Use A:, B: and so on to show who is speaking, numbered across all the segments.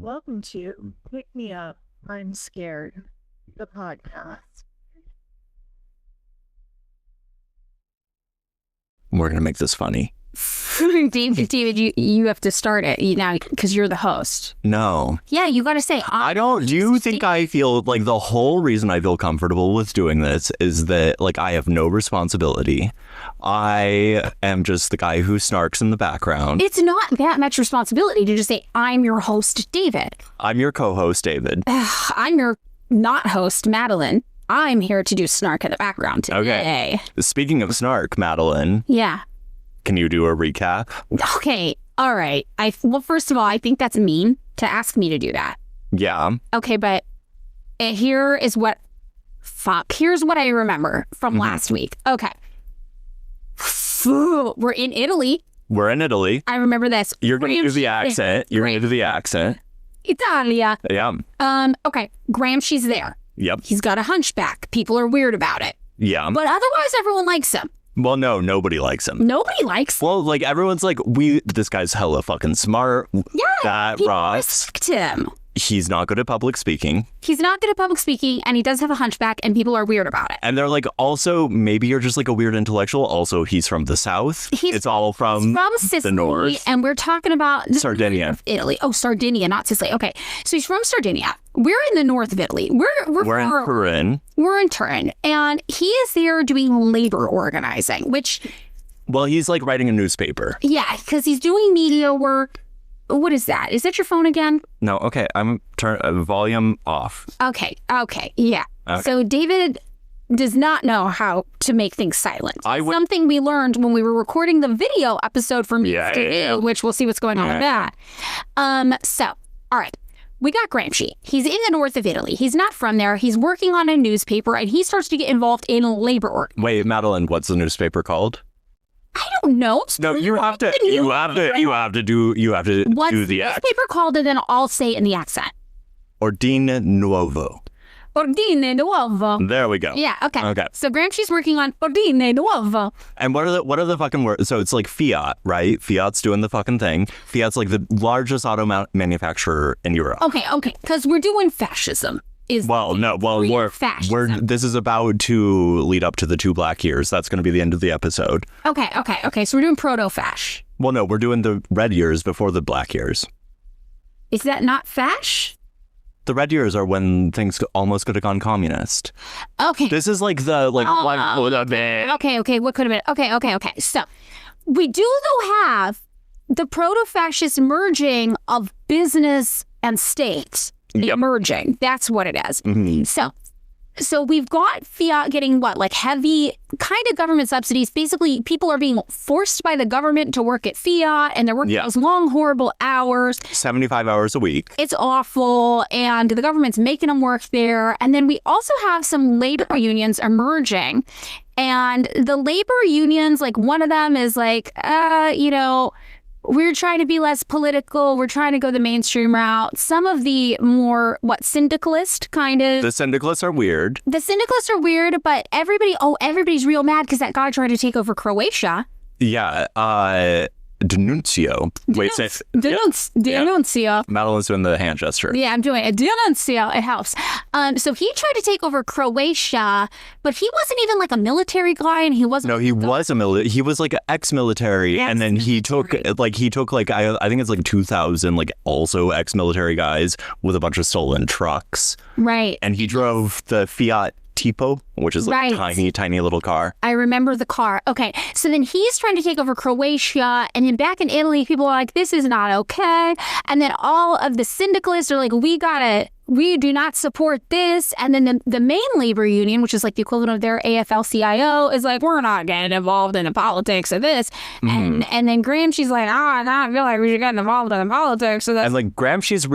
A: Welcome to Pick Me Up, I'm Scared, the podcast.
B: We're going to make this funny.
C: David, you have to start it now because you're the host.
B: No.
C: Yeah, you got to say.
B: I don't. Do you think I feel like the whole reason I feel comfortable with doing this is that like I have no responsibility. I am just the guy who snarks in the background.
C: It's not that much responsibility to just say, I'm your host, David.
B: I'm your co-host, David.
C: I'm your not host, Madeline. I'm here to do snark in the background today.
B: Okay. Speaking of snark, Madeline.
C: Yeah.
B: Can you do a recap?
C: Okay. All right. Well, first of all, I think that's mean to ask me to do that.
B: Yeah.
C: Okay, but here's what I remember from last week. Okay. We're in Italy.
B: We're in Italy.
C: I remember this.
B: You're going to do the accent. You're going to do the accent.
C: Italia.
B: Yeah.
C: Okay. Gramsci's there.
B: Yep.
C: He's got a hunchback. People are weird about it.
B: Yeah.
C: But otherwise, everyone likes him.
B: Well, no, nobody likes him.
C: Nobody likes him.
B: Well, like, everyone's like, this guy's hella fucking smart.
C: Yeah.
B: That
C: people
B: Ross.
C: respect him.
B: He's not good at public speaking.
C: He's not good at public speaking, and he does have a hunchback, and people are weird about it.
B: And they're like, also, maybe you're just like a weird intellectual. Also, he's from the South. It's all from
C: Sicily,
B: the North.
C: And we're talking about
B: Sardinia.
C: Italy. Oh, Sardinia, not Sicily. Okay. So he's from Sardinia. We're in the north of Italy.
B: We're in Turin.
C: We're in Turin. And he is there doing labor organizing, which...
B: Well, he's like writing a newspaper.
C: Yeah, because he's doing media work. What is that? Is that your phone again?
B: No, okay. I'm volume off.
C: Okay, yeah.
B: Okay.
C: So David does not know how to make things silent. Something we learned when we were recording the video episode for me, which we'll see what's going on with that. So, all right. We got Gramsci. He's in the north of Italy. He's not from there. He's working on a newspaper, and he starts to get involved in labor work.
B: Wait, Madeline, what's the newspaper called?
C: I don't know.
B: No, you have to do
C: What's
B: the
C: accent. Newspaper called, and then I'll say it in the accent.
B: Ordine Nuovo.
C: Ordine Nuovo.
B: There we go.
C: Yeah, okay. So Gramsci's working on Ordine Nuovo.
B: And what are the fucking words? So it's like Fiat, right? Fiat's doing the fucking thing. Fiat's like the largest auto manufacturer in Europe.
C: Okay. Because we're doing fascism. This
B: is about to lead up to the 2 black years. That's going to be the end of the episode.
C: Okay. So we're doing proto-fash.
B: Well, no, we're doing the red years before the black years.
C: Is that not fash?
B: The red years are when things almost could have gone communist.
C: Okay.
B: This is like the
C: Okay. What could have been? Okay. So we do though have the proto-fascist merging of business and state. Emerging. That's what it is.
B: Mm-hmm.
C: So we've got Fiat getting heavy kind of government subsidies. Basically, people are being forced by the government to work at Fiat, and they're working those long, horrible hours.
B: 75 hours a week.
C: It's awful, and the government's making them work there. And then we also have some labor unions emerging. And the labor unions, one of them is we're trying to be less political. We're trying to go the mainstream route. Some of the more, syndicalist kind of...
B: The syndicalists are weird.
C: The syndicalists are weird, but everybody's real mad because that guy tried to take over Croatia.
B: Yeah, Denuncio.
C: Denuncio.
B: Madeline's doing the hand gesture.
C: Yeah, I'm doing it. Denuncio. It helps. So he tried to take over Croatia, but he wasn't even a military guy, and he wasn't.
B: No, he was he was ex-military, and then he took I think it's 2,000 also ex-military guys with a bunch of stolen trucks.
C: Right.
B: And he drove the Fiat Tipo, which is a tiny little car.
C: I remember the car. Okay, so then he's trying to take over Croatia, and then back in Italy, people are like, this is not okay. And then all of the syndicalists are like, we do not support this. And then the main labor union, which is the equivalent of their AFL-CIO, is like, we're not getting involved in the politics of this. Mm-hmm. And then Gramsci's like, I feel like we should get involved in the politics. So that's...
B: And Gramsci's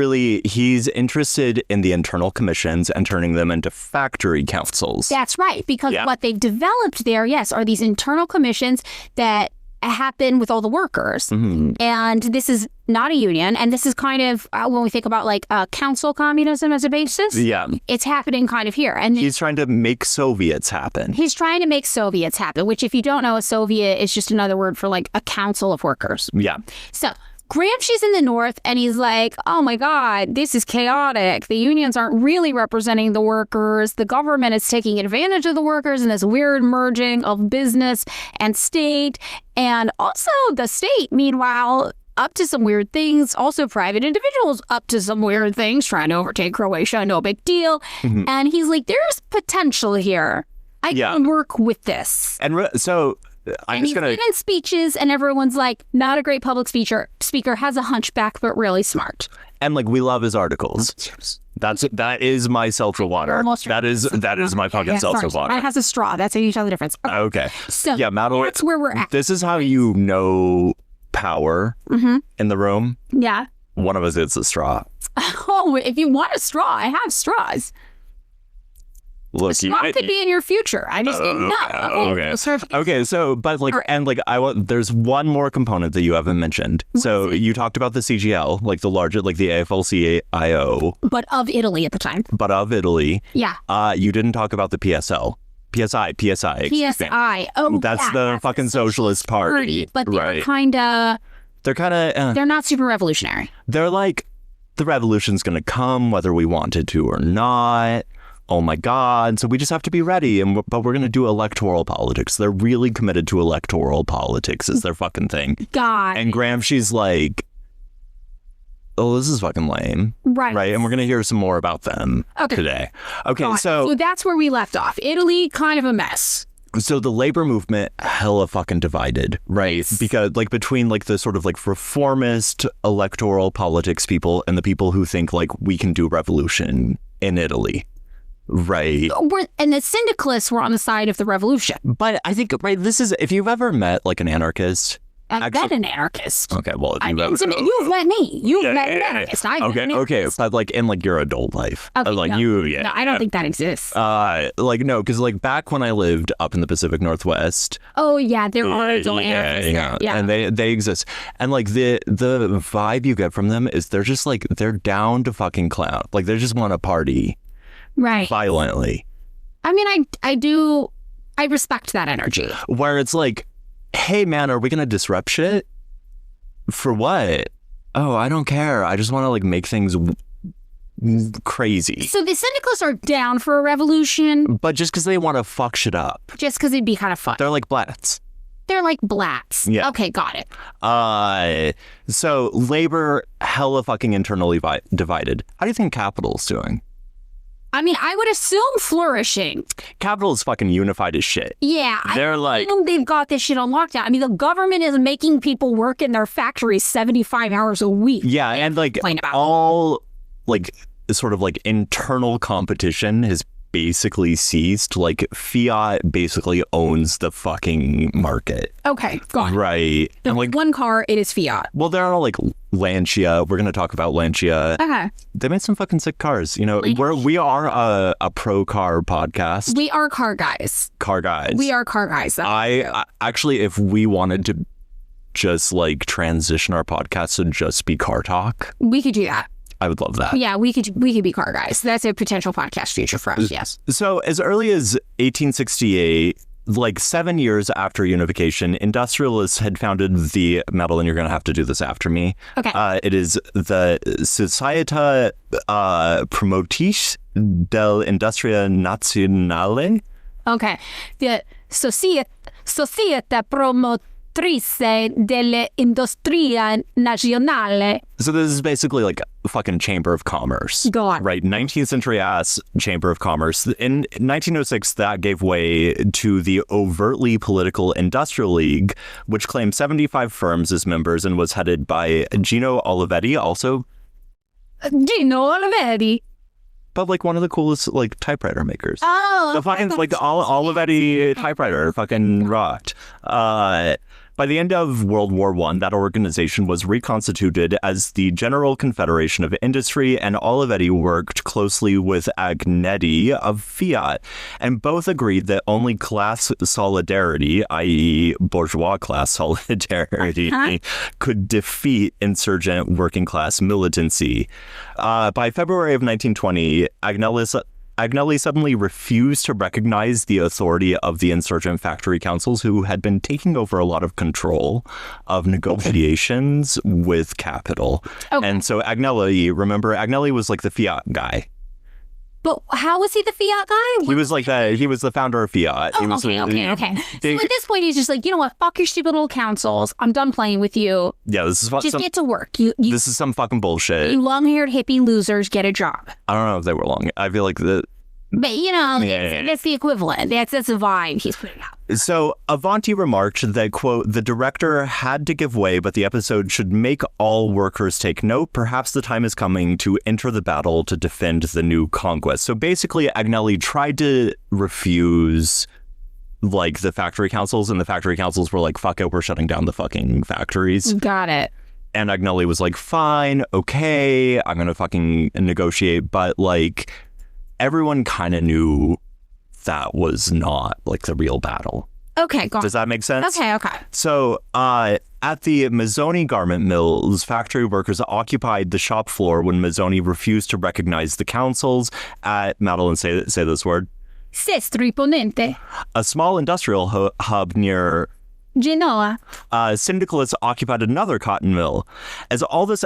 B: he's interested in the internal commissions and turning them into factory councils.
C: That's right, because what they've developed there, are these internal commissions that happen with all the workers.
B: Mm-hmm.
C: And this is not a union. And this is kind of when we think about council communism as a basis.
B: Yeah.
C: It's happening kind of here. And
B: he's trying to make Soviets happen.
C: He's trying to make Soviets happen, which if you don't know, a Soviet is just another word for a council of workers.
B: Yeah.
C: So Gramsci's in the north, and he's like, oh my God, this is chaotic. The unions aren't really representing the workers. The government is taking advantage of the workers in this weird merging of business and state. And also the state, meanwhile, up to some weird things. Also private individuals up to some weird things, trying to overtake Croatia, no big deal.
B: Mhm.
C: And he's like, there's potential here. I can work with this.
B: And so I'm just going to...
C: giving speeches, and everyone's like, not a great public speaker, has a hunchback, but really smart.
B: And like, we love his articles. That is my seltzer water. That is my fucking seltzer water.
C: Mine has a straw. That's how you tell the difference.
B: Okay.
C: So
B: yeah, Madeline,
C: that's where we're at.
B: This is how you know power in the room.
C: Yeah.
B: One of us is a straw.
C: Oh, if you want a straw, I have straws.
B: Look,
C: a straw could be in your future. I just didn't know.
B: Okay. So, but like, and like, there's one more component that you haven't mentioned. So you talked about the CGL, like the larger, like the AFL-CIO.
C: But of Italy at the time.
B: But of Italy.
C: Yeah.
B: You didn't talk about the PSL. PSI.
C: PSI. Oh,
B: that's the fucking socialist party.
C: But they're kind of... they're not super revolutionary.
B: They're like, the revolution's going to come whether we want it to or not. Oh my God. So we just have to be ready. But we're going to do electoral politics. They're really committed to electoral politics is their fucking thing.
C: God.
B: And Gramsci's like, oh, this is fucking lame. Right. And we're going to hear some more about them today. Okay. So
C: that's where we left off. Italy, kind of a mess.
B: So the labor movement, hella fucking divided, right? Because like between like the sort of like reformist electoral politics people and the people who think like we can do revolution in Italy. Right.
C: And the syndicalists were on the side of the revolution.
B: But I think, right, this is, if you've ever met like an anarchist.
C: I've met an anarchist.
B: Okay, well,
C: you've met me. You've met an anarchist. I've met an anarchist.
B: But like in like your adult life.
C: Okay,
B: like
C: no.
B: you,
C: No, I don't think that exists.
B: Like, no, because like back when I lived up in the Pacific Northwest.
C: Oh, yeah, there are adult anarchists.
B: Yeah. And they exist. And like the vibe you get from them is they're just like, they're down to fucking clown. Like they just want to party.
C: Right.
B: Violently.
C: I mean, I respect that energy.
B: Where it's like, hey man, are we gonna disrupt shit? For what? Oh, I don't care. I just want to like make things crazy.
C: So the syndicalists are down for a revolution.
B: But just because they want to fuck shit up.
C: Just because it'd be kind of fun.
B: They're like blats.
C: They're like blats.
B: Yeah.
C: Okay, got it.
B: So labor, hella fucking internally divided. How do you think capital's doing?
C: I mean, I would assume flourishing.
B: Capital is fucking unified as shit.
C: Yeah.
B: They're
C: they've got this shit on lockdown. I mean, the government is making people work in their factories 75 hours a week.
B: Yeah, and like all like sort of like internal competition has basically ceased. Like fiat basically owns the fucking market.
C: Okay, got it.
B: Right.
C: And like one car, it is fiat.
B: Well, there are like Lancia. We're gonna talk about Lancia.
C: Okay.
B: They made some fucking sick cars. You know, we are a pro car podcast.
C: We are car guys.
B: Car guys.
C: We are car guys.
B: I actually, if we wanted to just like transition our podcast to just be car talk,
C: we could do that.
B: I would love that.
C: Yeah, we could be car guys. That's a potential podcast future for us. Yes.
B: So as early as 1868. Like 7 years after unification, industrialists had founded the Madeline, you're going to have to do this after me.
C: Okay.
B: It is the Società Promotrice dell'Industria Nazionale.
C: Okay. The Società Promotrice dell'Industria Nazionale.
B: So this is basically like a fucking chamber of commerce.
C: God.
B: Right, 19th century ass chamber of commerce. In 1906, that gave way to the overtly political Industrial League, which claimed 75 firms as members and was headed by Gino Olivetti, also.
C: Gino Olivetti.
B: But like one of the coolest like typewriter makers.
C: Oh.
B: The fucking like the Olivetti typewriter fucking rocked. By the end of World War I, that organization was reconstituted as the General Confederation of Industry, and Olivetti worked closely with Agnetti of Fiat, and both agreed that only class solidarity, i.e. bourgeois class solidarity, could defeat insurgent working class militancy. By February of 1920, Agnelli suddenly refused to recognize the authority of the insurgent factory councils, who had been taking over a lot of control of negotiations with capital.
C: Okay.
B: And so Agnelli was like the fiat guy.
C: But how was he the fiat guy?
B: He was the founder of Fiat.
C: Oh, okay. So at this point, he's just like, you know what? Fuck your stupid little councils. I'm done playing with you.
B: Yeah, this is
C: Just get to work.
B: this is some fucking bullshit.
C: You long-haired hippie losers get a job.
B: I don't know if they were long. I feel like
C: But, that's the equivalent. That's a vibe he's putting out.
B: So Avanti remarked that, quote, the director had to give way, but the episode should make all workers take note. Perhaps the time is coming to enter the battle to defend the new conquest. So basically, Agnelli tried to refuse, like, the factory councils, and the factory councils were like, fuck it, we're shutting down the fucking factories.
C: Got it.
B: And Agnelli was like, fine, okay, I'm going to fucking negotiate. But, like, everyone kind of knew that was not like the real battle.
C: Okay, got it.
B: Does that make sense?
C: Okay.
B: So at the Mazzoni garment mills, factory workers occupied the shop floor when Mazzoni refused to recognize the councils at, Madeline, say this word.
C: Sestri Ponente.
B: A small industrial hub near
C: Genoa.
B: Syndicalists occupied another cotton mill. As all this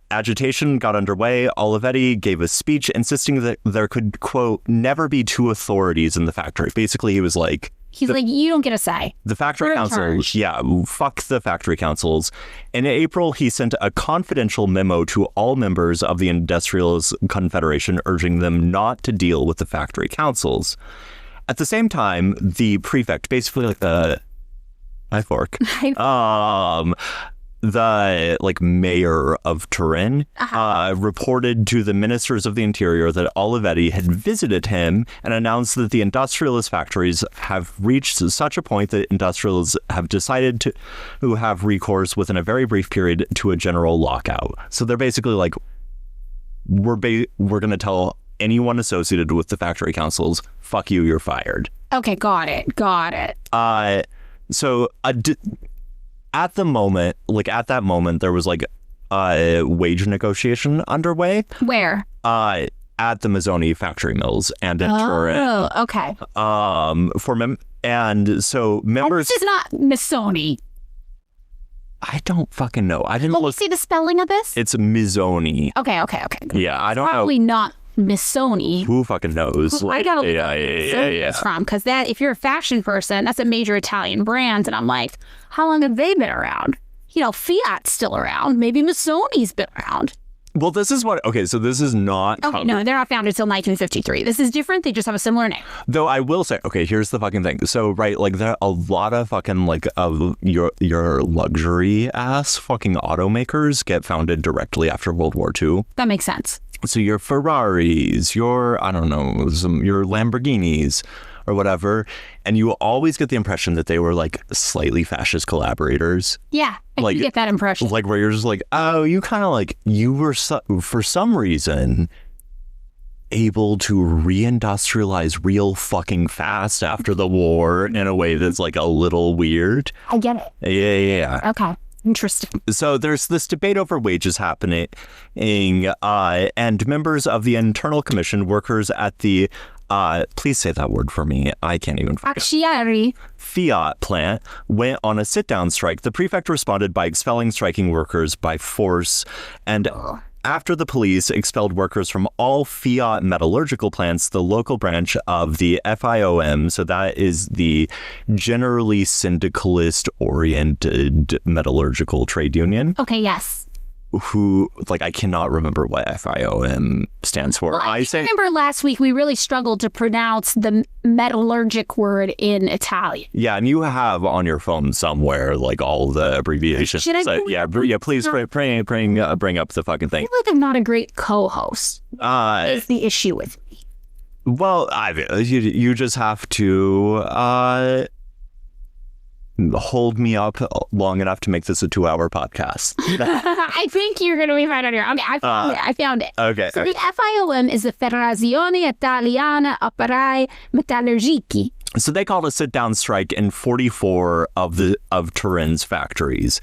B: agitation got underway, Olivetti gave a speech insisting that there could, quote, never be two authorities in the factory. Basically, he was like...
C: He's like, you don't get a say.
B: The factory councils, yeah, fuck the factory councils. In April, he sent a confidential memo to all members of the Industrialist Confederation urging them not to deal with the factory councils. At the same time, the prefect, basically like the... Hi, Fork. The mayor of Turin reported to the ministers of the interior that Olivetti had visited him and announced that the industrialist factories have reached such a point that industrialists have decided to have recourse within a very brief period to a general lockout. So they're basically like, we're going to tell anyone associated with the factory councils, fuck you, you're fired.
C: Okay, got it.
B: So at that moment, there was like a wage negotiation underway.
C: Where?
B: At the Mazzoni factory mills and in Turin.
C: Oh, okay.
B: And so members.
C: This is not Missoni.
B: I don't fucking know. I didn't
C: Let me
B: look.
C: see the spelling of this.
B: It's Mazzoni.
C: Okay.
B: Yeah, I don't know.
C: Probably not Missoni.
B: Who fucking knows?
C: I gotta look it's from, because that, if you're a fashion person, that's a major Italian brand, and I'm like, how long have they been around? Fiat's still around. Maybe Missoni's been around.
B: Well, this is what. Okay, so this is not.
C: Okay, no, they're not founded until 1953. This is different. They just have a similar name.
B: Though I will say, okay, here's the fucking thing. So, right, like there are a lot of fucking of your luxury ass fucking automakers get founded directly after World War II.
C: That makes sense.
B: So your Ferraris, your Lamborghinis or whatever, and you always get the impression that they were like slightly fascist collaborators.
C: Yeah, I can get that impression.
B: Like where you're just like, oh, you kind of like, you were for some reason able to reindustrialize real fucking fast after the war in a way that's like a little weird.
C: I get it.
B: Yeah.
C: Okay. Interesting.
B: So there's this debate over wages happening, and members of the internal commission, workers at the, please say that word for me, I can't even Fiat plant, went on a sit-down strike. The prefect responded by expelling striking workers by force, and after the police expelled workers from all Fiat metallurgical plants, the local branch of the FIOM, so that is the generally syndicalist-oriented metallurgical trade union.
C: Okay, yes.
B: Who, like, I cannot remember what FIOM stands for.
C: Well, I remember last week we really struggled to pronounce the metallurgic word in Italian.
B: Yeah, and you have on your phone somewhere, like, all the abbreviations.
C: Should I?
B: So, please bring up the fucking thing.
C: I feel like I'm not a great co-host. Is the issue with me.
B: Well, you just have to hold me up long enough to make this a 2-hour podcast.
C: I think you're going to be fine on here. Okay, I found it.
B: Okay.
C: So the FIOM is the Federazione Italiana Operai Metallurgici.
B: So they called a sit-down strike in 44 of Turin's factories.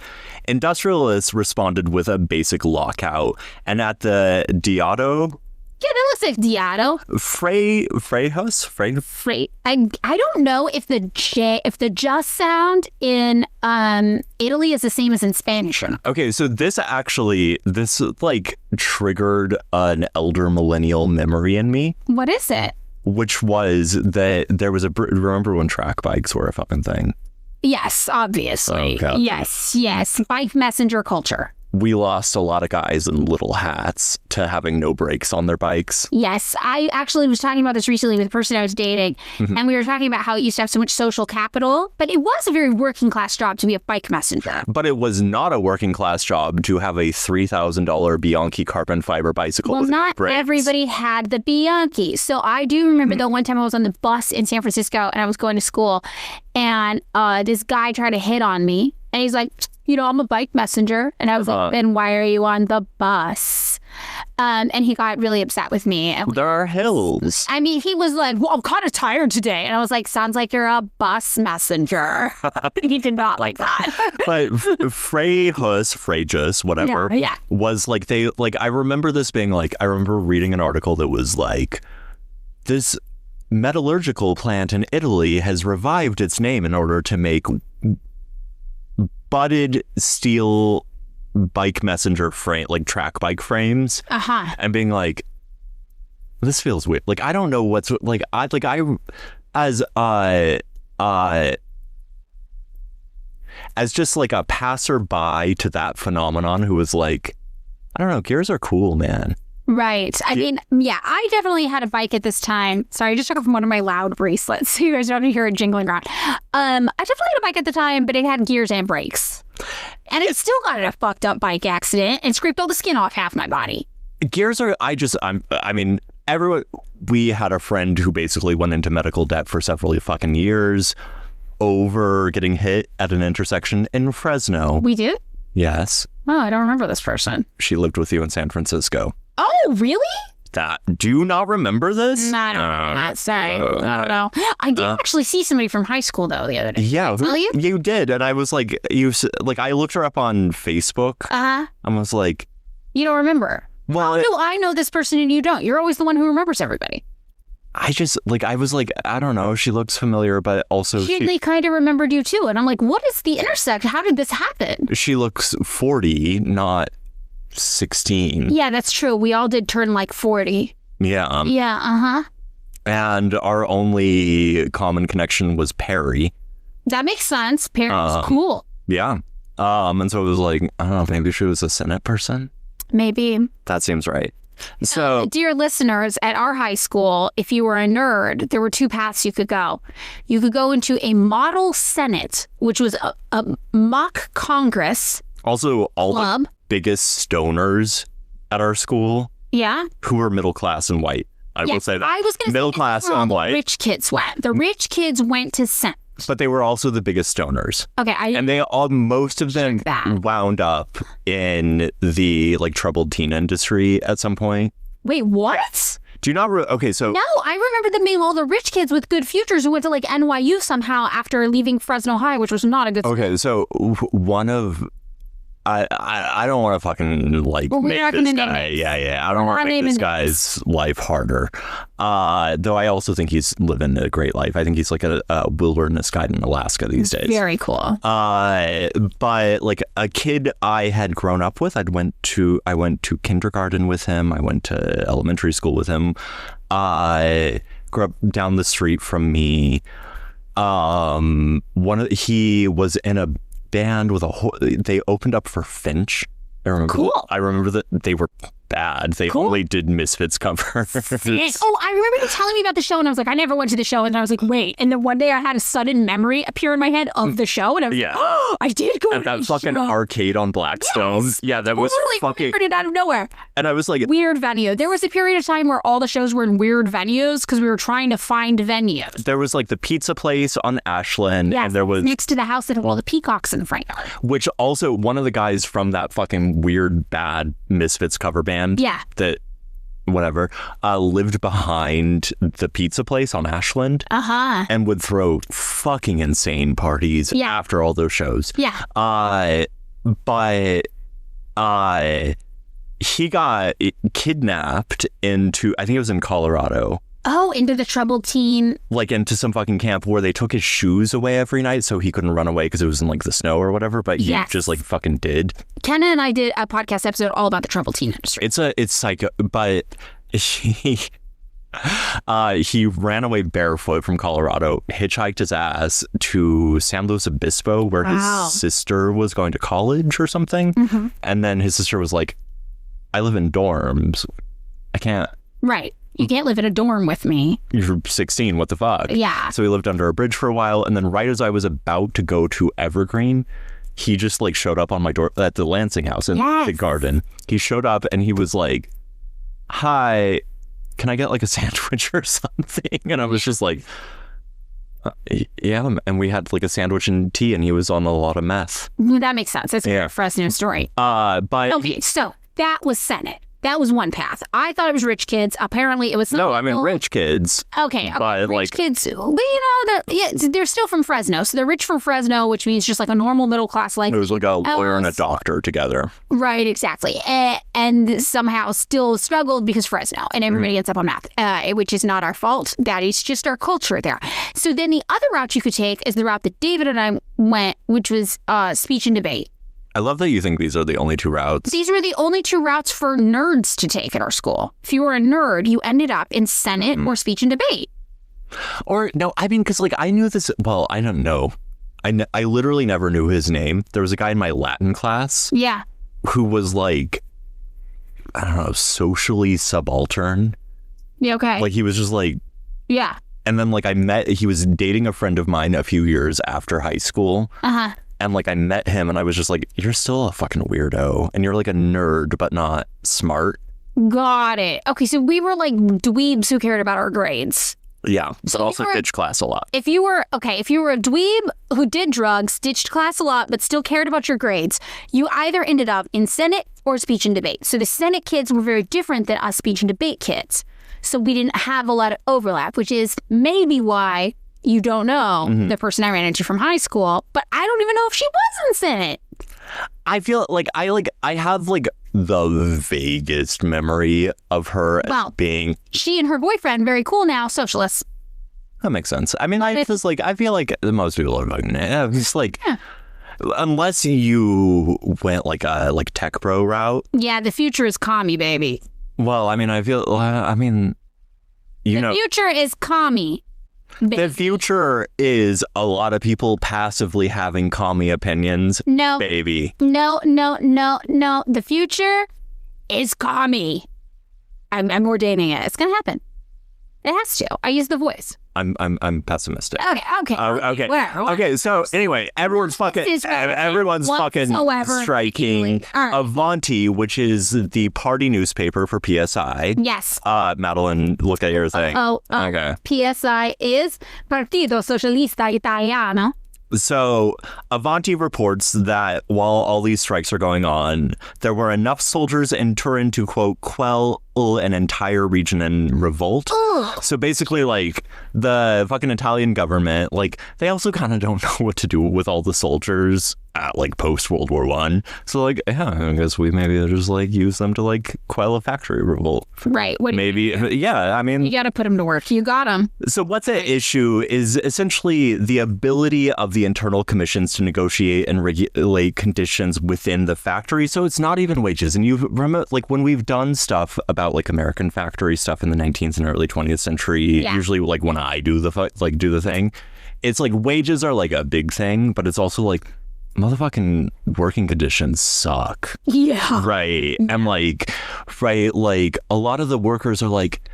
B: Industrialists responded with a basic lockout, and at the Diado...
C: Yeah, it Diado?
B: Freyhus?
C: I don't know if the just sound in Italy is the same as in Spanish.
B: Okay, so this like triggered an elder millennial memory in me,
C: What is it?
B: which was that there was remember when track bikes were a fucking thing?
C: Yes, obviously.
B: Okay.
C: Yes. Bike messenger culture.
B: We lost a lot of guys in little hats to having no brakes on their bikes.
C: Yes, I actually was talking about this recently with a person I was dating, and we were talking about how it used to have so much social capital, but it was a very working class job to be a bike messenger.
B: But it was not a working class job to have a $3,000 Bianchi carbon fiber bicycle.
C: Well,
B: with
C: not
B: brakes.
C: everybody had the Bianchi. So I do remember though one time I was on the bus in San Francisco and I was going to school, and this guy tried to hit on me, and he's like, I'm a bike messenger. And I was like, then why are you on the bus? And he got really upset with me. And
B: There are hills.
C: I mean, he was like, well, I'm kind of tired today. And I was like, sounds like you're a bus messenger. He did not like that.
B: But Frejus, whatever,
C: Yeah.
B: was like I remember this being like, I remember reading an article that was like, this metallurgical plant in Italy has revived its name in order to make butted steel bike messenger frame, like track bike frames, and being like, this feels weird. Like, I don't know what's like. As just like a passerby to that phenomenon who was like, I don't know, gears are cool, man.
C: Right. I mean, yeah, I definitely had a bike at this time. Sorry, I just took it from one of my loud bracelets. So you guys don't hear it jingling around. I definitely had a bike at the time, but it had gears and brakes. And it still got in a fucked up bike accident and scraped all the skin off half my body.
B: Gears are, everyone, we had a friend who basically went into medical debt for several fucking years over getting hit at an intersection in Fresno.
C: We did?
B: Yes.
C: Oh, I don't remember this person.
B: She lived with you in San Francisco.
C: Oh, really?
B: Do you not remember this?
C: No, I don't know. Sorry. I don't know. I did actually see somebody from high school, though, the other day.
B: Yeah.
C: Did I tell you?
B: You did. And I was like, I looked her up on Facebook.
C: Uh-huh.
B: I was like,
C: You don't remember?
B: well,
C: How do I know this person and you don't? You're always the one who remembers everybody.
B: I was like, I don't know. She looks familiar, but also
C: They kind of remembered you, too. And I'm like, what is the intersection? How did this happen?
B: she looks 40, not 16.
C: Yeah, that's true. We all did turn like 40.
B: Yeah.
C: Yeah, uh-huh.
B: And our only common connection was Perry.
C: That makes sense. Parents, cool.
B: Yeah. And so it was like, I don't know, maybe she was a Senate person.
C: Maybe.
B: That seems right. So,
C: Dear listeners, at our high school, if you were a nerd, there were two paths you could go. You could go into a model Senate, which was a mock Congress
B: also all
C: club.
B: the biggest stoners at our school
C: Yeah.
B: who were middle class and white. I will say that.
C: I was going to
B: middle class and white.
C: Rich kids went. The rich kids went to Senate.
B: But they were also the biggest stoners.
C: Okay.
B: And most of them wound up in the like troubled teen industry at some point.
C: Wait, what?
B: Do you not? Okay, so
C: No, I remember them being all the rich kids with good futures who went to like NYU somehow after leaving Fresno High, which was not a good.
B: Okay, so one of I don't want to fucking like make this guy. Yeah. I don't want to make this guy's life harder. Though I also think he's living a great life. I think he's like a wilderness guide in Alaska these days.
C: Very cool.
B: But like a kid I had grown up with, I went to kindergarten with him. I went to elementary school with him. Grew up down the street from me. He was in a band with they opened up for Finch. I remember that they were bad. They only did Misfits covers.
C: Oh, I remember you telling me about the show, and I was like, I never went to the show, and I was like, wait. And then one day I had a sudden memory appear in my head of the show, and I was like, oh, I did go to
B: that fucking arcade on Blackstone.
C: Yes.
B: Yeah, that was fucking
C: it out of nowhere.
B: And I was like,
C: weird venue. There was a period of time where all the shows were in weird venues because we were trying to find venues.
B: There was like the pizza place on Ashland, and there was
C: next to the house that had all the peacocks in the front yard.
B: Which also one of the guys from that fucking weird bad Misfits cover band.
C: Yeah.
B: That whatever lived behind the pizza place on Ashland. And would throw fucking insane parties after all those shows.
C: Yeah.
B: But he got kidnapped into, I think it was in Colorado.
C: Oh, into the troubled teen.
B: Like into some fucking camp where they took his shoes away every night so he couldn't run away because it was in like the snow or whatever, but he just like fucking did.
C: Kenna and I did a podcast episode all about the troubled teen industry.
B: It's psycho, but he ran away barefoot from Colorado, hitchhiked his ass to San Luis Obispo where his sister was going to college or something.
C: Mm-hmm.
B: And then his sister was like, I live in dorms. I can't.
C: Right. You can't live in a dorm with me.
B: You're 16. What the fuck?
C: Yeah.
B: So he lived under a bridge for a while. And then right as I was about to go to Evergreen, he just like showed up on my door at the Lansing house in the garden. He showed up and he was like, hi, can I get like a sandwich or something? And I was just like, yeah. And we had like a sandwich and tea and he was on a lot of meth.
C: That makes sense. That's a Fresno story.
B: But
C: okay, so that was Senate. That was one path. I thought it was rich kids. Apparently, it was not.
B: No, I mean rich kids.
C: Okay,
B: but
C: rich kids. But they're still from Fresno, so they're rich from Fresno, which means just like a normal middle class life.
B: It was like a lawyer and a doctor together.
C: Right, exactly, and somehow still struggled because Fresno, and everybody ends up on math, which is not our fault. That is just our culture there. So then the other route you could take is the route that David and I went, which was speech and debate.
B: I love that you think these are the only two routes.
C: These were the only two routes for nerds to take at our school. If you were a nerd, you ended up in Senate or speech and debate.
B: Or, no, I mean, because, like, I knew this, well, I don't know. I literally never knew his name. There was a guy in my Latin class.
C: Yeah.
B: Who was, like, I don't know, socially subaltern.
C: Yeah, okay.
B: Like, he was just, like...
C: Yeah.
B: And then, like, he was dating a friend of mine a few years after high school.
C: Uh-huh.
B: And, like, I met him and I was just like, you're still a fucking weirdo. And you're, like, a nerd, but not smart.
C: Got it. Okay, so we were, like, dweebs who cared about our grades.
B: Yeah, but also ditched class a lot.
C: If you were a dweeb who did drugs, ditched class a lot, but still cared about your grades, you either ended up in Senate or speech and debate. So the Senate kids were very different than us speech and debate kids. So we didn't have a lot of overlap, which is maybe why... You don't know the person I ran into from high school, but I don't even know if she was in Senate.
B: I feel like I have like the vaguest memory of her being.
C: She and her boyfriend, very cool now, socialists.
B: That makes sense. I mean, I feel like most people are fucking. It's like, unless you went like a tech bro route.
C: Yeah, the future is commie, baby.
B: Well, I mean, the
C: future is commie.
B: The future is a lot of people passively having commie opinions.
C: No.
B: Baby.
C: No. The future is commie. I'm ordaining it. It's going to happen. It has to. I use the voice.
B: I'm pessimistic.
C: Okay. Whatever.
B: Okay. So anyway, everyone's fucking striking Avanti, which is the party newspaper for PSI.
C: Yes.
B: Madeline, look at your thing.
C: Okay. PSI is Partito Socialista Italiano.
B: So Avanti reports that while all these strikes are going on, there were enough soldiers in Turin to, quote, quell an entire region in revolt. So basically, like, the fucking Italian government, like, they also kind of don't know what to do with all the soldiers at, like, post-World War I. So, like, yeah, I guess we maybe just, like, use them to, like, quell a factory revolt.
C: Right.
B: Yeah, I mean...
C: You got to put them to work. You got them.
B: So what's at issue is essentially the ability of the internal commissions to negotiate and regulate conditions within the factory. So it's not even wages. And you remember, like, when we've done stuff about, like, American factory stuff in the 19th and early 20th century, usually, like, when I do the thing, it's, like, wages are, like, a big thing, but it's also, like, motherfucking working conditions suck.
C: Yeah.
B: Right. And like a lot of the workers are like,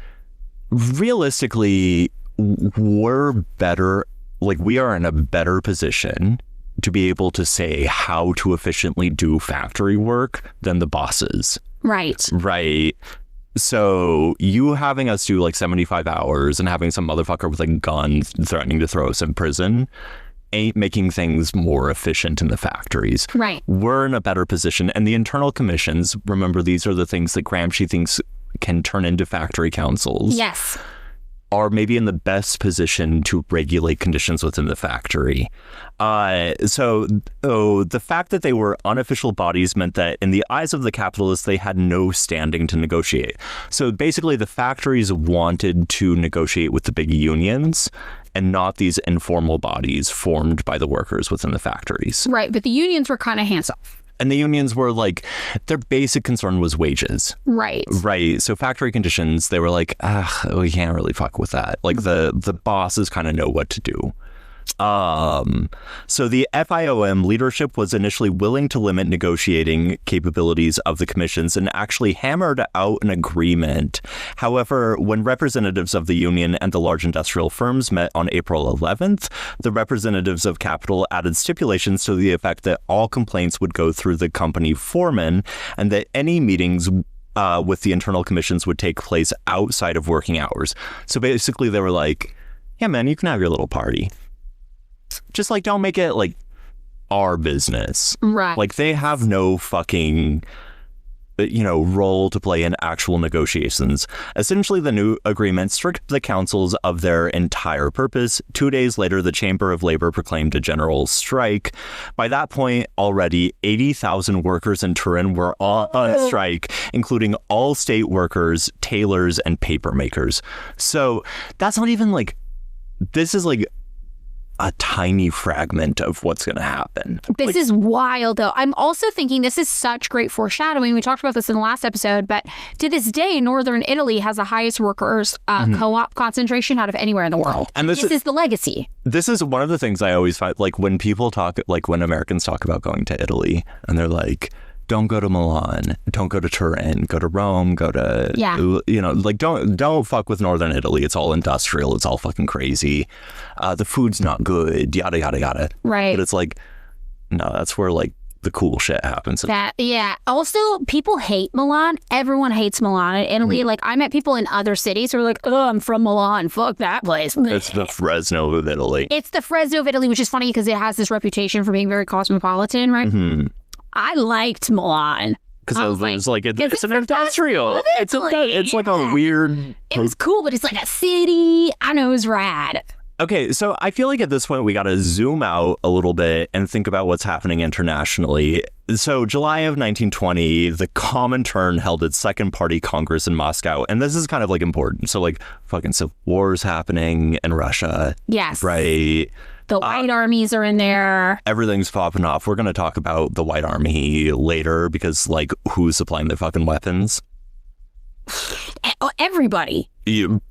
B: realistically, we're better, like we are in a better position to be able to say how to efficiently do factory work than the bosses.
C: Right.
B: Right. So you having us do like 75 hours and having some motherfucker with a gun threatening to throw us in prison ain't making things more efficient in the factories.
C: Right.
B: We're in a better position. And the internal commissions, remember, these are the things that Gramsci thinks can turn into factory councils.
C: Yes.
B: are maybe in the best position to regulate conditions within the factory. So the fact that they were unofficial bodies meant that in the eyes of the capitalists, they had no standing to negotiate. So basically, the factories wanted to negotiate with the big unions and not these informal bodies formed by the workers within the factories.
C: Right, but the unions were kind of hands-off.
B: And the unions were like, their basic concern was wages.
C: Right.
B: Right. So factory conditions, they were like, we can't really fuck with that. Like the bosses kind of know what to do. So the FIOM leadership was initially willing to limit negotiating capabilities of the commissions and actually hammered out an agreement. However, when representatives of the union and the large industrial firms met on April 11th, the representatives of capital added stipulations to the effect that all complaints would go through the company foreman and that any meetings with the internal commissions would take place outside of working hours. So basically they were like, yeah, man, you can have your little party. Just like, don't make it like our business.
C: Right.
B: Like they have no fucking, role to play in actual negotiations. Essentially, the new agreement stripped the councils of their entire purpose. 2 days later, the Chamber of Labor proclaimed a general strike. By that point, already 80,000 workers in Turin were on strike, including all state workers, tailors, and paper makers. So that's not even like, this is like a tiny fragment of what's going to happen.
C: This is wild, though. I'm also thinking this is such great foreshadowing. We talked about this in the last episode, but to this day, Northern Italy has the highest workers co-op concentration out of anywhere in the world. And this is the legacy.
B: This is one of the things I always find, like when people talk, like when Americans talk about going to Italy and they're like, don't go to Milan, don't go to Turin, go to Rome, go to, like don't fuck with Northern Italy. It's all industrial. It's all fucking crazy. The food's not good, yada, yada, yada.
C: Right.
B: But it's like, no, that's where like the cool shit happens.
C: Yeah. Also, people hate Milan. Everyone hates Milan in Italy. Like I met people in other cities who are like, oh, I'm from Milan. Fuck that place.
B: It's the Fresno of Italy.
C: It's the Fresno of Italy, which is funny because it has this reputation for being very cosmopolitan, right?
B: Mm-hmm.
C: I liked Milan.
B: Because it's like, it's an industrial. It's like a weird...
C: It was cool, but it's like a city. I know, it was rad.
B: Okay, so I feel like at this point we got to zoom out a little bit and think about what's happening internationally. So July of 1920, the Comintern held its second party congress in Moscow. And this is kind of like important. So like fucking civil wars happening in Russia.
C: Yes.
B: Right.
C: The white armies are in there.
B: Everything's popping off. We're going to talk about the white army later because, like, who's supplying the fucking weapons?
C: Everybody.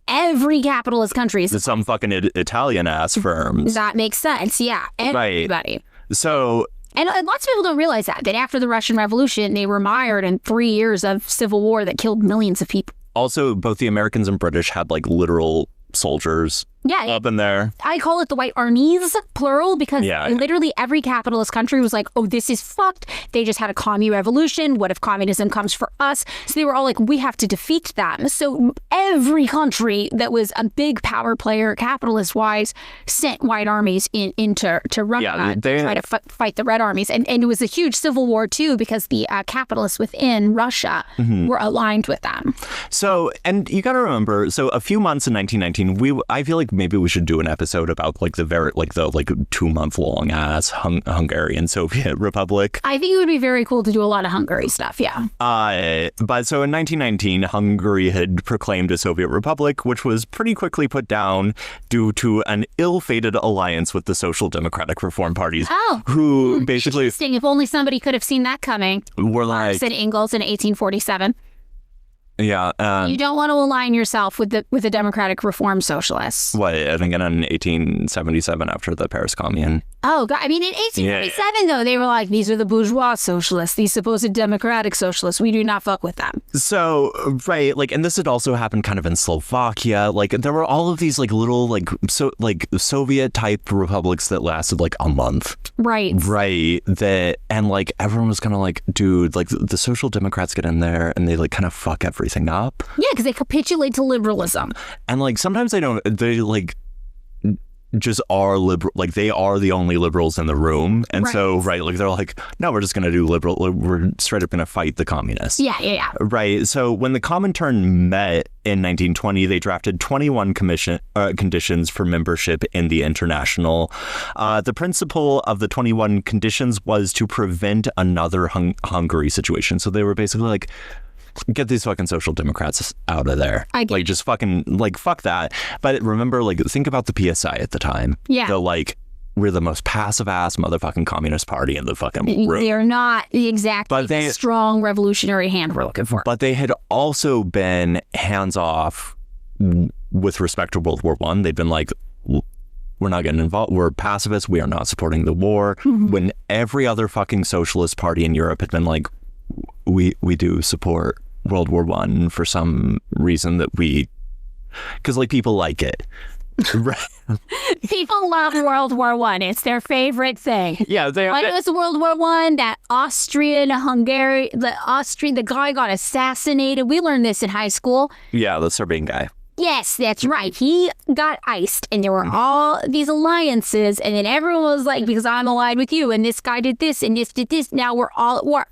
C: Every capitalist country is
B: some fucking Italian-ass firms.
C: That makes sense, yeah. Everybody.
B: Right. So...
C: And lots of people don't realize that after the Russian Revolution, they were mired in 3 years of civil war that killed millions of people.
B: Also, both the Americans and British had, like, literal soldiers up in there.
C: I call it the white armies, plural, because literally every capitalist country was like, oh, this is fucked. They just had a commie revolution. What if communism comes for us? So they were all like, we have to defeat them. So every country that was a big power player, capitalist-wise, sent white armies into Russia to try to fight the red armies. And it was a huge civil war, too, because the capitalists within Russia were aligned with them.
B: So, and you got to remember, so a few months in 1919, I feel like maybe we should do an episode about like the 2-month-long ass Hungarian Soviet Republic.
C: I think it would be very cool to do a lot of Hungary stuff, yeah.
B: But so in 1919, Hungary had proclaimed a Soviet Republic, which was pretty quickly put down due to an ill-fated alliance with the Social Democratic Reform parties.
C: Oh,
B: who basically...
C: Interesting. If only somebody could have seen that coming.
B: Were like...
C: Marx and Engels in 1847.
B: Yeah.
C: You don't want to align yourself with the Democratic Reform Socialists.
B: What, I think in 1877 after the Paris Commune.
C: Oh, God. I mean, in 1847, though, they were like, these are the bourgeois socialists, these supposed democratic socialists. We do not fuck with them.
B: So, right, like, and this had also happened kind of in Slovakia. Like, there were all of these, like, little, like Soviet-type republics that lasted, like, a month.
C: Right.
B: Right. And, like, everyone was kind of like, dude, like, the Social Democrats get in there and they, like, kind of fuck everything up.
C: Yeah, because they capitulate to liberalism.
B: And, like, sometimes they just are liberal, like they are the only liberals in the room, and
C: Right.
B: so like they're like, no, we're just gonna do liberal, we're straight up gonna fight the communists.
C: Yeah.
B: Right. So when the Comintern met in 1920, they drafted 21 conditions for membership in the International. The principle of the 21 conditions was to prevent another Hungary situation. So they were basically like, get these fucking social democrats out of there. Like, just fucking, like, fuck that. But remember, like, think about the PSI at the time.
C: Yeah.
B: They're like, we're the most passive-ass motherfucking communist party in the fucking room.
C: They're not the exact strong revolutionary hand we're looking for.
B: But they had also been hands-off with respect to World War I. They'd been like, we're not getting involved. We're pacifists. We are not supporting the war. Mm-hmm. When every other fucking socialist party in Europe had been like, we do support World War I for some reason that because like people like it. Right.
C: People love World War I. It's their favorite thing.
B: Yeah,
C: When it was World War I, that the guy got assassinated. We learned this in high school.
B: Yeah, the Serbian guy.
C: Yes, that's right. He got iced, and there were all these alliances, and then everyone was like, because I'm allied with you, and this guy did this, and this did this, now we're all at war.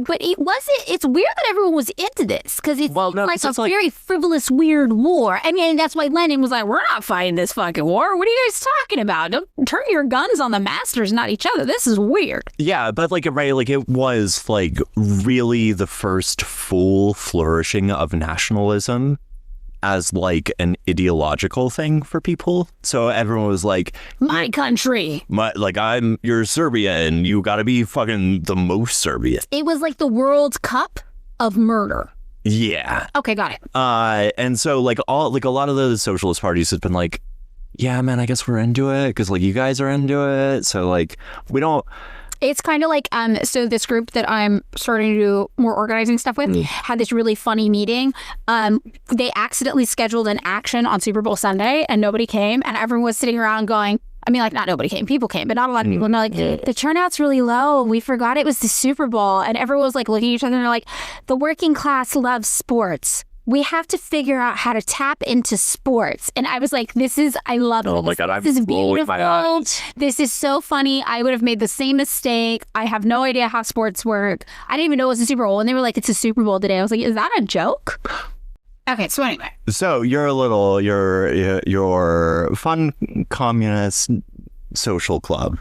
C: But it's weird that everyone was into this, because it's very frivolous, weird war. I mean, that's why Lenin was like, we're not fighting this fucking war. What are you guys talking about? Don't turn your guns on the masters, not each other. This is weird.
B: Yeah, but like, right, like it was like really the first full flourishing of nationalism as like an ideological thing for people. So everyone was like,
C: my country.
B: You're Serbian. You got to be fucking the most Serbian.
C: It was like the World Cup of murder.
B: Yeah.
C: Okay, got it.
B: And so like a lot of the socialist parties had been like, yeah, man, I guess we're into it because like you guys are into it. So like we don't.
C: It's kind of like, so this group that I'm starting to do more organizing stuff with had this really funny meeting. They accidentally scheduled an action on Super Bowl Sunday and nobody came. And everyone was sitting around going, I mean, like, not nobody came. People came, but not a lot of people. And they're like, the turnout's really low. We forgot it was the Super Bowl. And everyone was like looking at each other and they're like, the working class loves sports. We have to figure out how to tap into sports. And I was like, I love it.
B: Oh my God,
C: this is beautiful. This is so funny. I would have made the same mistake. I have no idea how sports work. I didn't even know it was a Super Bowl. And they were like, it's a Super Bowl today. I was like, is that a joke? Okay, so anyway.
B: So you're your fun communist social club.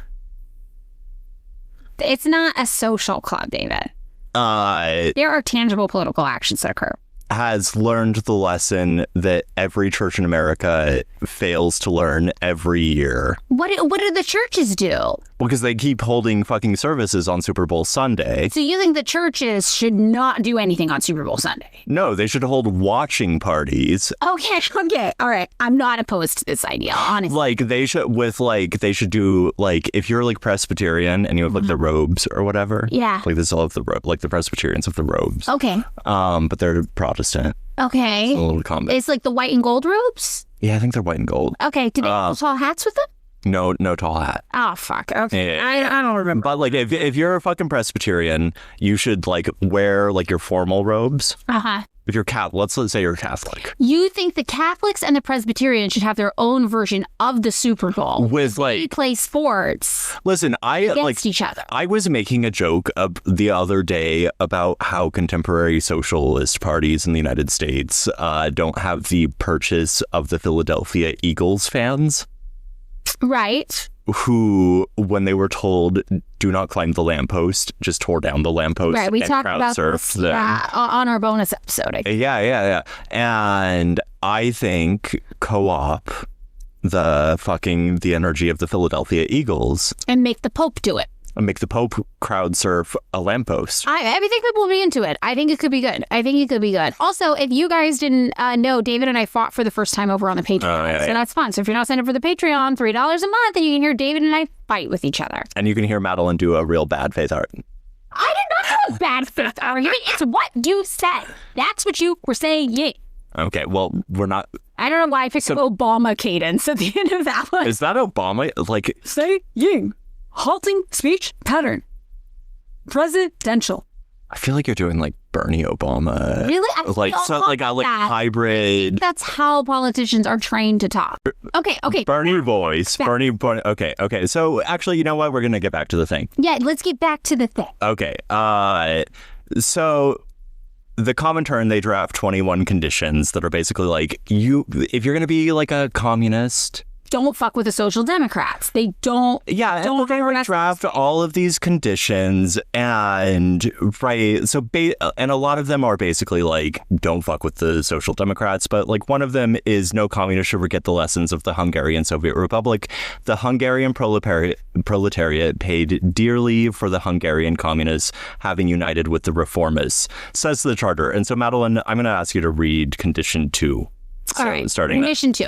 C: It's not a social club, David. There are tangible political actions that occur.
B: Has learned the lesson that every church in America fails to learn every year.
C: What do the churches do?
B: Well, because they keep holding fucking services on Super Bowl Sunday.
C: So you think the churches should not do anything on Super Bowl Sunday?
B: No, they should hold watching parties.
C: Okay, all right. I'm not opposed to this idea, honestly.
B: Like they should do like if you're like Presbyterian and you have like the robes or whatever.
C: Yeah.
B: Like they still have the Presbyterians have the robes.
C: Okay.
B: But they're Protestant.
C: Okay.
B: A little combat.
C: It's like the white and gold robes?
B: Yeah, I think they're white and gold.
C: Okay. Do they have tall hats with them?
B: No tall hat.
C: Oh, fuck. Okay.
B: Yeah.
C: I don't remember.
B: But like if you're a fucking Presbyterian, you should like wear like your formal robes.
C: Uh-huh.
B: If you're Catholic, let's say you're Catholic.
C: You think the Catholics and the Presbyterians should have their own version of the Super Bowl?
B: With like...
C: They play sports.
B: Listen,
C: against each other.
B: I was making a joke the other day about how contemporary socialist parties in the United States don't have the purchase of the Philadelphia Eagles fans.
C: Right.
B: Who, when they were told, do not climb the lamppost, just tore down the lamppost.
C: Right, we
B: and
C: talked
B: crowd
C: about
B: surfed
C: this on our bonus episode. I think.
B: Yeah. And I think co-op the energy of the Philadelphia Eagles.
C: And make the Pope do it.
B: And make the Pope crowd surf a lamppost.
C: I think people will be into it. I think it could be good. Also, if you guys didn't know, David and I fought for the first time over on the Patreon. So that's fun. So if you're not signed up for the Patreon, $3 a month, and you can hear David and I fight with each other.
B: And you can hear Madeline do a real bad faith art.
C: I did not have a bad faith argument. It's what you said. That's what you were saying. Yeah.
B: Okay, well, we're not...
C: I don't know why I picked Obama cadence at the end of that one.
B: Is that Obama? Like...
C: Say ying. Halting speech pattern. Presidential.
B: I feel like you're doing like Bernie Obama.
C: Really?
B: Like a hybrid.
C: That's how politicians are trained to talk. Okay.
B: Bernie voice. Bernie. Okay. So actually, you know what? We're going to get back to the thing.
C: Yeah, let's get back to the thing.
B: Okay. So the Comintern, they draft 21 conditions that are basically like, if you're going to be like a communist,
C: don't fuck with the Social Democrats. They don't.
B: Yeah, don't draft all of these conditions, and so and a lot of them are basically like, don't fuck with the Social Democrats, but like one of them is no communist should forget the lessons of the Hungarian Soviet Republic. The Hungarian proletariat paid dearly for the Hungarian communists having united with the reformists, says the charter. And so, Madeline, I'm going to ask you to read condition 2.
C: All right.
B: Starting
C: Condition 2.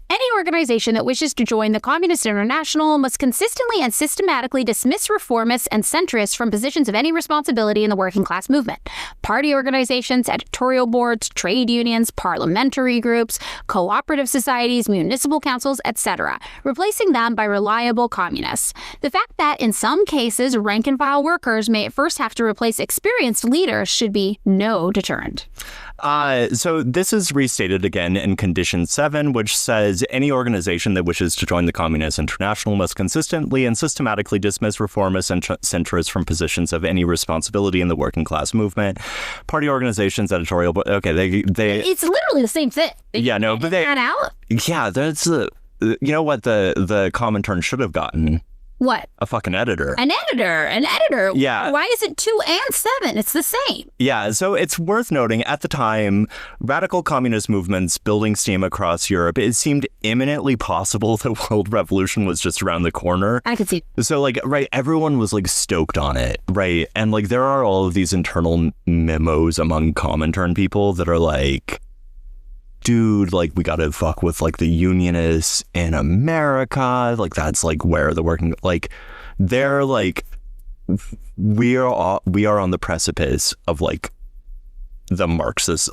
C: Any organization that wishes to join the Communist International must consistently and systematically dismiss reformists and centrists from positions of any responsibility in the working class movement. Party organizations, editorial boards, trade unions, parliamentary groups, cooperative societies, municipal councils, etc., replacing them by reliable communists. The fact that in some cases rank-and-file workers may at first have to replace experienced leaders should be no deterrent.
B: So this is restated again in Condition 7, which says any organization that wishes to join the Communist International must consistently and systematically dismiss reformists and centrists from positions of any responsibility in the working class movement. Party organizations, editorial... Okay, they...
C: It's literally the same thing.
B: Yeah, no, but they...
C: That out?
B: Yeah, that's... you know what the Comintern should have gotten?
C: What?
B: A fucking editor.
C: An editor.
B: Yeah.
C: Why is it 2 and 7? It's the same.
B: Yeah, so it's worth noting, at the time, radical communist movements building steam across Europe, it seemed imminently possible that world revolution was just around the corner.
C: I could see.
B: So, like, everyone was, like, stoked on it, right? And, like, there are all of these internal memos among Comintern people that are like, dude, like, we gotta fuck with, like, the unionists in America. Like, that's, like, where the working... Like, they're, like... We are on the precipice of, like, the Marxists.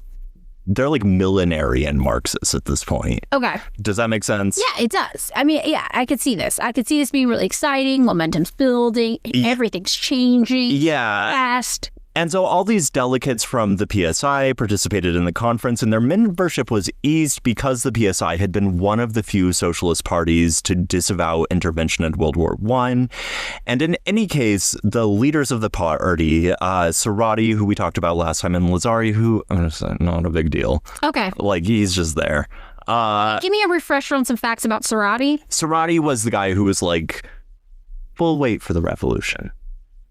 B: They're, like, millenarian Marxists at this point.
C: Okay.
B: Does that make sense?
C: Yeah, it does. I mean, yeah, I could see this. I could see this being really exciting. Momentum's building. Everything's changing.
B: Yeah.
C: Fast.
B: And so all these delegates from the PSI participated in the conference, and their membership was eased because the PSI had been one of the few socialist parties to disavow intervention in World War I. And in any case, the leaders of the party, Sarati, who we talked about last time, and Lazari, who, I'm going to say, not a big deal.
C: Okay.
B: Like, he's just there.
C: Give me a refresher on some facts about Sarati.
B: Sarati was the guy who was like, we'll wait for the revolution.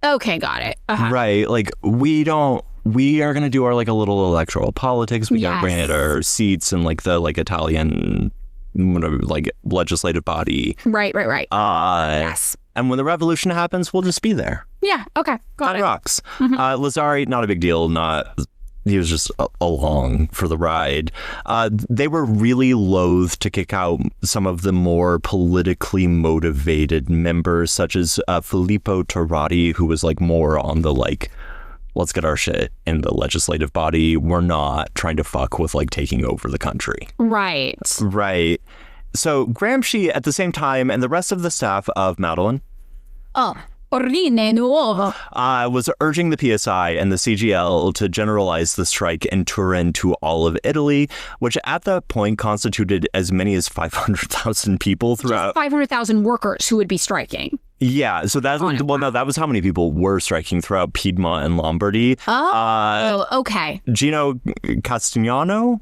C: Okay, got it.
B: Right, like, we are going to do our, like, a little electoral politics. We got granted our seats in, like, the, like, Italian, whatever, like, legislative body.
C: Right.
B: Yes. And when the revolution happens, we'll just be there.
C: Yeah, okay, got it.
B: Rocks. Lazari, not a big deal, he was just along for the ride. They were really loath to kick out some of the more politically motivated members, such as Filippo Turati, who was like more on the like, let's get our shit in the legislative body. We're not trying to fuck with like taking over the country.
C: Right.
B: So Gramsci at the same time and the rest of the staff of Madeline.
C: Ordine nuovo.
B: Was urging the PSI and the CGL to generalize the strike in Turin to all of Italy, which at that point constituted as many as 500,000 people throughout.
C: Just 500,000 workers who would be striking.
B: Yeah, so that was how many people were striking throughout Piedmont and Lombardy.
C: Okay.
B: Gino Castagno,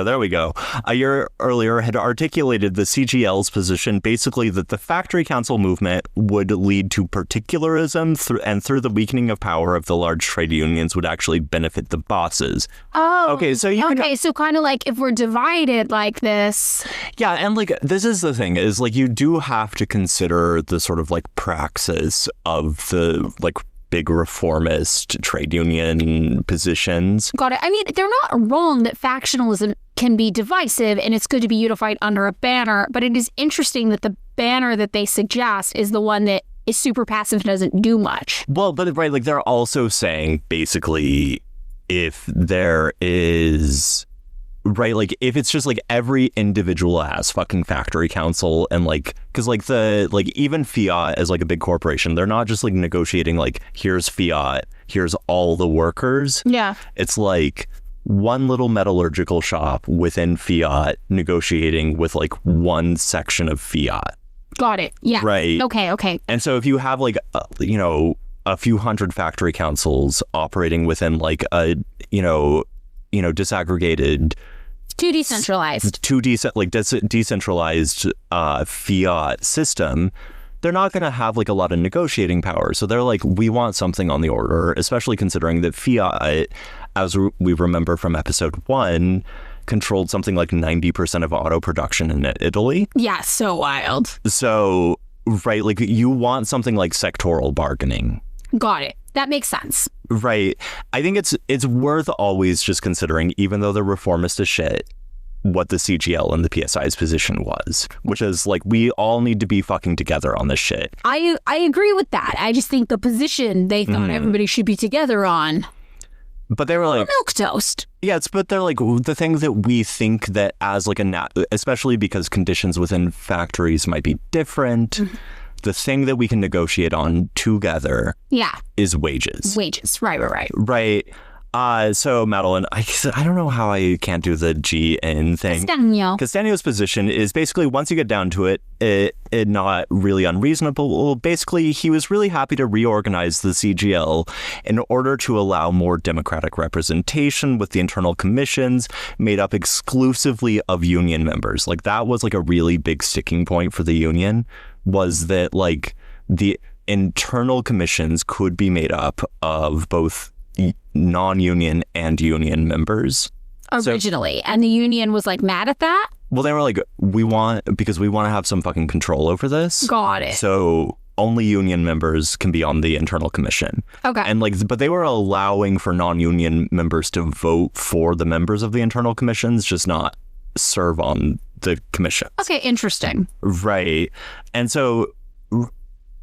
B: there we go. A year earlier had articulated the CGL's position basically that the factory council movement would lead to particularism and through the weakening of power of the large trade unions would actually benefit the bosses. Okay, so
C: so kind of like if we're divided like this.
B: Yeah, and like this is the thing is like you do have to consider the sort of like praxis of the like big reformist trade union positions.
C: Got it. I mean, they're not wrong that factionalism can be divisive and it's good to be unified under a banner, but it is interesting that the banner that they suggest is the one that is super passive and doesn't do much.
B: Well, but right, like they're also saying basically if there is... Right, like if it's just like every individual has fucking factory council and like because like the like even Fiat as like a big corporation, they're not just like negotiating like here's Fiat, here's all the workers.
C: Yeah,
B: it's like one little metallurgical shop within Fiat negotiating with like one section of Fiat.
C: Got it. Yeah.
B: Right.
C: Okay.
B: And so if you have like, a few hundred factory councils operating within like a, disaggregated,
C: Too decentralized.
B: Decentralized Fiat system, they're not going to have like a lot of negotiating power. So they're like, we want something on the order, especially considering that Fiat, as we remember from episode 1, controlled something like 90% of auto production in Italy.
C: Yeah, so wild.
B: So, right, like you want something like sectoral bargaining.
C: Got it. That makes sense.
B: Right. I think it's worth always just considering, even though they're reformist as shit, what the CGL and the PSI's position was, which is like, we all need to be fucking together on this shit.
C: I agree with that. I just think the position they thought everybody should be together on.
B: But they were like,
C: milquetoast.
B: Yes, but they're like the things that we think that as like especially because conditions within factories might be different. The thing that we can negotiate on together is wages.
C: Wages. Right.
B: Right. So, Madeline, I don't know how I can't do the G in thing. Castanio's position is basically, once you get down to it not really unreasonable. Well, basically, he was really happy to reorganize the CGL in order to allow more democratic representation with the internal commissions made up exclusively of union members. Like, that was like a really big sticking point for the union, was that like the internal commissions could be made up of both non-union and union members
C: originally. And the union was like mad at that.
B: Well, they were like, because we want to have some fucking control over this.
C: Got it.
B: So only union members can be on the internal commission.
C: Okay.
B: And like, but they were allowing for non-union members to vote for the members of the internal commissions, just not serve on the commission.
C: Okay, interesting.
B: Right. And so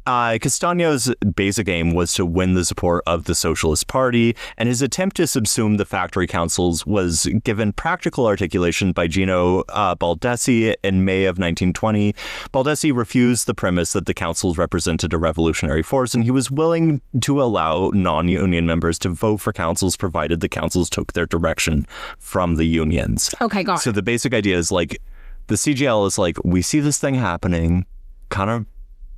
B: Castaño's basic aim was to win the support of the Socialist Party, and his attempt to subsume the factory councils was given practical articulation by Gino Baldessi in May of 1920. Baldessi refused the premise that the councils represented a revolutionary force, and he was willing to allow non-union members to vote for councils provided the councils took their direction from the unions.
C: Okay, got it.
B: So the basic idea is like, the CGL is like, we see this thing happening, kind of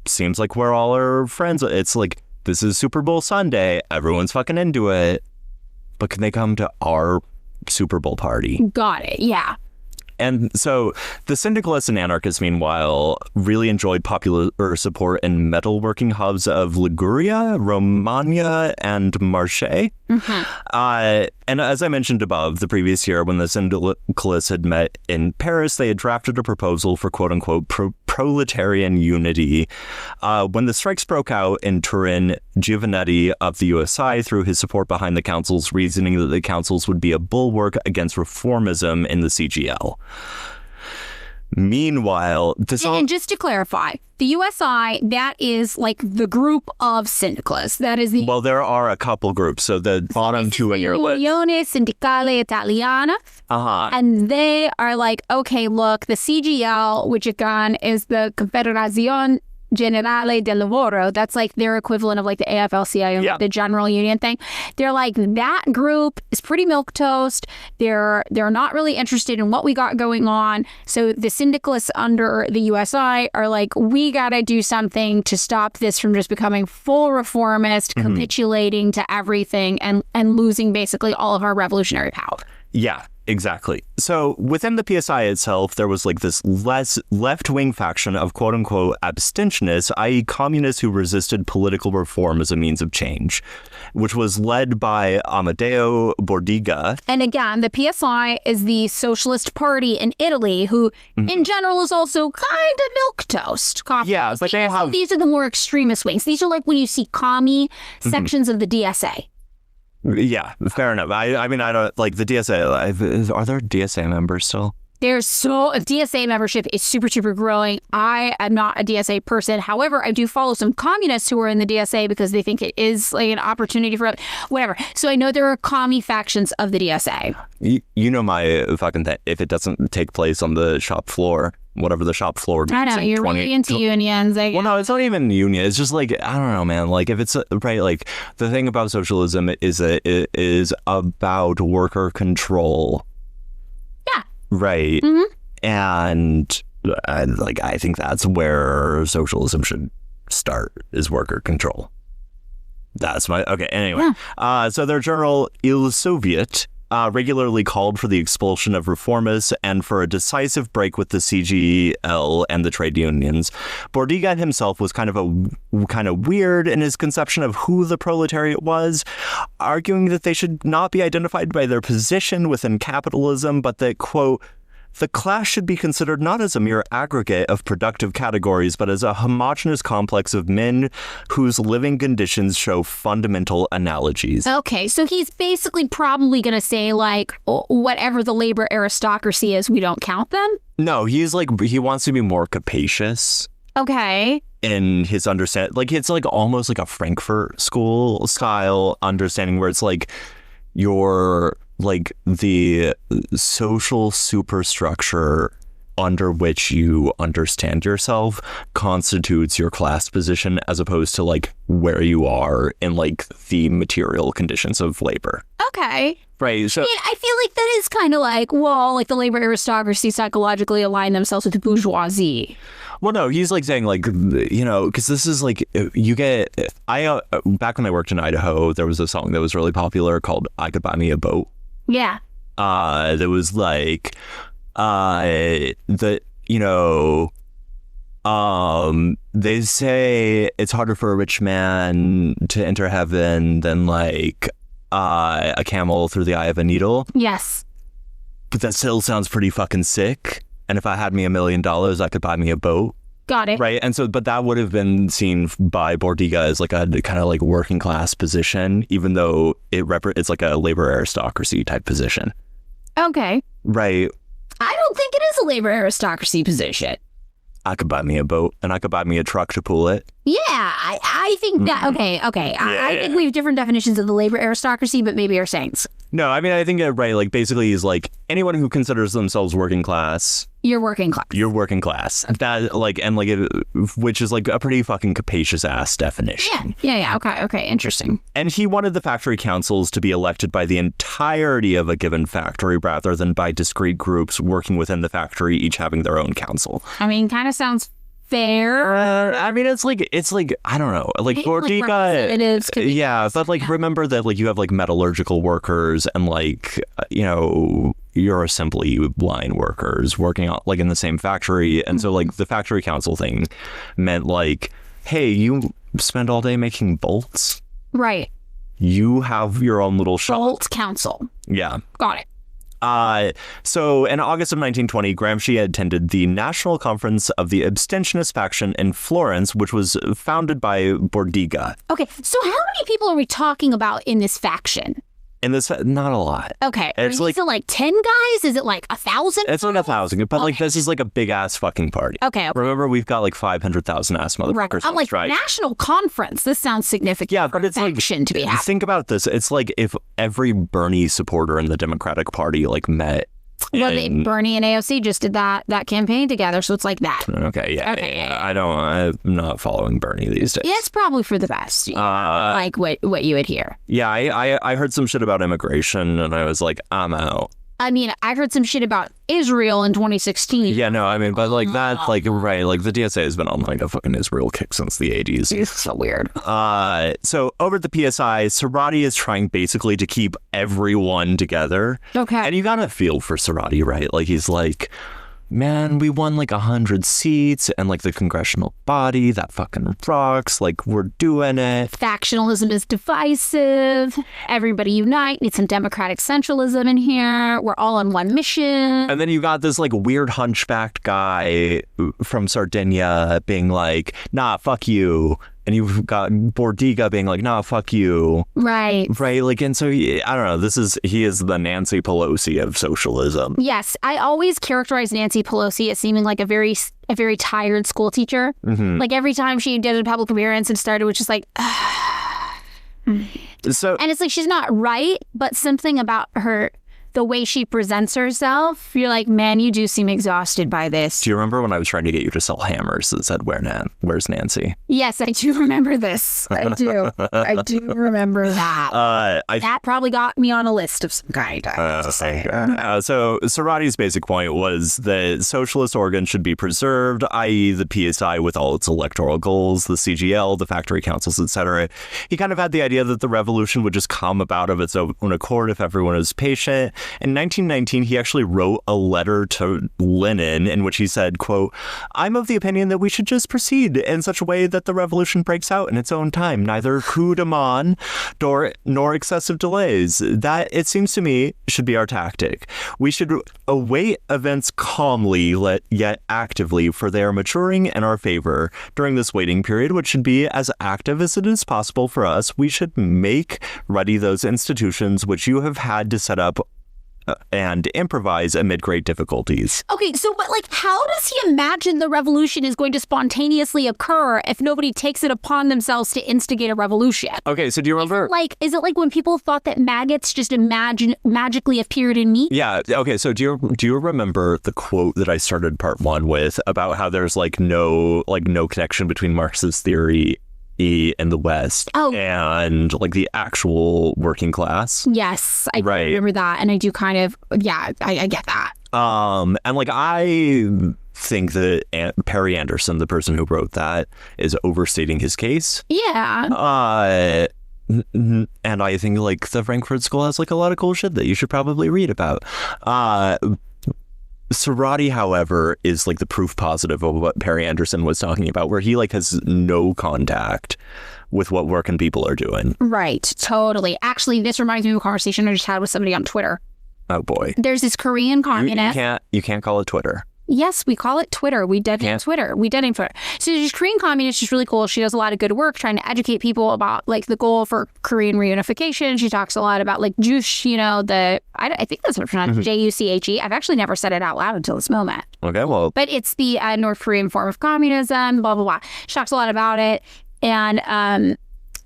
B: seems like we're all our friends. It's like, this is Super Bowl Sunday. Everyone's fucking into it. But can they come to our Super Bowl party?
C: Got it. Yeah.
B: And so the syndicalists and anarchists, meanwhile, really enjoyed popular support in metalworking hubs of Liguria, Romagna, and Marche. And as I mentioned above, the previous year when the syndicalists had met in Paris, they had drafted a proposal for quote-unquote proletarian unity. When the strikes broke out in Turin, Giovanetti of the USI threw his support behind the councils, reasoning that the councils would be a bulwark against reformism in the CGL. Meanwhile,
C: and just to clarify, the USI, that is like the group of syndicalists. That is the...
B: Well, there are a couple groups. So the bottom two in your list.
C: Unione Sindacale Italiana. And they are like, okay, look, the CGL, which again is the Confederazione Generale del Lavoro, that's like their equivalent of like the AFL-CIO, the general union thing. They're like, that group is pretty milquetoast. They're not really interested in what we got going on. So the syndicalists under the USI are like, we got to do something to stop this from just becoming full reformist, capitulating to everything and losing basically all of our revolutionary power.
B: Yeah. Exactly. So within the PSI itself, there was like this less left-wing faction of quote-unquote abstentionists, i.e. communists who resisted political reform as a means of change, which was led by Amadeo Bordiga.
C: And again, the PSI is the Socialist Party in Italy, who in general is also kind of milquetoast.
B: Yeah, but they have...
C: These are the more extremist wings. These are like when you see commie sections of the DSA.
B: Yeah, fair enough. I mean, I don't like the DSA. Are there DSA members still?
C: DSA membership is super, super growing. I am not a DSA person. However, I do follow some communists who are in the DSA because they think it is like an opportunity for whatever. So I know there are commie factions of the DSA.
B: You know my fucking thing. If it doesn't take place on the shop floor, whatever the shop floor.
C: I know, you're really into unions.
B: Well, no, it's not even union. It's just like, I don't know, man. Like if it's right, like the thing about socialism is that it is about worker control.
C: Yeah.
B: Right.
C: Mm-hmm.
B: And I think that's where socialism should start, is worker control. That's my okay. Anyway, so their journal Il Soviet regularly called for the expulsion of reformists and for a decisive break with the CGL and the trade unions. Bordiga himself was kind of weird in his conception of who the proletariat was, arguing that they should not be identified by their position within capitalism, but that, quote, the class should be considered not as a mere aggregate of productive categories, but as a homogeneous complex of men whose living conditions show fundamental analogies.
C: Okay, so he's basically probably going to say, like, whatever the labor aristocracy is, we don't count them?
B: No, he wants to be more capacious.
C: Okay.
B: In his understanding. Like, it's like almost like a Frankfurt School style understanding where it's like you're like the social superstructure under which you understand yourself constitutes your class position, as opposed to like where you are in like the material conditions of labor.
C: Okay.
B: Right. So
C: I feel like that is kind of like, well, like the labor aristocracy psychologically align themselves with the bourgeoisie.
B: Well, no, he's like saying like, you know, because this is like, you get, back when I worked in Idaho, there was a song that was really popular called I Could Buy Me a Boat.
C: Yeah.
B: There was like, they say it's harder for a rich man to enter heaven than like a camel through the eye of a needle.
C: Yes.
B: But that still sounds pretty fucking sick. And if I had me $1 million, I could buy me a boat.
C: Got it.
B: Right. And so, but that would have been seen by Bordiga as like a kind of like working class position, even though it's like a labor aristocracy type position.
C: Okay.
B: Right.
C: I don't think it is a labor aristocracy position.
B: I could buy me a boat and I could buy me a truck to pull it.
C: Yeah, I think that, okay.
B: Yeah.
C: I think we have different definitions of the labor aristocracy, but maybe our sayings.
B: No, I mean, I think right, like basically is like anyone who considers themselves working class.
C: You're working class.
B: You're working class. That like, and like, which is like a pretty fucking capacious ass definition.
C: Yeah. Okay. Interesting.
B: And he wanted the factory councils to be elected by the entirety of a given factory rather than by discrete groups working within the factory, each having their own council.
C: I mean, kind of sounds fair.
B: I mean, it's like I don't know, like Bordiga. Yeah, but like remember that like you have like metallurgical workers and like your assembly line workers working on like in the same factory, and so like the factory council thing meant like, hey, you spend all day making bolts,
C: right?
B: You have your own little shop.
C: Bolt council.
B: Yeah,
C: got it.
B: So in August of 1920, Gramsci attended the National Conference of the Abstentionist Faction in Florence, which was founded by Bordiga.
C: Okay, so how many people are we talking about in this faction?
B: And this, not a lot.
C: Okay,
B: is it
C: like 10 guys? Is it like 1,000?
B: It's like 1,000, but like this is like a big ass fucking party.
C: Okay.
B: Remember, we've got like 500,000 ass motherfuckers.
C: I'm like,
B: right?
C: National conference. This sounds significant.
B: Yeah, but it's
C: faction
B: like,
C: to be happening.
B: Think about this. It's like if every Bernie supporter in the Democratic Party like met.
C: Well, Bernie and AOC just did that campaign together, so it's like that.
B: Okay, yeah. I'm not following Bernie these days.
C: Yeah, it's probably for the best. Like what you would hear.
B: Yeah, I heard some shit about immigration, and I was like, I'm out.
C: I mean, I heard some shit about Israel in 2016.
B: Yeah, no, I mean, but like that, like, right, like the DSA has been on like a fucking Israel kick since the 80s.
C: It's so weird.
B: So over at the PSI, Sarati is trying basically to keep everyone together.
C: Okay.
B: And you gotta feel for Sarati, right? Like, he's like, man, we won like 100 seats and like the congressional body, that fucking rocks. Like, we're doing it.
C: Factionalism is divisive. Everybody unite. Need some democratic centralism in here. We're all on one mission.
B: And then you got this like weird hunchbacked guy from Sardinia being like, nah, fuck you. and you've got Bordiga being like, nah, fuck you.
C: Right.
B: Right. Like, and so I don't know. He is the Nancy Pelosi of socialism.
C: Yes. I always characterize Nancy Pelosi as seeming like a very tired school teacher.
B: Mm-hmm.
C: Like every time she did a public appearance and started, which is like,
B: so,
C: and it's like she's not right, but something about the way she presents herself, you're like, man, you do seem exhausted by this.
B: do you remember when I was trying to get you to sell hammers that said, where's Nancy?
C: Yes, I do remember this. I do. I do remember that. That probably got me on a list of some kind, I have to say.
B: So Serrati's basic point was that socialist Oregon should be preserved, i.e. the PSI with all its electoral goals, the CGL, the factory councils, etc. He kind of had the idea that the revolution would just come about of its own accord if everyone was patient. In 1919, he actually wrote a letter to Lenin in which he said, quote, I'm of the opinion that we should just proceed in such a way that the revolution breaks out in its own time, neither coup de main nor excessive delays. That, it seems to me, should be our tactic. We should await events calmly, yet actively, for they are maturing in our favor. During this waiting period, which should be as active as it is possible for us, we should make ready those institutions which you have had to set up and improvise amid great difficulties.
C: Okay, so but like, how does he imagine the revolution is going to spontaneously occur if nobody takes it upon themselves to instigate a revolution?
B: Okay, so do you remember?
C: Is it like when people thought that maggots just magically appeared in meat?
B: Yeah. Okay. So do you remember the quote that I started part 1 with about how there's no connection between Marxist theory in the West and like the actual working class?
C: Yes, I remember that, and I do kind of, I get that.
B: And like I think that Perry Anderson, the person who wrote that, is overstating his case.
C: Yeah.
B: And I think like the Frankfurt School has like a lot of cool shit that you should probably read about. Serrati, however, is like the proof positive of what Perry Anderson was talking about, where he like has no contact with what working people are doing.
C: Right, totally. Actually, this reminds me of a conversation I just had with somebody on Twitter.
B: Oh boy.
C: There's this Korean communist.
B: You can't call it Twitter.
C: Yes, we call it Twitter. We dead-name Twitter. We dead-name Twitter. So this Korean communist. She's really cool. She does a lot of good work trying to educate people about like the goal for Korean reunification. She talks a lot about like Juche, I think that's what it's pronounced, Juche. I've actually never said it out loud until this moment.
B: Okay, well.
C: But it's the North Korean form of communism, blah, blah, blah. She talks a lot about it. And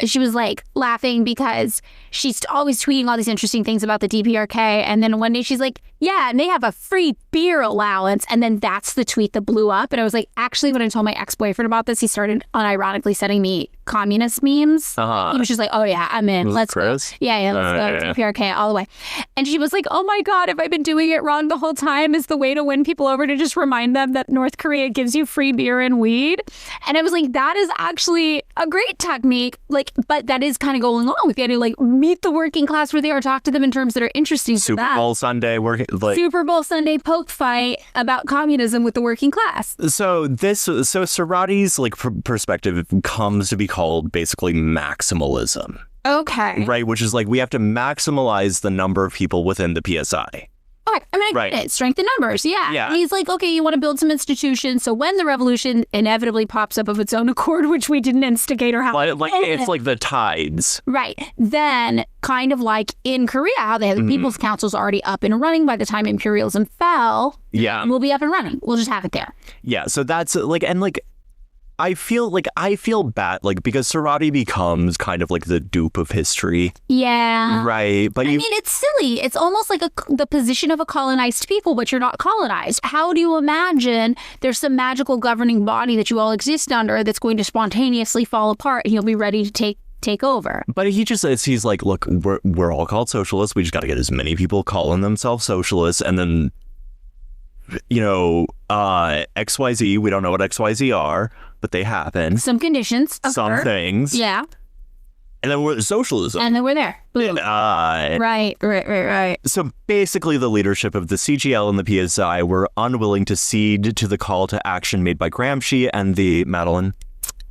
C: she was like laughing because she's always tweeting all these interesting things about the DPRK. And then one day she's like, yeah, and they have a free beer allowance. And then that's the tweet that blew up. And I was like, actually, when I told my ex-boyfriend about this, he started unironically sending me communist memes. He was just like, oh yeah, I'm in. Let's
B: Chris?
C: go. Yeah, let's go. DPRK all the way. And she was like, oh my God, have I been doing it wrong the whole time? Is the way to win people over to just remind them that North Korea gives you free beer and weed? And I was like, that is actually a great technique. Like, but that is kind of going along with the idea, like meet the working class where they are, talk to them in terms that are interesting to them.
B: Super Bowl Sunday
C: poke fight about communism with the working class.
B: So Serrati's like perspective comes to be called basically maximalism.
C: Okay.
B: Right, which is like we have to maximize the number of people within the PSI.
C: Okay. I mean, I get it. Strength in numbers. Yeah. And he's like, okay, you want to build some institutions. So when the revolution inevitably pops up of its own accord, which we didn't instigate or have.
B: Like it's like the tides.
C: Right. Then kind of like in Korea, how they had the People's Councils already up and running by the time imperialism fell.
B: Yeah.
C: We'll be up and running. We'll just have it there.
B: Yeah. So that's like, and like, I feel bad, like, because Serrati becomes kind of like the dupe of history.
C: Yeah.
B: Right. But I mean,
C: it's silly. It's almost like the position of a colonized people, but you're not colonized. How do you imagine there's some magical governing body that you all exist under that's going to spontaneously fall apart and you'll be ready to take over? But
B: he just says, he's like, look, we're all called socialists. We just got to get as many people calling themselves socialists. And then, XYZ, we don't know what XYZ are, but they happen.
C: Some conditions.
B: Some things.
C: Yeah.
B: And then we're socialism.
C: And then we're there. Right.
B: So basically the leadership of the CGL and the PSI were unwilling to cede to the call to action made by Gramsci and the Madeline.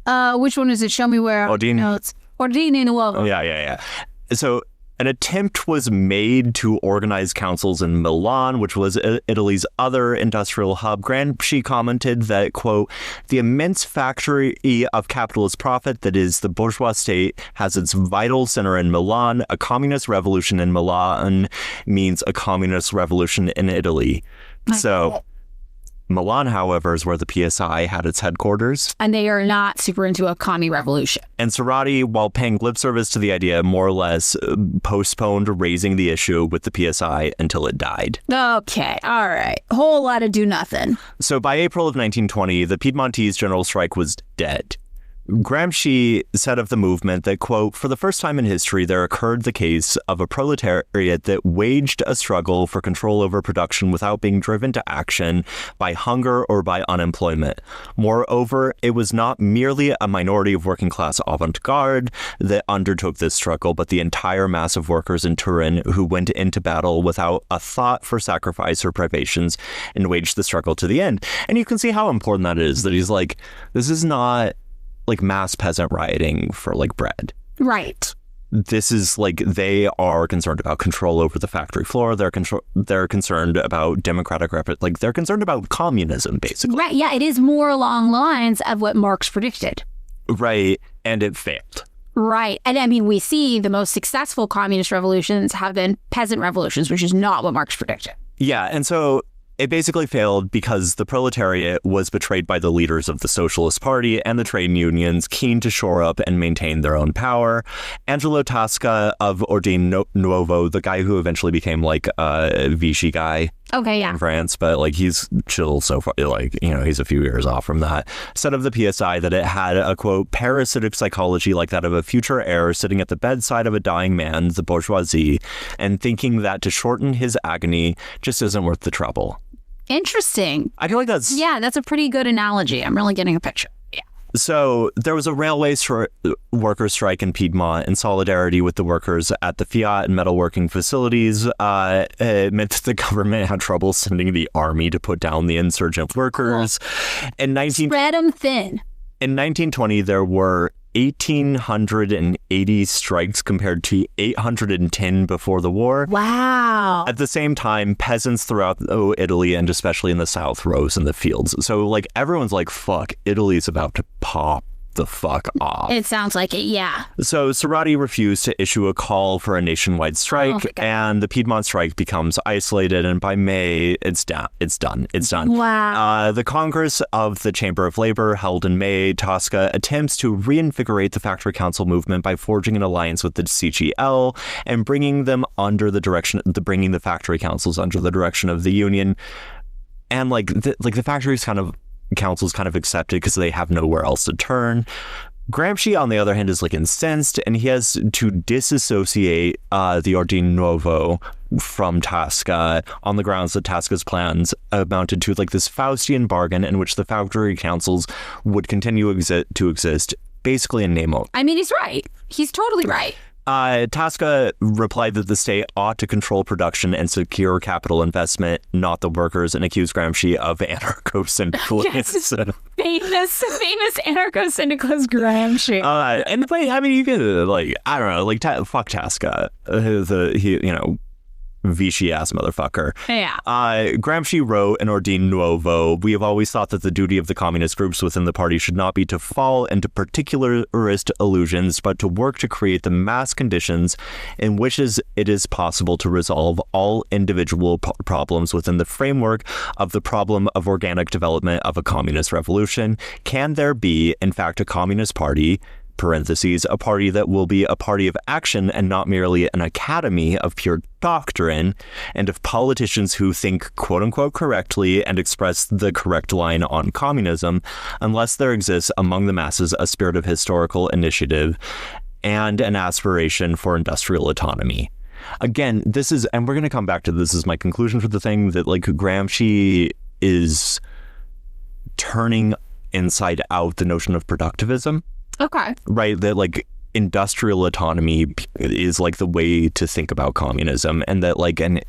C: Which one is it? Show me where.
B: Ordine.
C: No, it's Ordine Nuovo.
B: Yeah. So An attempt was made to organize councils in Milan, which was Italy's other industrial hub. Gramsci commented that, quote, the immense factory of capitalist profit that is the bourgeois state has its vital center in Milan. A communist revolution in Milan means a communist revolution in Italy. So Milan, however, is where the PSI had its headquarters.
C: And they are not super into a commie revolution.
B: And Cerati, while paying lip service to the idea, more or less postponed raising the issue with the PSI until it died.
C: Okay, all right. Whole lot of do nothing.
B: So by April of 1920, the Piedmontese general strike was dead. Gramsci said of the movement that, quote, for the first time in history, there occurred the case of a proletariat that waged a struggle for control over production without being driven to action by hunger or by unemployment. Moreover, it was not merely a minority of working class avant-garde that undertook this struggle, but the entire mass of workers in Turin who went into battle without a thought for sacrifice or privations and waged the struggle to the end. And you can see how important that is, that he's like, this is not like mass peasant rioting for like bread.
C: Right.
B: This is like, they are concerned about control over the factory floor. They're concerned about democratic like they're concerned about communism, basically.
C: Right. Yeah, it is more along lines of what Marx predicted.
B: Right. And it failed.
C: Right. And I mean, we see the most successful communist revolutions have been peasant revolutions, which is not what Marx predicted.
B: Yeah. And so it basically failed because the proletariat was betrayed by the leaders of the Socialist Party and the trade unions, keen to shore up and maintain their own power. Angelo Tasca of Ordine Nuovo, the guy who eventually became like a Vichy guy in France, but like he's chill so far, like, you know, he's a few years off from that, said of the PSI that it had a, quote, parasitic psychology like that of a future heir sitting at the bedside of a dying man, the bourgeoisie, and thinking that to shorten his agony just isn't worth the trouble.
C: Interesting.
B: I feel like that's...
C: Yeah, that's a pretty good analogy. I'm really getting a picture. Yeah.
B: So there was a railway worker strike in Piedmont in solidarity with the workers at the Fiat and metalworking facilities. It meant that the government had trouble sending the army to put down the insurgent workers.
C: Spread them thin.
B: In 1920, there were 1,880 strikes compared to 810 before the war.
C: Wow.
B: At the same time, peasants throughout Italy and especially in the South rose in the fields. So like everyone's like, fuck, Italy's about to pop the fuck off.
C: It sounds like it, yeah.
B: So Cerati refused to issue a call for a nationwide strike, and the Piedmont strike becomes isolated, and by May, it's done.
C: Wow.
B: The Congress of the Chamber of Labor, held in May, Tasca attempts to reinvigorate the factory council movement by forging an alliance with the CGL and bringing them under the direction, bringing the factory councils under the direction of the union. And like the factories councils kind of accepted because they have nowhere else to turn. Gramsci, on the other hand, is like incensed, and he has to disassociate the Ordine Nuovo from Tasca on the grounds that Tasca's plans amounted to like this Faustian bargain in which the factory councils would continue to exist, basically in name only.
C: I mean, he's right. He's totally right.
B: Tasca replied that the state ought to control production and secure capital investment, not the workers, and accused Gramsci of anarcho-syndicalism.
C: Yes, famous anarcho-syndicalist Gramsci.
B: And I mean, you can like, I don't know, like fuck Tasca, Vichy-ass motherfucker.
C: Yeah.
B: Gramsci wrote in Ordine Nuovo, we have always thought that the duty of the communist groups within the party should not be to fall into particularist illusions, but to work to create the mass conditions in which it is possible to resolve all individual problems within the framework of the problem of organic development of a communist revolution. Can there be, in fact, a communist party, parentheses, a party that will be a party of action and not merely an academy of pure doctrine and of politicians who think quote-unquote correctly and express the correct line on communism, unless there exists among the masses a spirit of historical initiative and an aspiration for industrial autonomy. Again, this is, and we're going to come back to this as my conclusion for the thing, that like Gramsci is turning inside out the notion of productivism.
C: Okay.
B: Right, that like industrial autonomy is like the way to think about communism, and that like an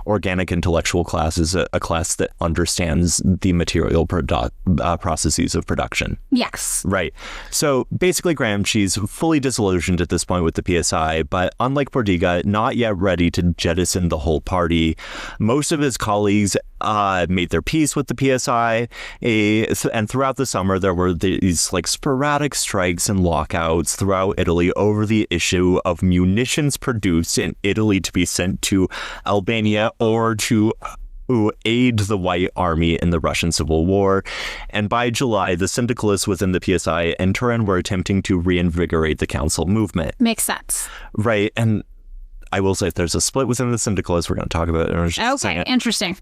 B: organic intellectual class is a class that understands the material processes of production.
C: Yes.
B: Right. So basically, Gramsci's fully disillusioned at this point with the PSI, but unlike Bordiga, not yet ready to jettison the whole party. Most of his colleagues made their peace with the PSI, and throughout the summer there were these like sporadic strikes and lockouts throughout Italy over the issue of munitions produced in Italy to be sent to Albania or to aid the White Army in the Russian Civil War. And by July, the syndicalists within the PSI and Turin were attempting to reinvigorate the council movement.
C: Makes sense.
B: Right. And I will say if there's a split within the syndicalists, we're going to talk about it in just a second.
C: Interesting.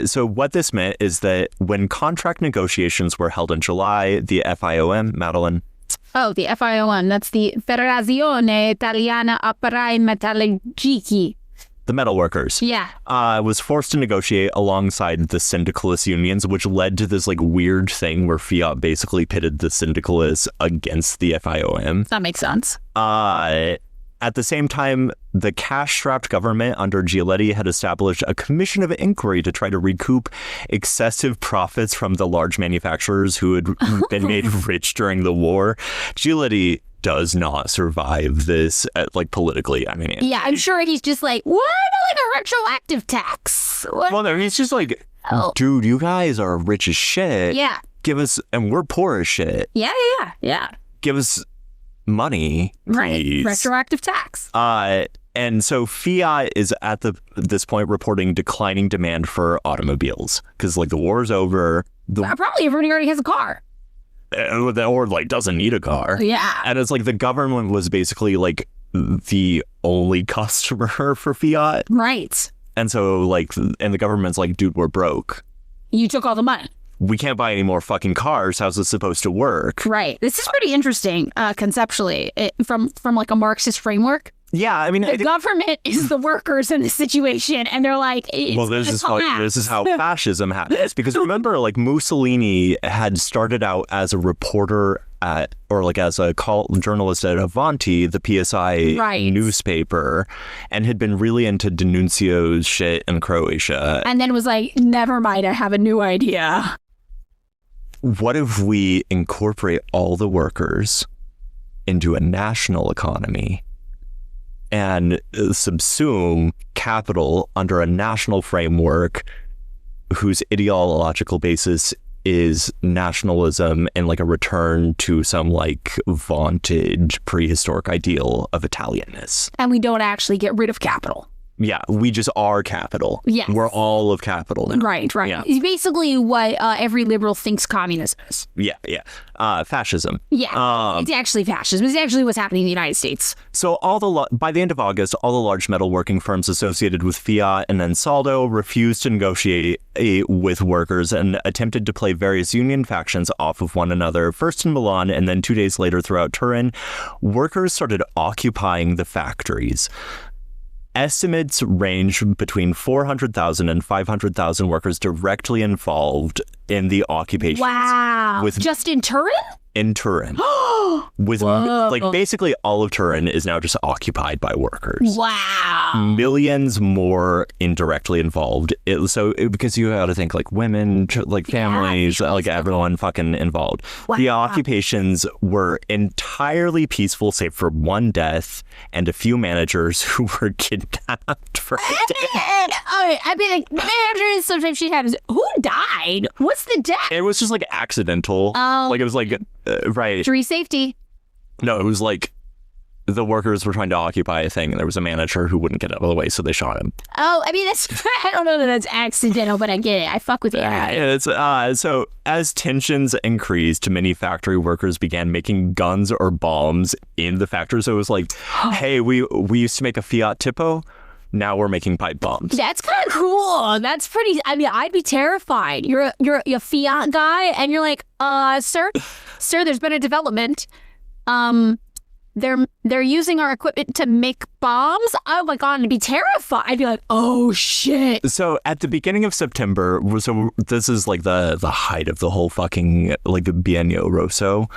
B: So what this meant is that when contract negotiations were held in July, the FIOM, Madeline.
C: Oh, the FIOM. That's the Federazione Italiana Operai Metallurgici.
B: The metal workers.
C: Yeah.
B: Was forced to negotiate alongside the syndicalist unions, which led to this like weird thing where Fiat basically pitted the syndicalists against the FIOM.
C: That makes sense.
B: At the same time, the cash-strapped government under Giletti had established a commission of inquiry to try to recoup excessive profits from the large manufacturers who had been made rich during the war. Giletti does not survive this, like, politically. I mean,
C: yeah, I'm sure he's just like, what about like a retroactive tax? What?
B: Well, no, he's just like, dude, you guys are rich as shit.
C: Yeah.
B: Give us, and we're poor as shit.
C: Yeah.
B: Give us money, please.
C: Right. Retroactive tax.
B: And so Fiat is at this point reporting declining demand for automobiles because like the war's over.
C: Probably everybody already has a car.
B: Or like doesn't need a car.
C: Yeah.
B: And it's like the government was basically like the only customer for Fiat.
C: Right.
B: And so like, and the government's like, dude, we're broke.
C: You took all the money.
B: We can't buy any more fucking cars. How's this supposed to work?
C: Right. This is pretty interesting conceptually from like a Marxist framework.
B: Yeah, I mean,
C: the government is the workers in this situation, and they're like,
B: well, this is how fascism happens. Because remember, like Mussolini had started out as a reporter at, or like as a journalist at Avanti, the PSI newspaper, and had been really into Denuncio's shit in Croatia.
C: And then was like, never mind, I have a new idea.
B: What if we incorporate all the workers into a national economy and subsume capital under a national framework whose ideological basis is nationalism and like a return to some like vaunted prehistoric ideal of Italianness? And
C: we don't actually get rid of capital.
B: Yeah, we just are capital.
C: Yes.
B: We're all of capital now.
C: Right.
B: Yeah.
C: It's basically what every liberal thinks communism is.
B: Yeah. Fascism.
C: Yeah. It's actually fascism. It's actually what's happening in the United States.
B: So by the end of August, all the large metalworking firms associated with Fiat and Ansaldo refused to negotiate with workers and attempted to play various union factions off of one another, first in Milan and then 2 days later throughout Turin. Workers started occupying the factories. Estimates range between 400,000 and 500,000 workers directly involved in the occupation.
C: Wow. Just in Turin?
B: In Turin. With like basically all of Turin is now just occupied by workers.
C: Wow.
B: Millions more indirectly involved. Because you got to think like women, like families, like everyone fucking involved. Wow. The occupations were entirely peaceful, save for one death and a few managers who were kidnapped for a day.
C: I mean, like, managers sometimes she has. Who died? What's the death?
B: It was just like accidental. Like it was like right.
C: Tree safety.
B: No, it was like the workers were trying to occupy a thing and there was a manager who wouldn't get out of the way, so they shot him.
C: Oh, I mean, I don't know that that's accidental, but I get it. I fuck with you.
B: So as tensions increased, many factory workers began making guns or bombs in the factory. So it was like, hey, we used to make a Fiat Tipo. Now we're making pipe bombs. That's
C: kind of cool. That's pretty. I mean, I'd be terrified. You're a Fiat guy, and you're like, sir, there's been a development. They're using our equipment to make bombs. Oh my god, I'd be terrified. I'd be like, oh shit.
B: So at the beginning of September, so this is like the height of the whole fucking like the Biennio Rosso.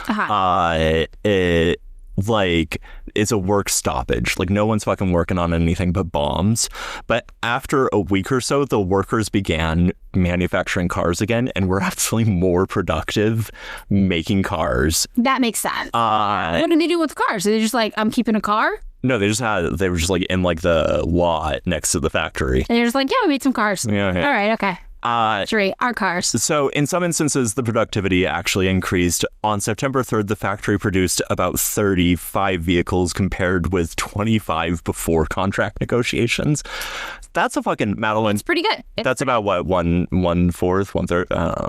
B: like it's a work stoppage. Like no one's fucking working on anything but bombs. But after a week or so, the workers began manufacturing cars again and were actually more productive making cars.
C: That makes sense. What did they do with the cars? They're just like, I'm keeping a car?
B: No, they were just like in like the lot next to the factory.
C: And they're just like, yeah, we made some cars.
B: Yeah.
C: All right, okay. Three, our cars.
B: So in some instances, the productivity actually increased. On September 3rd, the factory produced about 35 vehicles compared with 25 before contract negotiations. That's a fucking Madeline.
C: It's pretty good.
B: That's about what, one fourth, one third,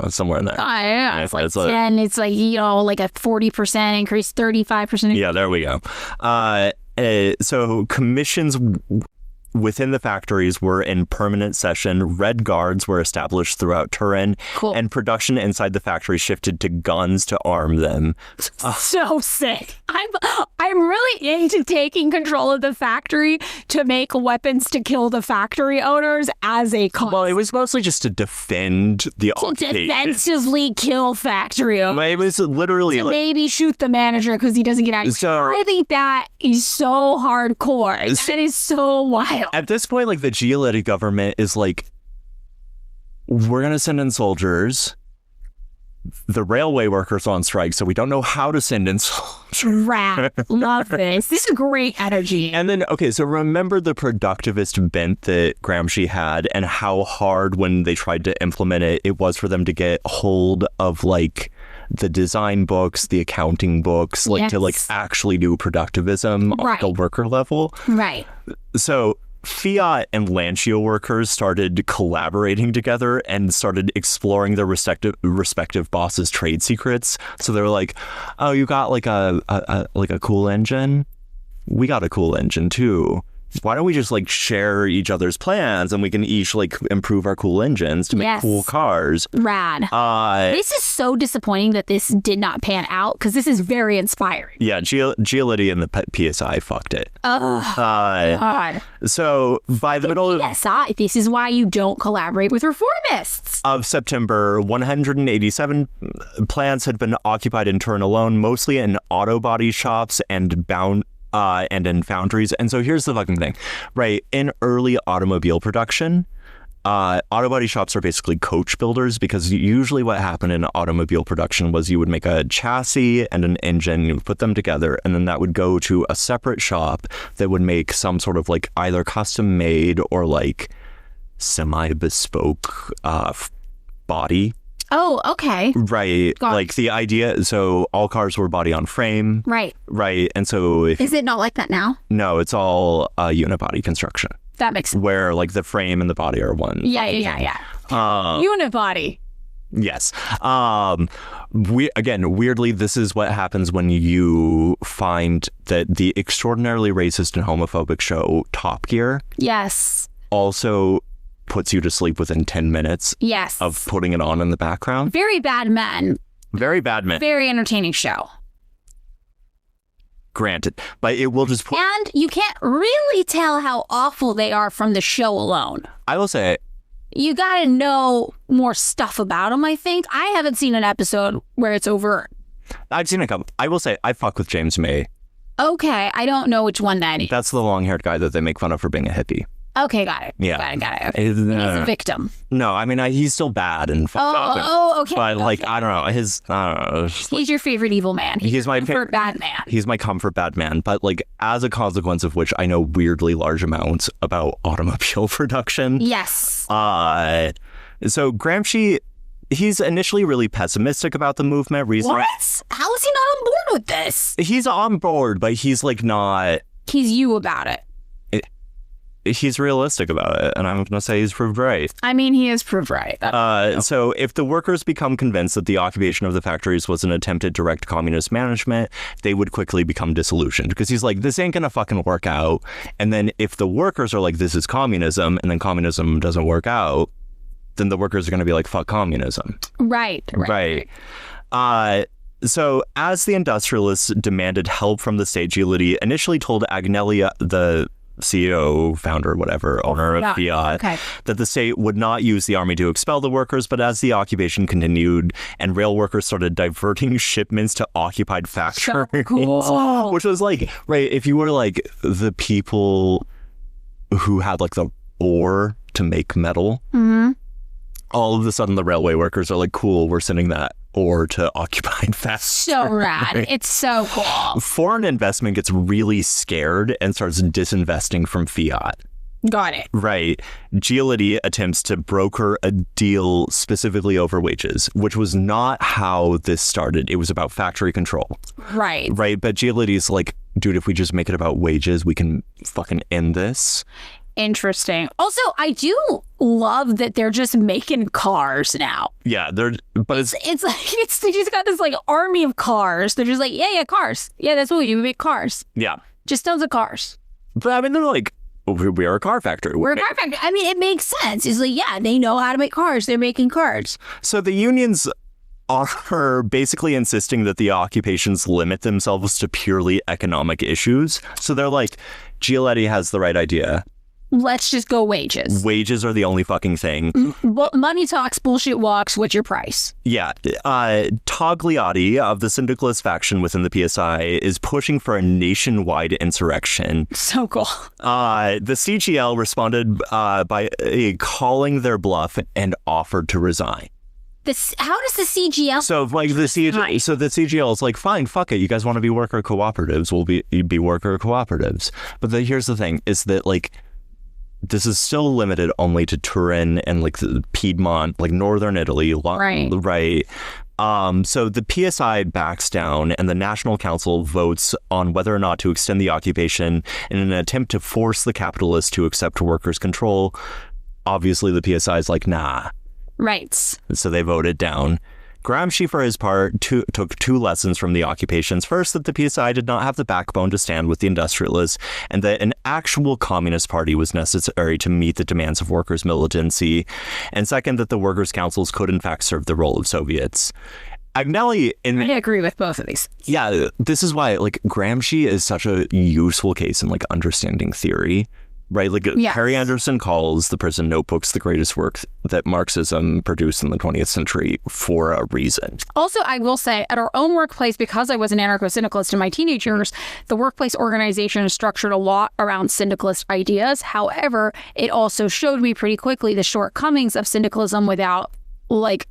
B: somewhere in there.
C: Yeah, it's like 10. It's like, like a 40% increase, 35%.
B: Yeah, there we go. So commissions within the factories were in permanent session. Red guards were established throughout Turin.
C: Cool.
B: And production inside the factory shifted to guns to arm them.
C: So sick. I'm really into taking control of the factory to make weapons to kill the factory owners as a cause.
B: Well, it was mostly just to defend the occupation.
C: Defensively kill factory owners.
B: It was literally
C: to maybe shoot the manager because he doesn't get out. I think that is so hardcore. That is so wild.
B: At this point, like the Giolitti government is like, we're going to send in soldiers. The railway workers are on strike, so we don't know how to send in soldiers.
C: Rad. Love this. This is great energy.
B: And then, okay, so remember the productivist bent that Gramsci had and how hard when they tried to implement it, it was for them to get hold of like the design books, the accounting books, like to like actually do productivism on the worker level.
C: Right.
B: So Fiat and Lancia workers started collaborating together and started exploring their respective bosses' trade secrets. So they were like, "Oh, you got like a cool engine? We got a cool engine too. Why don't we just like share each other's plans and we can each like improve our cool engines to make cool cars?"
C: Rad. This is so disappointing that this did not pan out because this is very inspiring.
B: Yeah, Giolitti and the PSI fucked it.
C: God.
B: So by the middle of
C: PSI, this is why you don't collaborate with reformists.
B: Of September, 187 plants had been occupied in Turin alone, mostly in auto body shops and in foundries. And so here's the fucking thing, right? In early automobile production, auto body shops are basically coach builders because usually what happened in automobile production was you would make a chassis and an engine, you would put them together, and then that would go to a separate shop that would make some sort of like either custom made or like semi-bespoke body.
C: Oh, okay.
B: Right. Like the idea, so all cars were body on frame.
C: Right.
B: Right. And so
C: is it not like that now?
B: No, it's all unibody construction.
C: That makes sense.
B: Where like the frame and the body are one.
C: Yeah. Unibody.
B: Yes. Weirdly, this is what happens when you find that the extraordinarily racist and homophobic show Top Gear.
C: Yes.
B: Also puts you to sleep within 10 minutes of putting it on in the background.
C: Very bad men.
B: Very bad men.
C: Very entertaining show.
B: Granted, but it will just put...
C: And you can't really tell how awful they are from the show alone.
B: I will say...
C: You gotta know more stuff about them, I think. I haven't seen an episode where it's overt.
B: I've seen a couple. I will say, I fuck with James May.
C: Okay, I don't know which one that is.
B: That's the long-haired guy that they make fun of for being a hippie.
C: Okay, got it.
B: Yeah.
C: Got it. Okay. He's a victim.
B: No, I mean, he's still bad and fucked up.
C: Oh, okay.
B: But, like, I don't know.
C: He's your favorite evil man. He's my comfort bad man.
B: He's my comfort bad man. But, like, as a consequence of which I know weirdly large amounts about automobile production.
C: Yes.
B: So Gramsci, he's initially really pessimistic about the movement.
C: What? How is he not on board with this?
B: He's on board, but he's, like, not...
C: He's you about it.
B: He's realistic about it, and I'm going to say he's proved right.
C: I mean, he is proved right.
B: So if the workers become convinced that the occupation of the factories was an attempt at direct communist management, they would quickly become disillusioned because he's like, this ain't going to fucking work out. And then if the workers are like, this is communism, and then communism doesn't work out, then the workers are going to be like, fuck communism.
C: Right.
B: So as the industrialists demanded help from the state, Giolitti initially told Agnelli, the CEO, founder, whatever, owner of Fiat,
C: Okay.
B: that the state would not use the army to expel the workers, but as the occupation continued and rail workers started diverting shipments to occupied factories,
C: So cool.
B: which was like, right, if you were like the people who had like the ore to make metal, all of a sudden the railway workers are like, cool, we're sending that ore to occupied factories.
C: So rad. It's so cool.
B: Foreign investment gets really scared and starts disinvesting from fiat.
C: Got it.
B: Right. Giolitti attempts to broker a deal specifically over wages, which was not how this started. It was about factory control.
C: Right.
B: Right. But Giolitti's like, dude, if we just make it about wages, we can fucking end this.
C: Interesting. Also, I do love that they're just making cars now.
B: Yeah, but it's
C: They just got this like army of cars. They're just like, yeah, cars. Yeah, that's what we do. We make cars.
B: yeah.
C: Just tons of cars.
B: But I mean, they're like, we are a car factory.
C: We're a car factory. I mean, it makes sense. It's like, yeah, they know how to make cars. They're making cars.
B: So the unions are basically insisting that the occupations limit themselves to purely economic issues. So they're like, Giolitti has the right idea.
C: Let's just go wages.
B: Wages are the only fucking thing.
C: Well, money talks, bullshit walks. What's your price?
B: Yeah. Togliatti of the syndicalist faction within the PSI is pushing for a nationwide insurrection.
C: So cool.
B: The CGL responded by calling their bluff and offered to resign.
C: How does the CGL?
B: So like the CGL is like, fine, fuck it. You guys want to be worker cooperatives? We'll be worker cooperatives. But here's the thing: is that like this is still limited only to Turin and like the Piedmont, like northern Italy,
C: Right.
B: Right. So the PSI backs down, and the National Council votes on whether or not to extend the occupation in an attempt to force the capitalists to accept workers' control. Obviously, the PSI is like, nah.
C: Right.
B: So they voted down. Gramsci, for his part, took two lessons from the occupations. First, that the PSI did not have the backbone to stand with the industrialists, and that an actual communist party was necessary to meet the demands of workers' militancy. And second, that the workers' councils could, in fact, serve the role of Soviets. Agnelli,
C: I agree with both of these.
B: yeah, this is why like Gramsci is such a useful case in like understanding theory. Right, like
C: Yes.
B: Harry Anderson calls the Prison Notebooks the greatest work that Marxism produced in the 20th century for a reason.
C: Also, I will say, at our own workplace, because I was an anarcho-syndicalist in my teenage years, the workplace organization is structured a lot around syndicalist ideas. However, it also showed me pretty quickly the shortcomings of syndicalism without, like,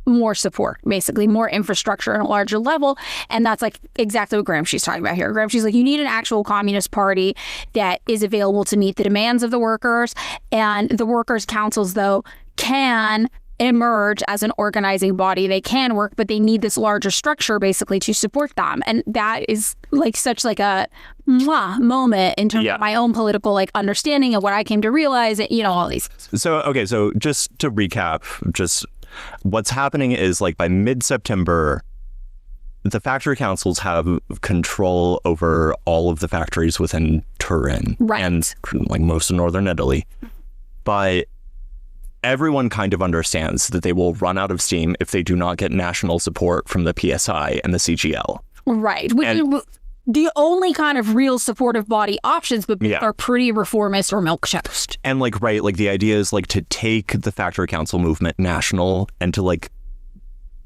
C: more support, basically more infrastructure on a larger level. And that's like exactly what Gramsci's talking about here. Gramsci's like, you need an actual communist party that is available to meet the demands of the workers. And the workers' councils, though, can emerge as an organizing body. They can work, but they need this larger structure basically to support them. And that is like such like a moment in terms of my own political like understanding of what I came to realize, you know, all these.
B: So, okay, so just to recap, just what's happening is like by mid-September, the factory councils have control over all of the factories within Turin and like most of northern Italy. But everyone kind of understands that they will run out of steam if they do not get national support from the PSI and the CGL.
C: Right. Which is the only kind of real supportive body options, but are pretty reformist or milquetoast.
B: And like, right, like the idea is like to take the factory council movement national and to like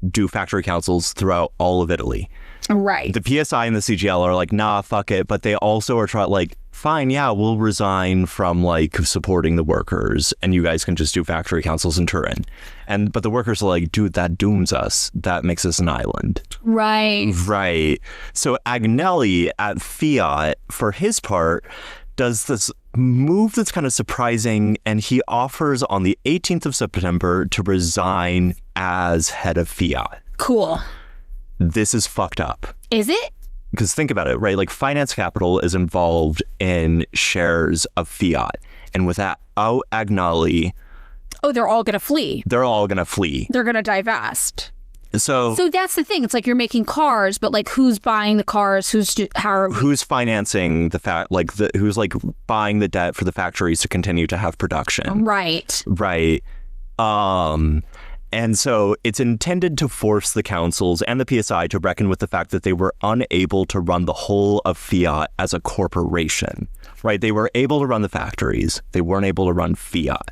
B: do factory councils throughout all of Italy.
C: Right.
B: The PSI and the CGL are like, nah, fuck it. But they also are trying like, fine, yeah, we'll resign from like supporting the workers and you guys can just do factory councils in Turin. But the workers are like, dude, that dooms us. That makes us an island.
C: Right.
B: Right. So Agnelli at Fiat, for his part, does this move that's kind of surprising, and he offers on the 18th of September to resign as head of Fiat.
C: Cool.
B: This is fucked up.
C: Is it?
B: Because think about it, right? Like finance capital is involved in shares of Fiat. And with that, Agnelli...
C: Oh, they're all going to flee.
B: They're all going to flee.
C: They're going to divest.
B: So
C: that's the thing. It's like you're making cars, but like who's buying the cars? Who's
B: financing the who's like buying the debt for the factories to continue to have production?
C: Right.
B: Right. And so it's intended to force the councils and the PSI to reckon with the fact that they were unable to run the whole of Fiat as a corporation. right? They were able to run the factories. They weren't able to run fiat.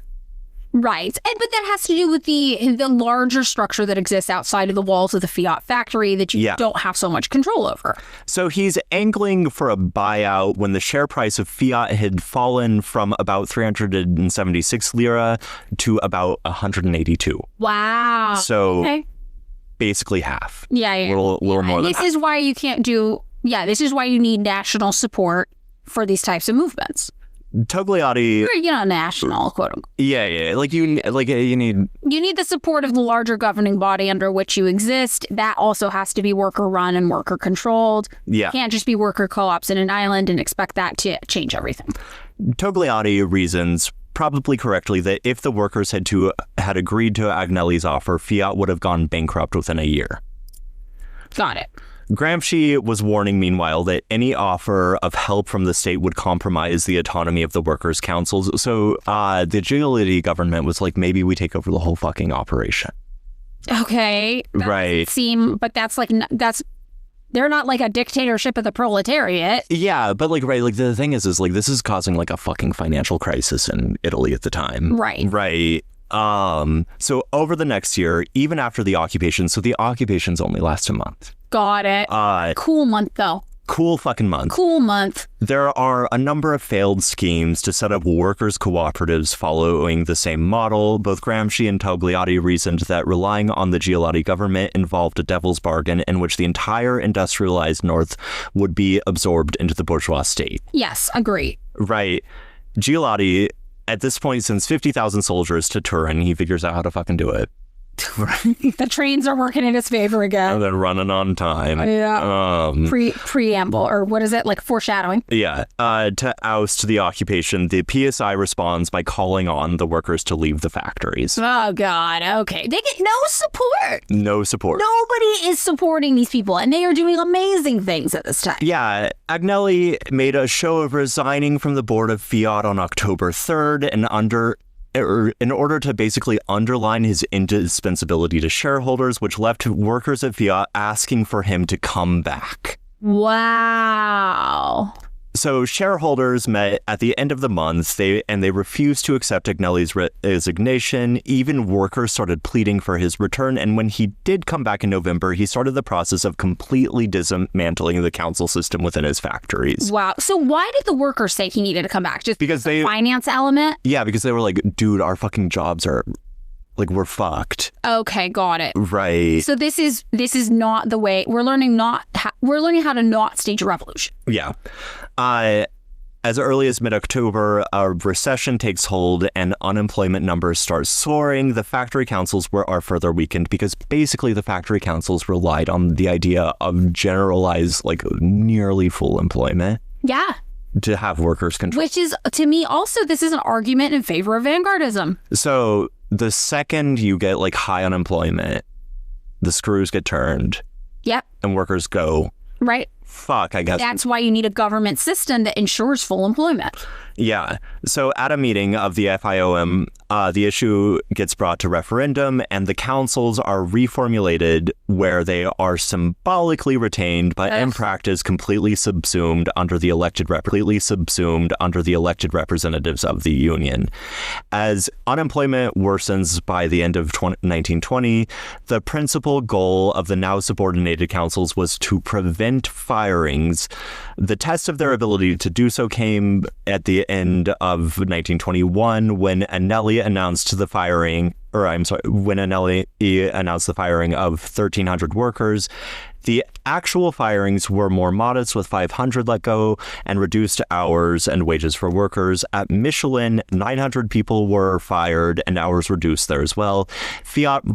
C: Right. But that has to do with the larger structure that exists outside of the walls of the fiat factory that you don't have so much control over.
B: So he's angling for a buyout when the share price of fiat had fallen from about 376 lira to about 182.
C: Wow.
B: So basically half.
C: Yeah.
B: A little more than
C: this
B: half.
C: is why you can't do... Yeah, this is why you need national support for these types of movements.
B: Togliatti,
C: Or, national, quote unquote.
B: like you need
C: You need the support of the larger governing body under which you exist. That also has to be worker run and worker controlled.
B: Yeah.
C: You can't just be worker co-ops in an island and expect that to change everything.
B: Togliatti reasons, probably correctly, that if the workers had agreed to Agnelli's offer, Fiat would have gone bankrupt within a year.
C: Got it.
B: Gramsci was warning, meanwhile, that any offer of help from the state would compromise the autonomy of the workers' councils. So the Giolitti government was like, maybe we take over the whole fucking operation.
C: Okay.
B: Right.
C: But they're not like a dictatorship of the proletariat.
B: Yeah, but the thing is this is causing like a fucking financial crisis in Italy at the time.
C: Right.
B: Right. So over the next year, even after the occupation, so the occupations only last a month.
C: Got it. Cool month, though.
B: Cool fucking month.
C: Cool month.
B: There are a number of failed schemes to set up workers' cooperatives following the same model. Both Gramsci and Togliatti reasoned that relying on the Giolitti government involved a devil's bargain in which the entire industrialized North would be absorbed into the bourgeois state.
C: Yes, agree.
B: Right. Giolitti, at this point, sends 50,000 soldiers to Turin. He figures out how to fucking do it.
C: The trains are working in his favor again.
B: And then running on time.
C: Yeah. Preamble, or what is it? Like foreshadowing?
B: Yeah. To oust the occupation, the PSI responds by calling on the workers to leave the factories.
C: Oh, God. Okay. They get no support.
B: No support.
C: Nobody is supporting these people, and they are doing amazing things at this time.
B: Yeah. Agnelli made a show of resigning from the board of Fiat on October 3rd, and in order to basically underline his indispensability to shareholders, which left workers at Fiat asking for him to come back.
C: Wow.
B: So shareholders met at the end of the month, they refused to accept Agnelli's resignation. Even workers started pleading for his return, and when he did come back in November, he started the process of completely dismantling the council system within his factories.
C: Wow. So why did the workers say he needed to come back? Just because the finance element?
B: Yeah, because they were like, dude, our fucking jobs are... we're fucked.
C: Okay, got it.
B: Right.
C: So this is not the way. We're learning how to not stage a revolution.
B: Yeah. As early as mid-October, a recession takes hold and unemployment numbers start soaring. The factory councils are further weakened because basically the factory councils relied on the idea of generalized, nearly full employment.
C: Yeah.
B: To have workers control.
C: Which is, to me, also, this is an argument in favor of vanguardism.
B: So the second you get high unemployment, the screws get turned.
C: Yep.
B: And workers go,
C: right.
B: Fuck, I guess.
C: That's why you need a government system that ensures full employment.
B: Yeah. So at a meeting of the FIOM, the issue gets brought to referendum and the councils are reformulated where they are symbolically retained, but in practice completely subsumed under the elected representatives of the union. As unemployment worsens by the end of 1920, the principal goal of the now subordinated councils was to prevent firings. The test of their ability to do so came at the end of 1921 when Agnelli announced the firing of 1,300 workers. The actual firings were more modest, with 500 let go and reduced hours and wages for workers. At Michelin, 900 people were fired and hours reduced there as well. Fiat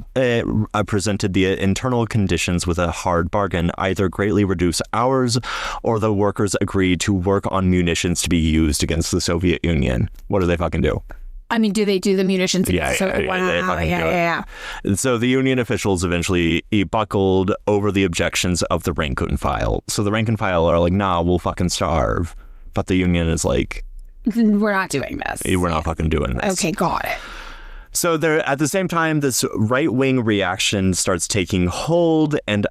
B: presented the internal conditions with a hard bargain: either greatly reduce hours or the workers agreed to work on munitions to be used against the Soviet Union. What do they fucking do?
C: I mean, do they do the munitions?
B: Yeah. So the union officials eventually buckled over the objections of the rank and file. So the rank and file are like, nah, we'll fucking starve. But the union is like,
C: we're not doing this.
B: We're not fucking doing this.
C: Okay, got it.
B: So there, at the same time, this right-wing reaction starts taking hold, and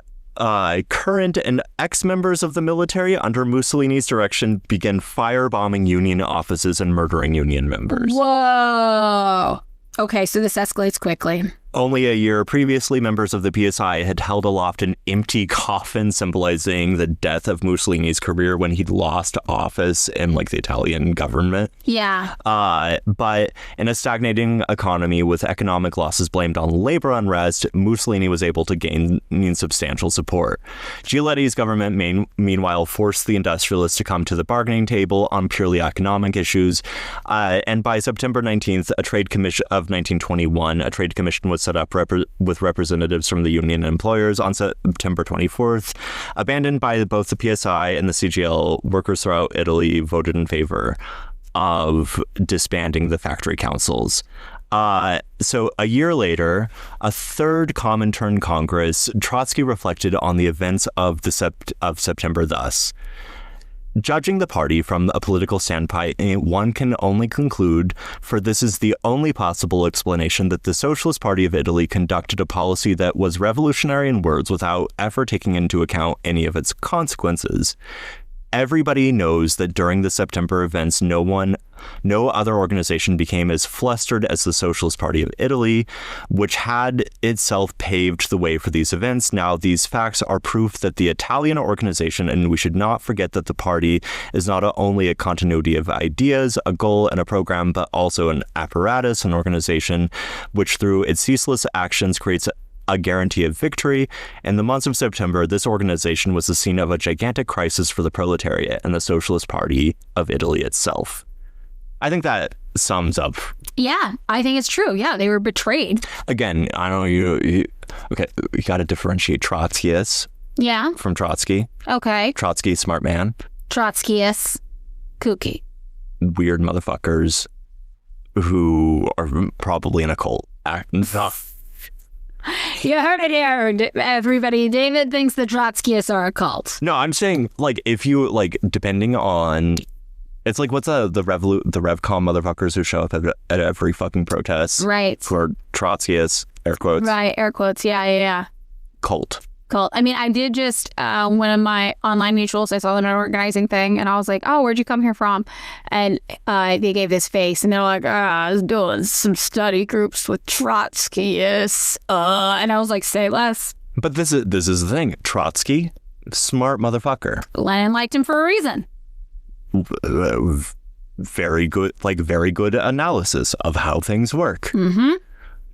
B: current and ex-members of the military under Mussolini's direction began firebombing union offices and murdering union members.
C: Whoa. Okay, so this escalates quickly.
B: Only a year previously, members of the PSI had held aloft an empty coffin symbolizing the death of Mussolini's career when he'd lost office in like the Italian government.
C: Yeah.
B: But in a stagnating economy with economic losses blamed on labor unrest, Mussolini was able to gain substantial support. Gioletti's government meanwhile forced the industrialists to come to the bargaining table on purely economic issues. And by September 19th, a trade commission of 1921, a trade commission was set up with representatives from the union and employers. On September 24th, abandoned by both the PSI and the CGL, workers throughout Italy voted in favor of disbanding the factory councils. So a year later, a third Comintern Congress, Trotsky reflected on the events of September thus. Judging the party from a political standpoint, one can only conclude, for this is the only possible explanation, that the Socialist Party of Italy conducted a policy that was revolutionary in words without ever taking into account any of its consequences. Everybody knows that during the September events, no other organization became as flustered as the Socialist Party of Italy, which had itself paved the way for these events. Now, these facts are proof that the Italian organization, and we should not forget that the party is not only a continuity of ideas, a goal, and a program, but also an apparatus, an organization, which through its ceaseless actions creates a guarantee of victory. In the months of September, this organization was the scene of a gigantic crisis for the proletariat and the Socialist Party of Italy itself. I think that sums up.
C: Yeah, I think it's true. Yeah, they were betrayed.
B: Again, I don't know, you got to differentiate Trotskyists from Trotsky.
C: Okay.
B: Trotsky, smart man.
C: Trotskyists, kooky.
B: Weird motherfuckers who are probably in a cult.
C: You heard it here, everybody. David thinks the Trotskyists are a cult.
B: No, I'm saying, like, if you, like, depending on... It's like, what's the RevCom motherfuckers who show up at every fucking protest?
C: Right.
B: Who are Trotskyists, air quotes.
C: Right, air quotes. Yeah.
B: Cult.
C: I mean, I did just, one of my online mutuals, I saw an organizing thing, and I was like, oh, where'd you come here from? And they gave this face, and they're like, I was doing some study groups with Trotskyists. And I was like, say less.
B: But this is the thing. Trotsky, smart motherfucker.
C: Lenin liked him for a reason.
B: Very good analysis of how things work.
C: Mm-hmm.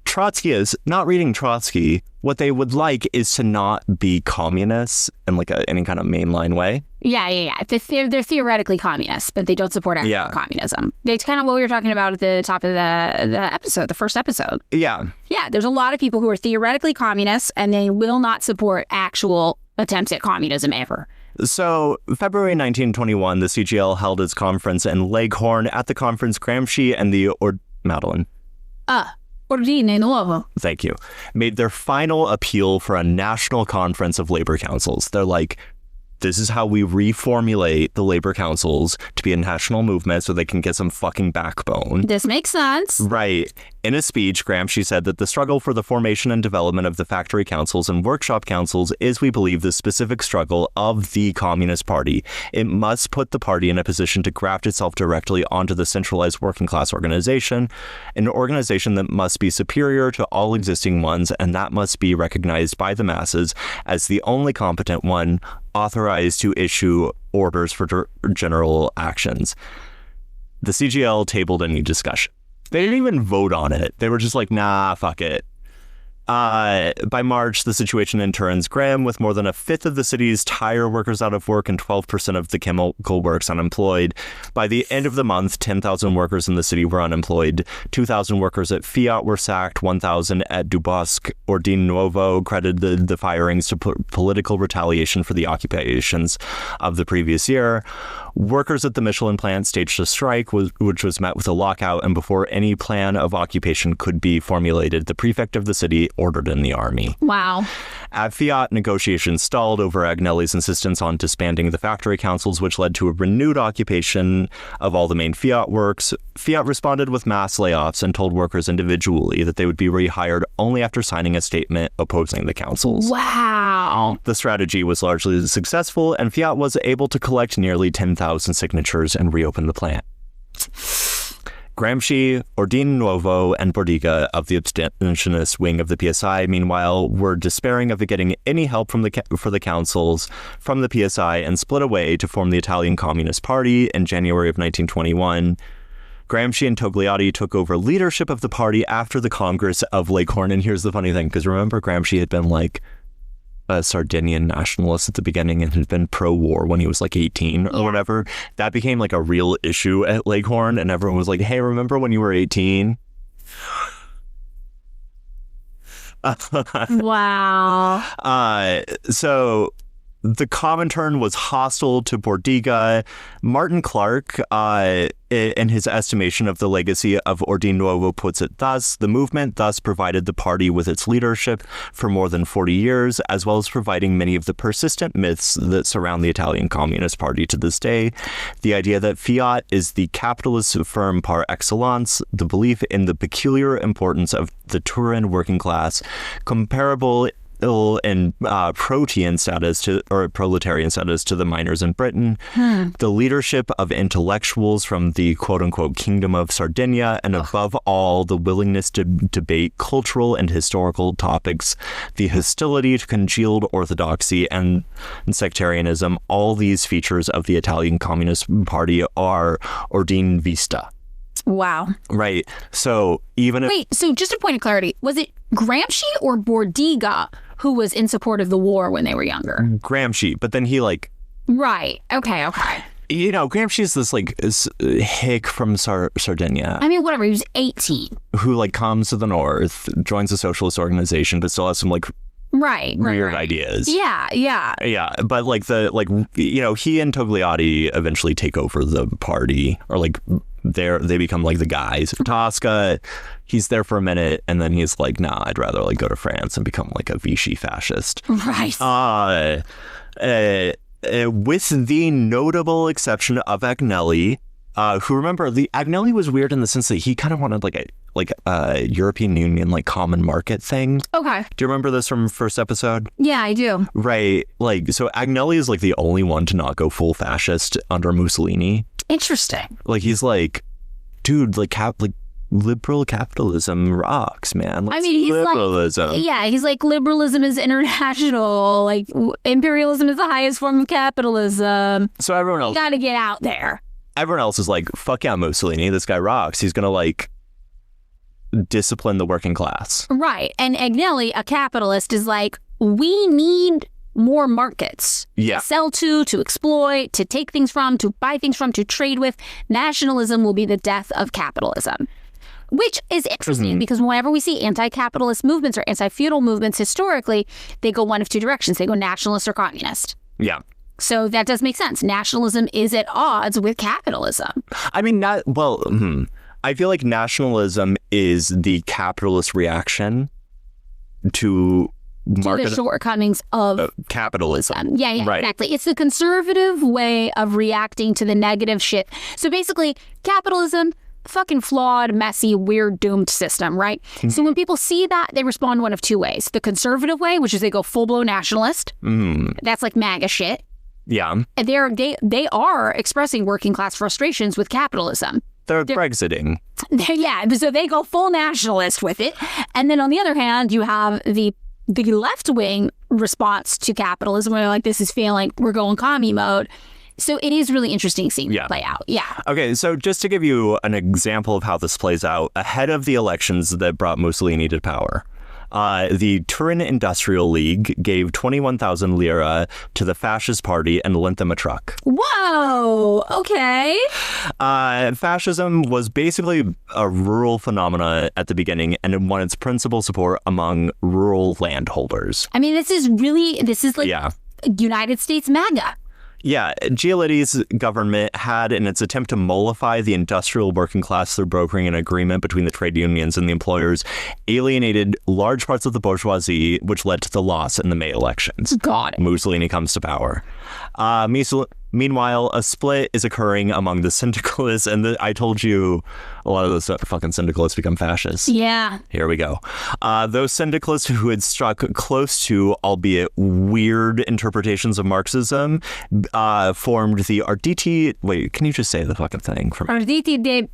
B: Trotsky is not reading Trotsky. What they would like is to not be communists in like any kind of mainline way.
C: Yeah. They're theoretically communists, but they don't support actual communism. It's kind of what we were talking about at the top of the first episode.
B: Yeah.
C: Yeah, there's a lot of people who are theoretically communists, and they will not support actual attempts at communism ever.
B: So, February 1921, the CGL held its conference in Leghorn. At the conference, Gramsci and Madeline.
C: Ordine nuovo.
B: Thank you. Made their final appeal for a national conference of labor councils. They're like, this is how we reformulate the labor councils to be a national movement so they can get some fucking backbone.
C: This makes sense.
B: Right. In a speech, Gramsci said that the struggle for the formation and development of the factory councils and workshop councils is, we believe, the specific struggle of the Communist Party. It must put the party in a position to graft itself directly onto the centralized working class organization, an organization that must be superior to all existing ones, and that must be recognized by the masses as the only competent one authorized to issue orders for general actions. The CGL tabled any discussion. They didn't even vote on it. They were just like, nah, fuck it. By March, the situation turns grim, with more than a fifth of the city's tire workers out of work and 12% of the chemical works unemployed. By the end of the month, 10,000 workers in the city were unemployed. 2,000 workers at Fiat were sacked. 1,000 at Dubosc or Ordine Nuovo credited the firings to political retaliation for the occupations of the previous year. Workers at the Michelin plant staged a strike, which was met with a lockout, and before any plan of occupation could be formulated, the prefect of the city ordered in the army.
C: Wow.
B: At Fiat, negotiations stalled over Agnelli's insistence on disbanding the factory councils, which led to a renewed occupation of all the main Fiat works. Fiat responded with mass layoffs and told workers individually that they would be rehired only after signing a statement opposing the councils.
C: Wow.
B: The strategy was largely successful, and Fiat was able to collect nearly 10,000 signatures and reopen the plant. Gramsci, Ordine Nuovo, and Bordiga of the abstentionist wing of the PSI, meanwhile, were despairing of getting any help from for the councils from the PSI and split away to form the Italian Communist Party in January of 1921. Gramsci and Togliatti took over leadership of the party after the Congress of Leghorn. And here's the funny thing, because remember, Gramsci had been like a Sardinian nationalist at the beginning and had been pro-war when he was like 18 or whatever. That became like a real issue at Leghorn, and everyone was like, hey, remember when you were 18?
C: Wow.
B: So the Comintern was hostile to Bordiga. Martin Clark, in his estimation of the legacy of Ordine Nuovo, puts it thus: the movement thus provided the party with its leadership for more than 40 years, as well as providing many of the persistent myths that surround the Italian Communist Party to this day. The idea that Fiat is the capitalist firm par excellence, the belief in the peculiar importance of the Turin working class, comparable in proletarian status to the miners in Britain, the leadership of intellectuals from the quote-unquote Kingdom of Sardinia, and above all, the willingness to debate cultural and historical topics, the hostility to congealed orthodoxy and sectarianism. All these features of the Italian Communist Party are ordine vista.
C: Wow.
B: Right. So even
C: Wait, so just a point of clarity, was it Gramsci or Bordiga who was in support of the war when they were younger?
B: Gramsci, but then he
C: Right. Okay.
B: you know, Gramsci's this hick from Sardinia.
C: I mean, whatever. He was 18.
B: Who comes to the north, joins a socialist organization, but still has some weird ideas.
C: Yeah.
B: But he and Togliatti eventually take over the party, or they become the guys. Tosca, he's there for a minute, and then he's like, nah, I'd rather go to France and become a Vichy fascist.
C: Right.
B: With the notable exception of Agnelli, who, remember, Agnelli was weird in the sense that he kind of wanted a European Union common market thing. Okay. Do you remember this from first episode?
C: Yeah, I do.
B: Right. So Agnelli is the only one to not go full fascist under Mussolini.
C: Interesting.
B: He's dude, liberal capitalism rocks, man.
C: He's
B: liberalism.
C: He's liberalism is international. Imperialism is the highest form of capitalism.
B: So everyone else,
C: you got to get out there.
B: Everyone else is fuck yeah, Mussolini. This guy rocks. He's gonna discipline the working class.
C: Right. And Agnelli, a capitalist, is we need more markets to sell to exploit, to take things from, to buy things from, to trade with. Nationalism will be the death of capitalism. Which is interesting because whenever we see anti-capitalist movements or anti-feudal movements historically, they go one of two directions. They go nationalist or communist.
B: Yeah.
C: So that does make sense. Nationalism is at odds with capitalism.
B: I mean, I feel like nationalism is the capitalist reaction to
C: the shortcomings of
B: capitalism.
C: Yeah, right. Exactly. It's the conservative way of reacting to the negative shit. So basically, capitalism, fucking flawed, messy, weird, doomed system, right? Mm-hmm. So when people see that, they respond one of two ways. The conservative way, which is they go full-blown nationalist. That's MAGA shit.
B: Yeah.
C: And they are expressing working class frustrations with capitalism.
B: They're Brexiting.
C: Yeah, so they go full nationalist with it. And then on the other hand, you have the left-wing response to capitalism where this is failing, we're going commie mode. So it is really interesting seeing it play out. Yeah.
B: Okay, so just to give you an example of how this plays out, ahead of the elections that brought Mussolini to power, the Turin Industrial League gave 21,000 lira to the fascist party and lent them a truck.
C: Whoa! Okay.
B: Fascism was basically a rural phenomena at the beginning, and it won its principal support among rural landholders.
C: I mean, this is United States MAGA.
B: Yeah, Giolitti's government had, in its attempt to mollify the industrial working class through brokering an agreement between the trade unions and the employers, alienated large parts of the bourgeoisie, which led to the loss in the May elections.
C: Got it.
B: Mussolini comes to power. Meanwhile, a split is occurring among the syndicalists, and I told you a lot of those fucking syndicalists become fascists.
C: Yeah.
B: Here we go. Those syndicalists who had struck close to, albeit weird, interpretations of Marxism formed the Arditi... Wait, can you just say the fucking thing?
C: Arditi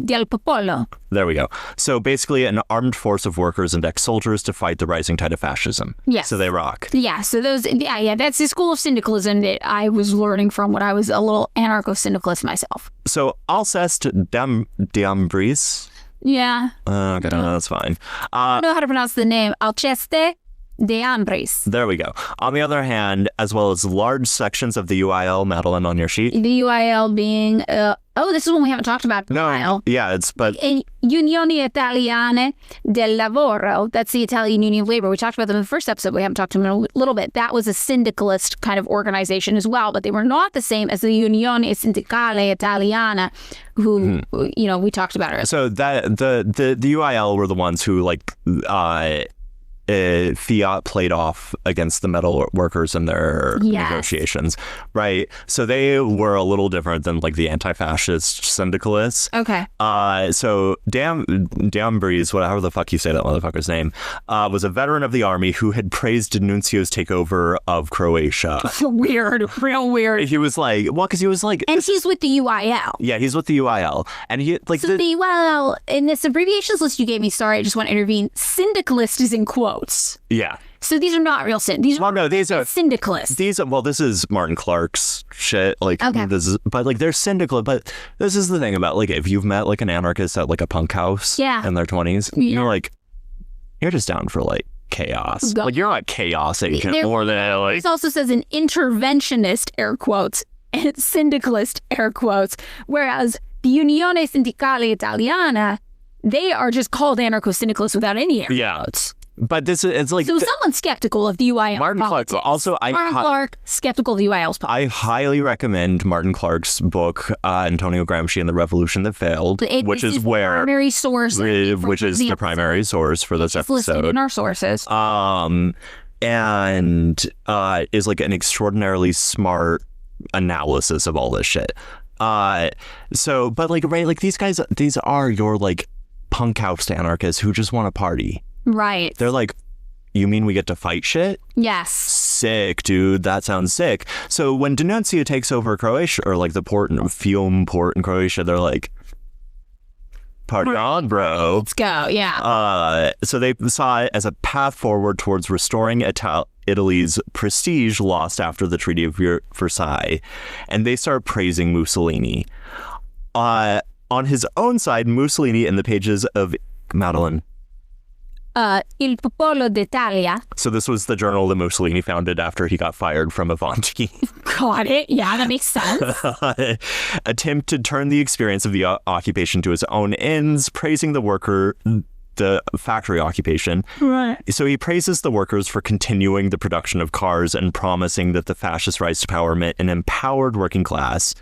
C: del Popolo.
B: There we go. So basically an armed force of workers and ex-soldiers to fight the rising tide of fascism.
C: Yes.
B: So they rock.
C: Yeah, so those, that's the school of syndicalism that I was learning from when I was a little anarcho-syndicalist myself.
B: So Alceste d'Ambris.
C: Yeah.
B: Okay, no, that's fine.
C: I don't know how to pronounce the name. Alceste d'Ambris.
B: There we go. On the other hand, as well as large sections of the UIL, Madeline, on your sheet.
C: The UIL being, this is one we haven't talked about.
B: No, yeah, but...
C: Unioni Italiane del Lavoro. That's the Italian Union of Labor. We talked about them in the first episode. We haven't talked to them in a little bit. That was a syndicalist kind of organization as well, but they were not the same as the Unione Sindacale Italiana, who, we talked about earlier.
B: So that the UIL were the ones who, Fiat played off against the metal workers in their negotiations, right? So they were a little different than the anti-fascist syndicalists.
C: Okay.
B: So D'Ambris, whatever the fuck you say that motherfucker's name, was a veteran of the army who had praised D'Annunzio's takeover of Croatia.
C: Weird, real weird.
B: He was because he was
C: and he's with the UIL.
B: Yeah, he's with the UIL, and he
C: the UIL in this abbreviations list you gave me. Sorry, I just want to intervene. Syndicalist is in quotes.
B: Yeah.
C: So these are not real these are syndicalists.
B: This is Martin Clark's shit.
C: Okay.
B: This is, but they're syndicalist. But this is the thing about if you've met an anarchist at a punk house in their 20s, you're just down for chaos. You're not a chaos agent more than
C: This also says an interventionist, air quotes, and syndicalist, air quotes, whereas the Unione Sindacale Italiana, they are just called anarcho-syndicalists without any air quotes.
B: But this is so
C: someone's skeptical of the UIL.
B: Martin Clark. Also,
C: Martin Clark skeptical of the UIL's politics.
B: I highly recommend Martin Clark's book, Antonio Gramsci and the Revolution That Failed, which is where
C: primary source,
B: which is the primary source for this episode.
C: Listed in our sources.
B: And is an extraordinarily smart analysis of all this shit. These guys, these are your punk house anarchists who just want to party.
C: Right.
B: They're you mean we get to fight shit?
C: Yes.
B: Sick, dude. That sounds sick. So when D'Annunzio takes over Croatia, or the Fiume port in Croatia, they're party on, bro.
C: Let's go, yeah.
B: So they saw it as a path forward towards restoring Italy's prestige lost after the Treaty of Versailles, and they start praising Mussolini. On his own side, Mussolini, in the pages of Madeline,
C: Il Popolo d'Italia.
B: So this was the journal that Mussolini founded after he got fired from Avanti.
C: Got it. Yeah, that makes sense.
B: Attempt to turn the experience of the occupation to his own ends, praising the factory occupation.
C: Right.
B: So he praises the workers for continuing the production of cars and promising that the fascist rise to power meant an empowered working class.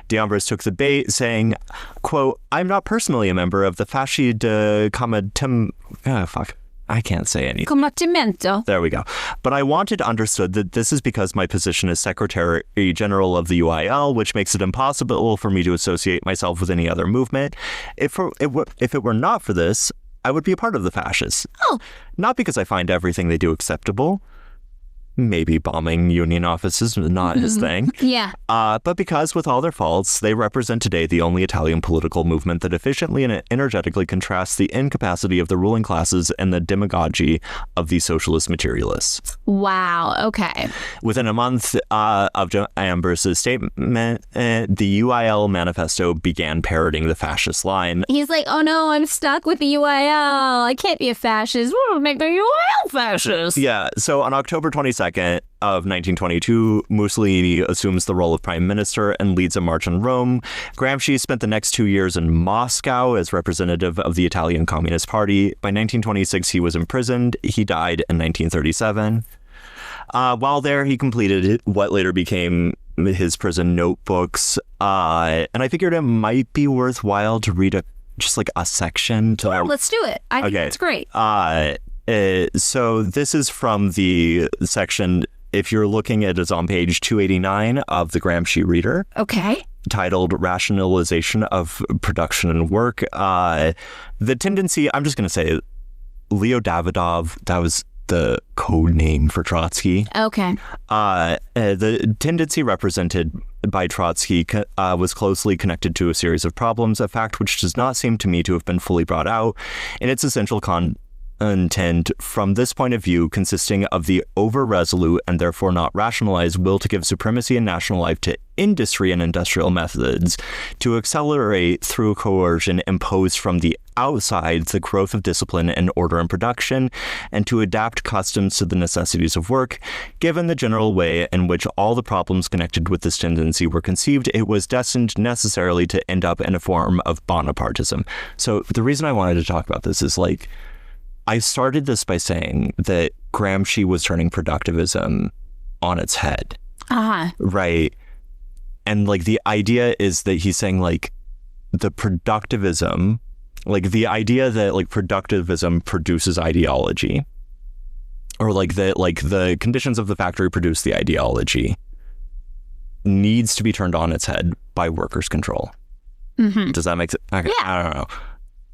B: D'Ambris took the bait, saying, quote, "I'm not personally a member of the Fasci de I can't say anything.
C: Combattimento.
B: There we go. But I wanted understood that this is because my position as Secretary General of the UIL, which makes it impossible for me to associate myself with any other movement. If it were not for this, I would be a part of the fascists.
C: Oh.
B: Not because I find everything they do acceptable. Maybe bombing union offices is not his thing.
C: Yeah.
B: But because, with all their faults, they represent today the only Italian political movement that efficiently and energetically contrasts the incapacity of the ruling classes and the demagogy of the socialist materialists."
C: Wow. Okay.
B: Within a month of Ambris's statement, the UIL manifesto began parroting the fascist line.
C: He's like, "Oh no, I'm stuck with the UIL. I can't be a fascist. We'll make the UIL fascist."
B: Yeah. So on October 22nd of 1922, Mussolini assumes the role of prime minister and leads a march on Rome. Gramsci spent the next 2 years in Moscow as representative of the Italian Communist Party. By 1926, he was imprisoned. He died in 1937. While there, he completed what later became his prison notebooks. And I figured it might be worthwhile to read just like a section.
C: Let's do it. I think that's great.
B: So this is from the section, if you're looking at it's on page 289 of the Gramsci Reader.
C: Okay.
B: Titled Rationalization of Production and Work. The tendency, I'm just going to say, Leo Davidov, that was the code name for Trotsky.
C: Okay.
B: The tendency represented by Trotsky was closely connected to a series of problems, a fact which does not seem to me to have been fully brought out in its essential content from this point of view, consisting of the over-resolute and therefore not rationalized will to give supremacy in national life to industry and industrial methods, to accelerate through coercion imposed from the outside the growth of discipline and order in production, and to adapt customs to the necessities of work. Given the general way in which all the problems connected with this tendency were conceived, it was destined necessarily to end up in a form of Bonapartism. So the reason I wanted to talk about this is like, I started this by saying that Gramsci was turning productivism on its head. Right. And like the idea is that he's saying like the productivism, like the idea that like productivism produces ideology, or like that like the conditions of the factory produce the ideology, needs to be turned on its head by workers' control. Does that make sense? Okay.
C: Yeah.
B: I don't know.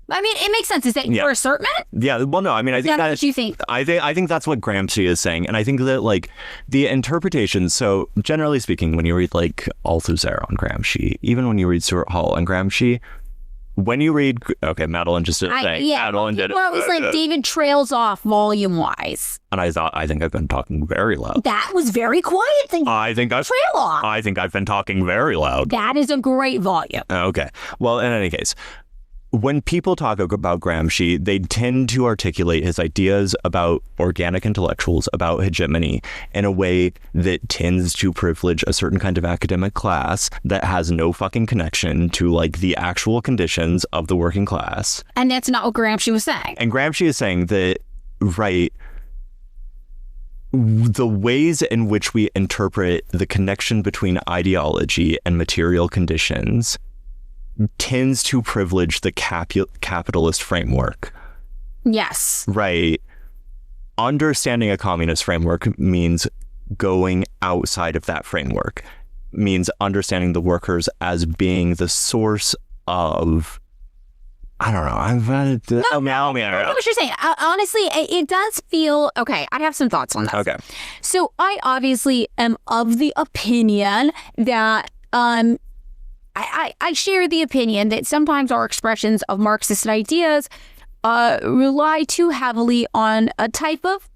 C: I mean, it makes sense. Is that your assertment?
B: Yeah. Well, no. I mean, I think
C: that's what you think.
B: I think that's what Gramsci is saying, and I think that like the interpretation. So generally speaking, when you read like Althusser on Gramsci, even when you read Stuart Hall on Gramsci, when you read, okay, Madeline just did a thing. Madeline did it.
C: Well, it was like David trails off volume wise.
B: And I think I've been talking very loud.
C: That was very quiet. Trail off.
B: I think I've been talking very loud.
C: That is a great volume.
B: Okay. Well, in any case, when people talk about Gramsci, they tend to articulate his ideas about organic intellectuals, about hegemony, in a way that tends to privilege a certain kind of academic class that has no fucking connection to like the actual conditions of the working class.
C: And that's not what Gramsci was saying.
B: And Gramsci is saying that, right, the ways in which we interpret the connection between ideology and material conditions tends to privilege the capitalist framework.
C: Yes.
B: Right. Understanding a communist framework means going outside of that framework, means understanding the workers as being the source of, I don't know.
C: I know what you're saying. Honestly, it does feel, okay, I have some thoughts on this.
B: Okay.
C: So I obviously am of the opinion that, I share the opinion that sometimes our expressions of Marxist ideas rely too heavily on a type of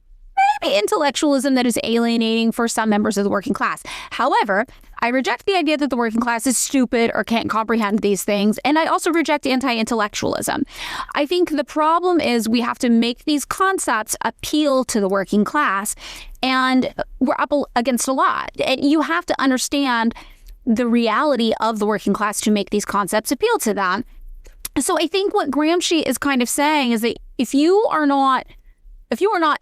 C: maybe intellectualism that is alienating for some members of the working class. However, I reject the idea that the working class is stupid or can't comprehend these things, and I also reject anti-intellectualism. I think the problem is we have to make these concepts appeal to the working class, and we're up against a lot. And you have to understand the reality of the working class to make these concepts appeal to them. So I think what Gramsci is kind of saying is that if you are not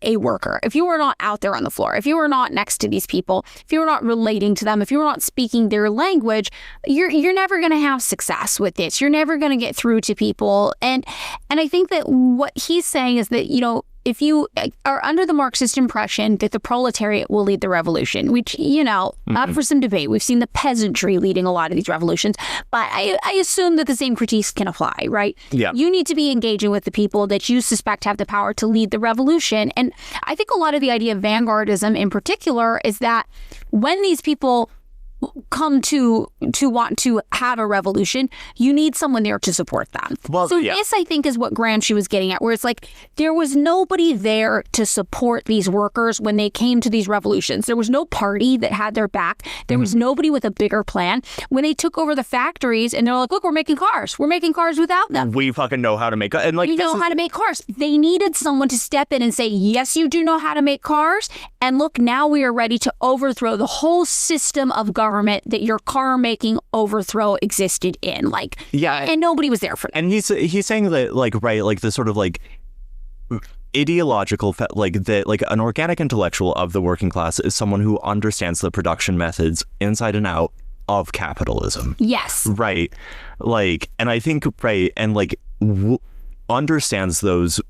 C: a worker, if you are not out there on the floor, if you are not next to these people, if you are not relating to them, if you're not speaking their language, you're never going to have success with this. You're never going to get through to people. And I think that what he's saying is that, you know, if you are under the Marxist impression that the proletariat will lead the revolution, which, you know, up for some debate. We've seen the peasantry leading a lot of these revolutions, but I assume that the same critiques can apply, right?
B: Yeah.
C: You need to be engaging with the people that you suspect have the power to lead the revolution. And I think a lot of the idea of vanguardism in particular is that when these people come to want to have a revolution, you need someone there to support them.
B: Well,
C: so
B: yeah.
C: This, I think, is what Gramsci was getting at, where it's like there was nobody there to support these workers when they came to these revolutions. There was no party that had their back. There was nobody with a bigger plan. When they took over the factories and they're like, look, we're making cars. We're making cars without them.
B: We fucking know how to make, and like,
C: you know how to make cars. They needed someone to step in and say, yes, you do know how to make cars. And look, now we are ready to overthrow the whole system of government that your car making overthrow existed in. Like,
B: yeah.
C: And nobody was there for that.
B: And he's saying that, like, right, like the sort of like ideological, like an organic intellectual of the working class is someone who understands the production methods inside and out of capitalism.
C: Yes.
B: Right. Like, and I think, right, and like understands those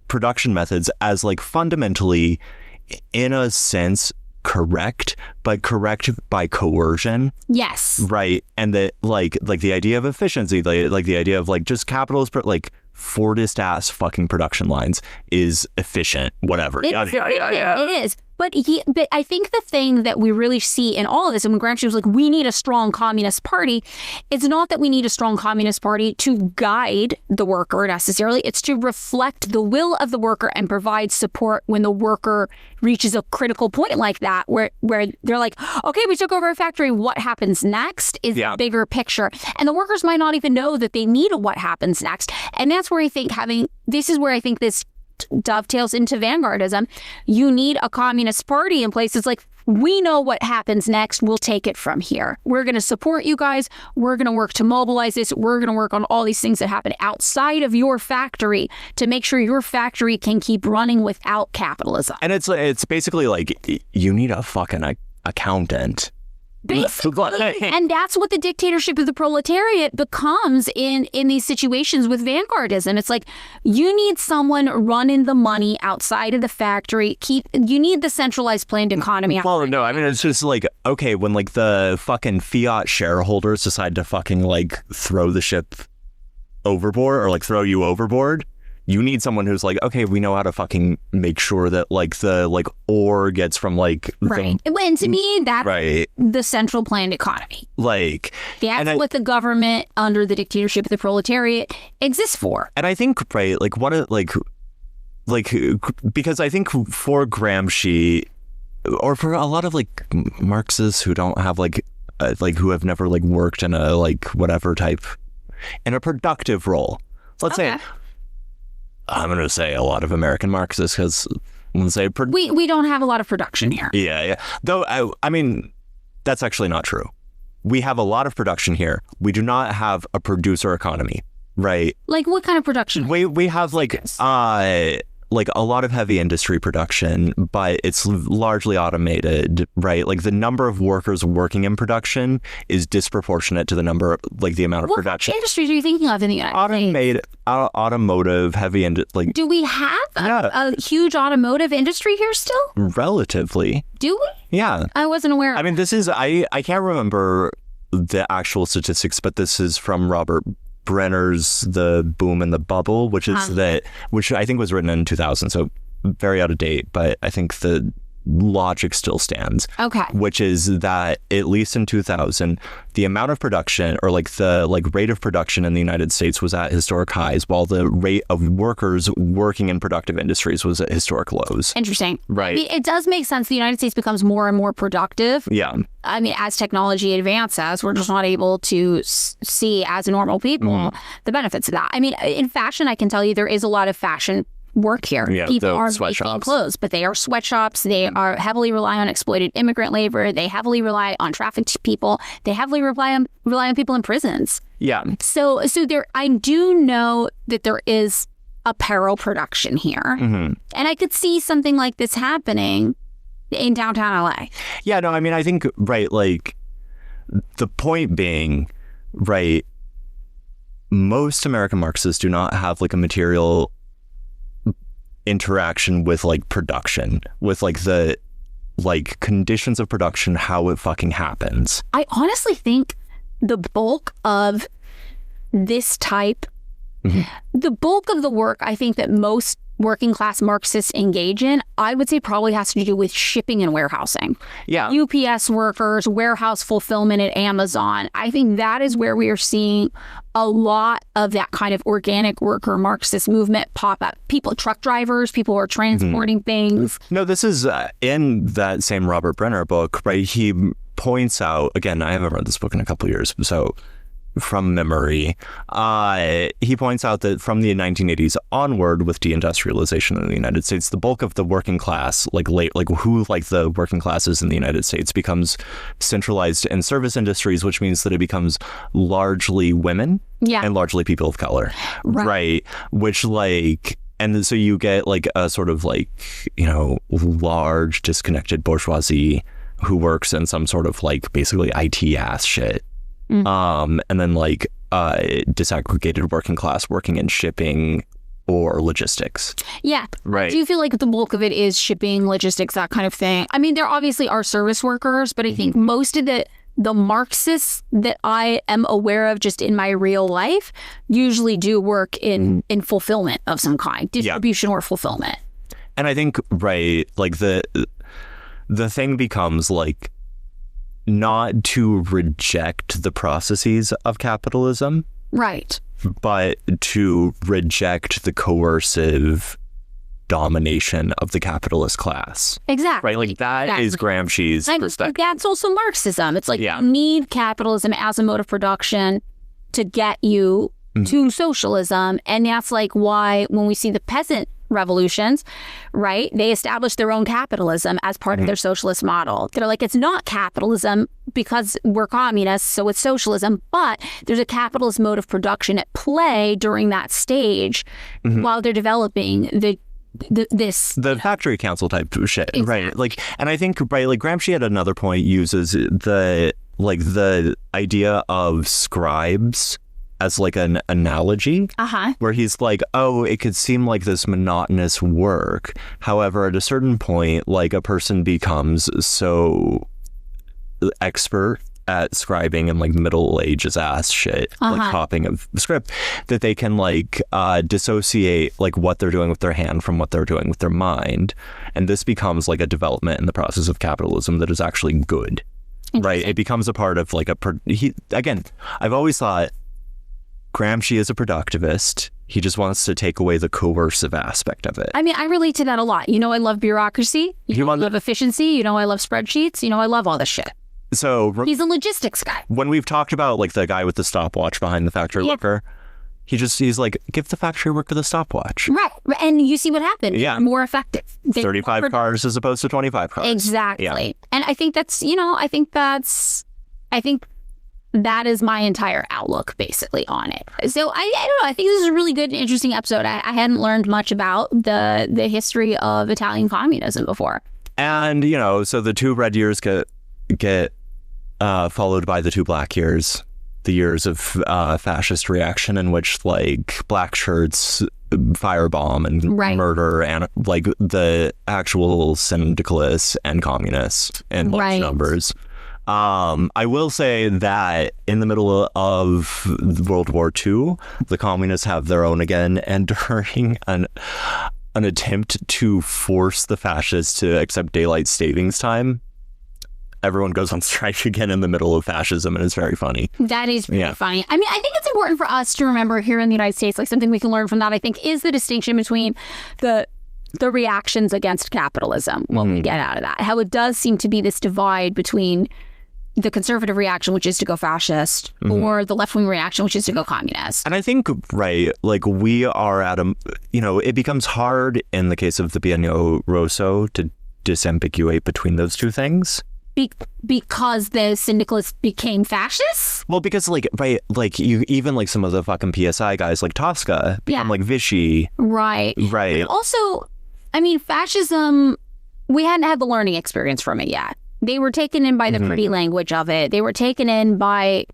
B: production methods as like fundamentally, in a sense, correct, but correct by coercion.
C: Yes.
B: Right. And that like the idea of efficiency, like the idea of like just capitalist, like Fordist ass fucking production lines is efficient, whatever.
C: It is. But I think the thing that we really see in all of this, and when Gramsci was like, we need a strong communist party, it's not that we need a strong communist party to guide the worker necessarily. It's to reflect the will of the worker and provide support when the worker reaches a critical point like that, where they're like, okay, we took over a factory. What happens next is the bigger picture. And the workers might not even know that they need a what happens next. And that's where I think this dovetails into vanguardism. You need a communist party in place. It's like, we know what happens next. We'll take it from here. We're going to support you guys. We're going to work to mobilize this. We're going to work on all these things that happen outside of your factory to make sure your factory can keep running without capitalism.
B: And it's basically like, you need a fucking accountant.
C: Basically. And that's what the dictatorship of the proletariat becomes in these situations with vanguardism. It's like, you need someone running the money outside of the factory. You need the centralized planned economy.
B: Well, no, I mean, it's just like, okay, when like the fucking fiat shareholders decide to fucking like throw the ship overboard or like throw you overboard, you need someone who's like, okay, we know how to fucking make sure that like the like ore gets from like
C: right. And to me, that's the central planned economy.
B: Like
C: that's what the government under the dictatorship of the proletariat exists for.
B: And I think like what a like because I think for Gramsci or for a lot of like Marxists who don't have like who have never like worked in a like whatever type in a productive role. Let's say. I'm going to say a lot of American Marxists because I'm going to say...
C: we don't have a lot of production here.
B: Yeah. Though, I mean, that's actually not true. We have a lot of production here. We do not have a producer economy, right?
C: Like what kind of production?
B: We have like a lot of heavy industry production, but it's largely automated, right? Like the number of workers working in production is disproportionate to the number, like the amount of production.
C: What industries are you thinking of in the United States?
B: Automotive, heavy industry.
C: Do we have a huge automotive industry here still?
B: Relatively.
C: Do we?
B: Yeah.
C: I wasn't aware.
B: I mean, this is, I can't remember the actual statistics, but this is from Robert Brenner's The Boom and the Bubble, which I think was written in 2000, so very out of date, but I think the logic still stands.
C: Okay.
B: Which is that at least in 2000, the amount of production or like the like rate of production in the United States was at historic highs, while the rate of workers working in productive industries was at historic lows.
C: Interesting.
B: Right.
C: I mean, it does make sense. The United States becomes more and more productive.
B: Yeah.
C: I mean, as technology advances, we're just not able to see as normal people the benefits of that. I mean, in fashion, I can tell you there is a lot of fashion work here.
B: Yeah,
C: people are
B: sweatshops.
C: making clothes, but they are sweatshops. They are heavily rely on exploited immigrant labor. They heavily rely on trafficked people. They heavily rely on people in prisons.
B: Yeah.
C: So there, I do know that there is apparel production here, and I could see something like this happening in downtown LA.
B: Yeah. No, I mean, I think like the point being, right, most American Marxists do not have like a material interaction with like production, with like the like conditions of production, how it fucking happens.
C: I honestly think the bulk of this type, the bulk of the work I think that most working class Marxists engage in, I would say probably has to do with shipping and warehousing.
B: Yeah.
C: UPS workers, warehouse fulfillment at Amazon. I think that is where we are seeing a lot of that kind of organic worker Marxist movement pop up. People, truck drivers, people who are transporting things.
B: No, this is in that same Robert Brenner book, right? He points out, again, I haven't read this book in a couple of years, so from memory, he points out that from the 1980s onward, with deindustrialization in the United States, the bulk of the working class, the working classes in the United States, becomes centralized in service industries, which means that it becomes largely women and largely people of color, right? Which like And so you get like a sort of like, large disconnected bourgeoisie who works in some sort of like basically IT ass shit. And then like disaggregated working class working in shipping or logistics.
C: Yeah.
B: Right.
C: Do you feel like the bulk of it is shipping, logistics, that kind of thing? I mean, there obviously are service workers, but I think most of the Marxists that I am aware of just in my real life usually do work in fulfillment of some kind, distribution or fulfillment. And
B: I think, right, like the thing becomes like not to reject the processes of capitalism.
C: Right.
B: But to reject the coercive domination of the capitalist class.
C: Exactly.
B: Right? Like that is Gramsci's perspective.
C: That's also Marxism. It's like you need capitalism as a mode of production to get you to socialism. And that's like why when we see the peasant revolutions, right, they established their own capitalism as part of their socialist model. They're like, it's not capitalism because we're communists, so it's socialism, but there's a capitalist mode of production at play during that stage while they're developing the
B: factory council type shit.
C: Exactly.
B: Right? Like, and I think, right, like Gramsci at another point uses the idea of scribes as like an analogy, where he's like, oh, it could seem like this monotonous work. However, at a certain point, like a person becomes so expert at scribing and like Middle Ages ass shit, like copying of script, that they can like dissociate like what they're doing with their hand from what they're doing with their mind. And this becomes like a development in the process of capitalism that is actually good. Right? It becomes a part of like again, I've always thought Gramsci is a productivist. He just wants to take away the coercive aspect of it.
C: I mean, I relate to that a lot. I love bureaucracy. I love efficiency. I love spreadsheets. I love all this shit.
B: So
C: he's a logistics guy.
B: When we've talked about like the guy with the stopwatch behind the factory worker, he's like, give the factory worker the stopwatch.
C: Right. And you see what happened.
B: Yeah.
C: More effective.
B: 35 cars as opposed to 25 cars.
C: Exactly. Yeah. And I think that's, I think that is my entire outlook basically on it. So I don't know. I think this is a really good and interesting episode. I hadn't learned much about the history of Italian communism before.
B: And, so the 2 red years get followed by the 2 black years, the years of fascist reaction in which like black shirts firebomb and murder and like the actual syndicalists and communists in large numbers. I will say that in the middle of World War II, the communists have their own again, and during an attempt to force the fascists to accept daylight savings time, everyone goes on strike again in the middle of fascism, and it's very funny.
C: That is really funny. I mean, I think it's important for us to remember here in the United States, like something we can learn from that, I think, is the distinction between the reactions against capitalism when we get out of that. How it does seem to be this divide between the conservative reaction, which is to go fascist, or the left-wing reaction, which is to go communist.
B: And I think, right, like we are at it becomes hard in the case of the Biennio Rosso to disambiguate between those two things.
C: Because the syndicalists became fascists?
B: Well, because you even like some of the fucking PSI guys like Tosca become like Vichy.
C: Right.
B: Right.
C: But also, I mean, fascism, we hadn't had the learning experience from it yet. They were taken in by the pretty language of it. They were taken in by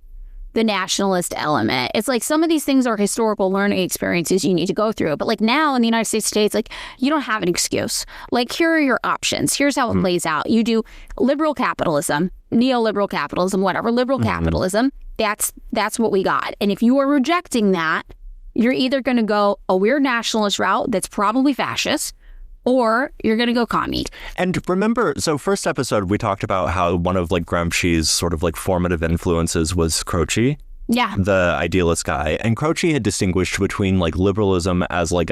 C: the nationalist element. It's like some of these things are historical learning experiences you need to go through. But like now in the United States, like you don't have an excuse. Like here are your options. Here's how it plays out. You do liberal capitalism, neoliberal capitalism, whatever, liberal capitalism. That's what we got. And if you are rejecting that, you're either going to go a weird nationalist route that's probably fascist, or you're going to go commie.
B: And remember, so first episode, we talked about how one of like Gramsci's sort of like formative influences was Croce.
C: Yeah.
B: The idealist guy. And Croce had distinguished between like liberalism as like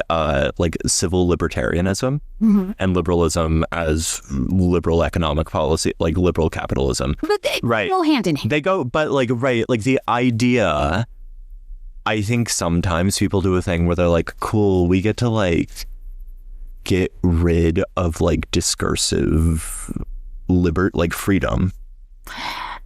B: civil libertarianism and liberalism as liberal economic policy, like liberal capitalism.
C: But they go hand in hand.
B: They go, but like, like the idea, I think sometimes people do a thing where they're like, cool, we get to like get rid of like discursive freedom.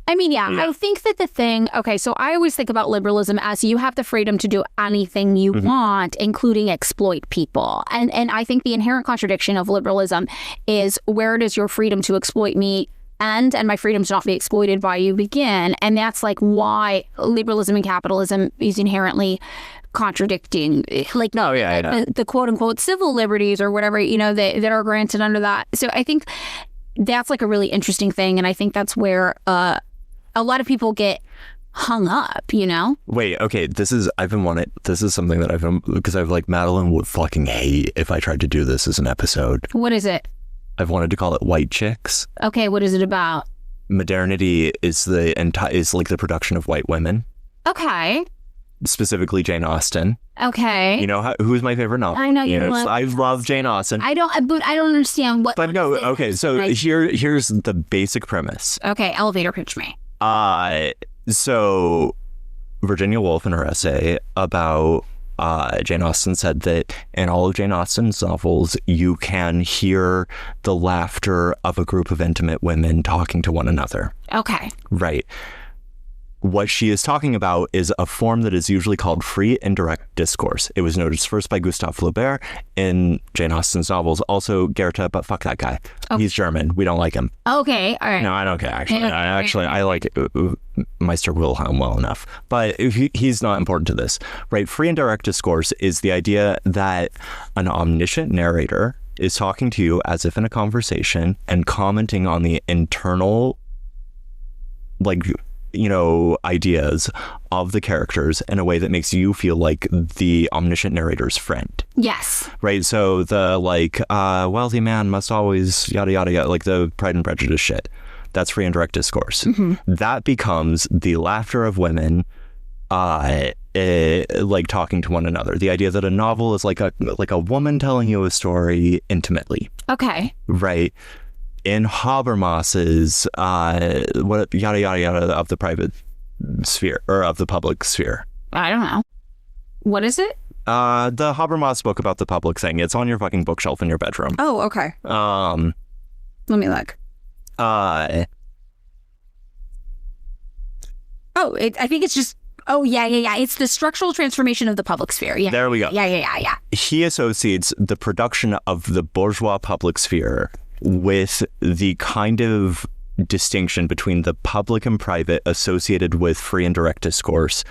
C: I mean, yeah, I think that the thing, okay, so I always think about liberalism as you have the freedom to do anything you want, including exploit people. And I think the inherent contradiction of liberalism is where does your freedom to exploit me end and my freedom to not be exploited by you begin? And that's like why liberalism and capitalism is inherently contradicting, like the quote unquote civil liberties or whatever, you know, that are granted under that. So I think that's like a really interesting thing. And I think that's where a lot of people get hung up, you know?
B: Wait, okay, this is something that I've been, because I've like, Madeline would fucking hate if I tried to do this as an episode.
C: What is it?
B: I've wanted to call it White Chicks.
C: Okay, what is it about?
B: Modernity is like the production of white women.
C: Okay.
B: Specifically Jane Austen.
C: Okay.
B: You know who's my favorite novel?
C: I know you love.
B: I love Jane Austen.
C: I don't understand what.
B: But no, okay. So here's the basic premise.
C: Okay, elevator pitch me.
B: So Virginia Woolf in her essay about Jane Austen said that in all of Jane Austen's novels, you can hear the laughter of a group of intimate women talking to one another.
C: Okay.
B: Right. What she is talking about is a form that is usually called free indirect discourse. It was noticed first by Gustave Flaubert in Jane Austen's novels. Also Goethe, but fuck that guy. Oh. He's German. We don't like him.
C: Okay, all right.
B: No, I don't care, actually. I like Meister Wilhelm well enough. But he's not important to this, right? Free indirect discourse is the idea that an omniscient narrator is talking to you as if in a conversation and commenting on the internal, like, you know, ideas of the characters in a way that makes you feel like the omniscient narrator's friend.
C: Yes.
B: Right. So the wealthy man must always yada, yada, yada, like the Pride and Prejudice shit. That's free indirect discourse. Mm-hmm. That becomes the laughter of women, like talking to one another. The idea that a novel is like a woman telling you a story intimately.
C: Okay.
B: Right. In Habermas's what yada yada yada of the private sphere or of the public sphere.
C: I don't know. What is it?
B: The Habermas book about the public thing. It's on your fucking bookshelf in your bedroom.
C: Oh, okay. Let me look. I think it's just. Oh, yeah. It's the structural transformation of the public sphere. Yeah.
B: There we go.
C: Yeah.
B: He associates the production of the bourgeois public sphere with the kind of distinction between the public and private associated with free and direct discourse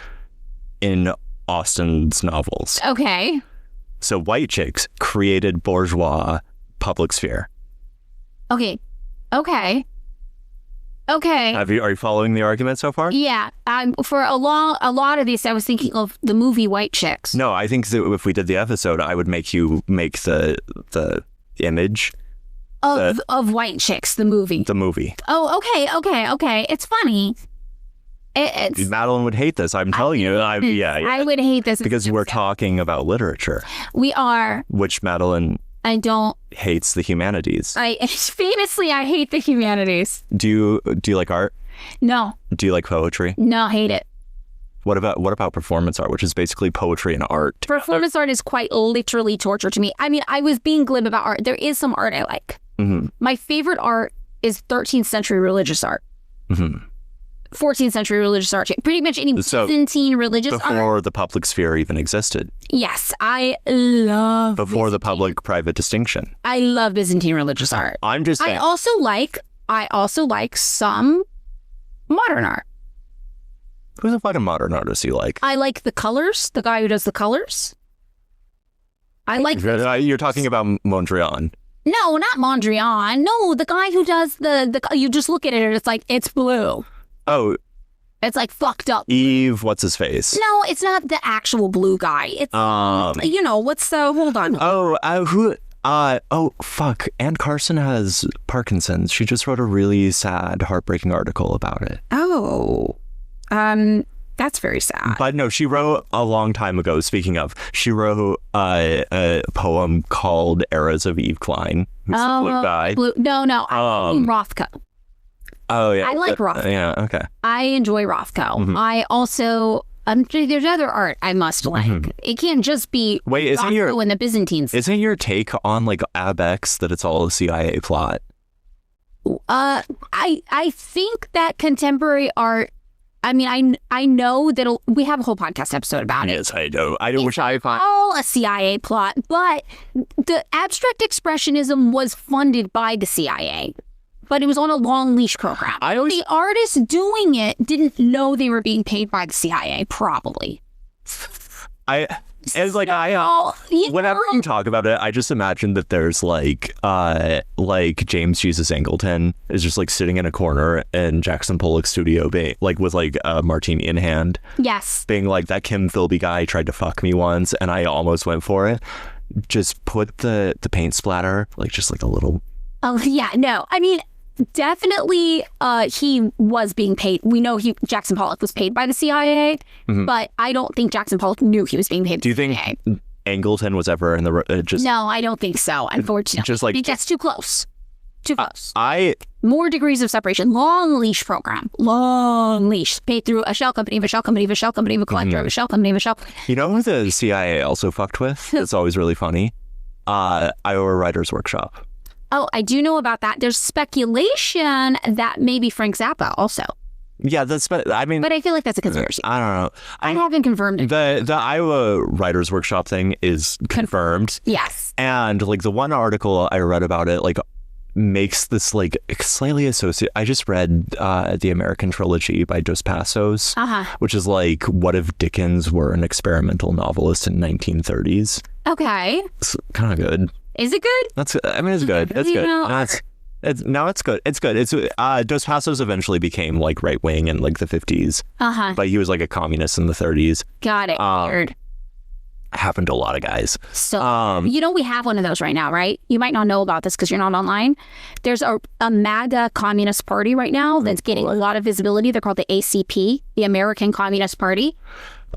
B: in Austen's novels.
C: Okay.
B: So White Chicks created bourgeois public sphere.
C: Okay.
B: Are you following the argument so far?
C: Yeah. For a lot of these, I was thinking of the movie White Chicks.
B: No, I think that if we did the episode, I would make you make the image.
C: Of White Chicks, the movie.
B: The movie.
C: Oh, okay. It's funny. It's
B: Madeline would hate this. I'm telling you. I
C: would hate this
B: because we're talking about literature.
C: We are.
B: Which Madeline hates the humanities.
C: I hate the humanities.
B: Do you like art?
C: No.
B: Do you like poetry?
C: No, hate it.
B: What about performance art, which is basically poetry and art?
C: Performance art is quite literally torture to me. I mean, I was being glib about art. There is some art I like. Mm-hmm. My favorite art is 13th century religious art. Mm-hmm. 14th century religious art. Pretty much any Byzantine religious art.
B: Before the public sphere even existed.
C: Yes, I love
B: Before the public-private distinction.
C: I love Byzantine religious art.
B: I'm just saying.
C: I also like some modern art.
B: Who's a fucking modern artist you like?
C: I like the colors. The guy who does the colors. I like.
B: You're talking about Mondrian.
C: No, not Mondrian. No, the guy who does the. You just look at it and it's like it's blue.
B: Oh.
C: It's like fucked up.
B: Eve, what's his face?
C: No, it's not the actual blue guy. It's what's the? Hold on.
B: Oh, fuck. Ann Carson has Parkinson's. She just wrote a really sad, heartbreaking article about it.
C: Oh. That's very sad.
B: But no, she wrote a long time ago, speaking of, she wrote a poem called Eras of Eve Klein, who's the blue guy.
C: No, I mean Rothko.
B: Oh, yeah.
C: I like Rothko.
B: Yeah, okay.
C: I enjoy Rothko. Mm-hmm. I also, there's other art I must like. Mm-hmm. It can't just be Rothko and the Byzantines.
B: Isn't your take on like Ab X that it's all a CIA plot?
C: I think that contemporary art. I mean, I know that we have a whole podcast episode about it.
B: Yes, I know. I wish I find
C: all a CIA plot, but the abstract expressionism was funded by the CIA, but it was on a long leash program. The artists doing it didn't know they were being paid by the CIA, probably.
B: It's like whenever you talk about it, I just imagine that there's like James Jesus Angleton is just like sitting in a corner in Jackson Pollock's studio, with like a martini in hand.
C: Yes.
B: Being like, that Kim Philby guy tried to fuck me once, and I almost went for it. Just put the paint splatter, just like a little.
C: Oh yeah, no. I mean, definitely, he was being paid. We know Jackson Pollock was paid by the CIA, but I don't think Jackson Pollock knew he was being paid.
B: Do you think Angleton was ever in the
C: No, I don't think so. Unfortunately,
B: just like,
C: I think that's too close. Too close.
B: More
C: degrees of separation. Long leash program. Long leash. Paid through a shell company of a shell company of a shell company of a collector of a shell company of a shell.
B: You know who the CIA also fucked with? It's always really funny. Iowa Writers Workshop.
C: Oh, I do know about that. There's speculation that maybe Frank Zappa also.
B: Yeah, but I feel like
C: that's a conspiracy.
B: I don't know.
C: I haven't confirmed it.
B: The Iowa Writers Workshop thing is confirmed.
C: Yes.
B: And like the one article I read about it, makes this slightly associated. I just read the American Trilogy by Dos Passos, which is like, what if Dickens were an experimental novelist in 1930s?
C: Okay.
B: It's kind of good.
C: Is it good?
B: It's good. It's good. It's good. It's good. Dos Passos eventually became right wing in the 50s. But he was a communist in the 30s.
C: Got it. Weird.
B: Happened to a lot of guys.
C: So, we have one of those right now, right? You might not know about this because you're not online. There's a MAGA communist party right now that's getting a lot of visibility. They're called the ACP, the American Communist Party.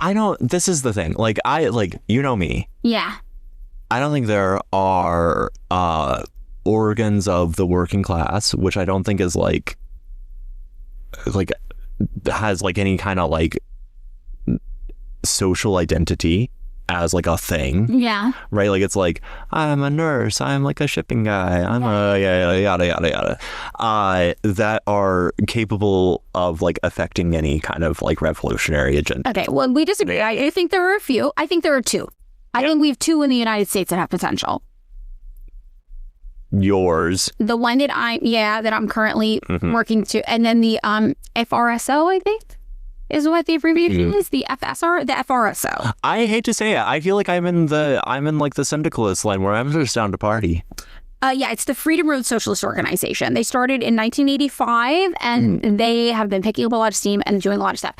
B: I know. This is the thing. You know me.
C: Yeah.
B: I don't think there are organs of the working class, which I don't think is has any kind of social identity as a thing.
C: Yeah.
B: Right? It's I'm a nurse, I'm a shipping guy, I'm a yada yada yada. That are capable of affecting any kind of revolutionary agenda.
C: Okay, well, we disagree. I think there are a few. I think there are two. I think we have two in the United States that have potential.
B: Yours.
C: The one that I'm currently working to, and then the FRSO, I think, is what the abbreviation is. The FRSO.
B: I hate to say it. I feel like I'm in the syndicalist line where I'm just down to party.
C: It's the Freedom Road Socialist Organization. They started in 1985, and they have been picking up a lot of steam and doing a lot of stuff.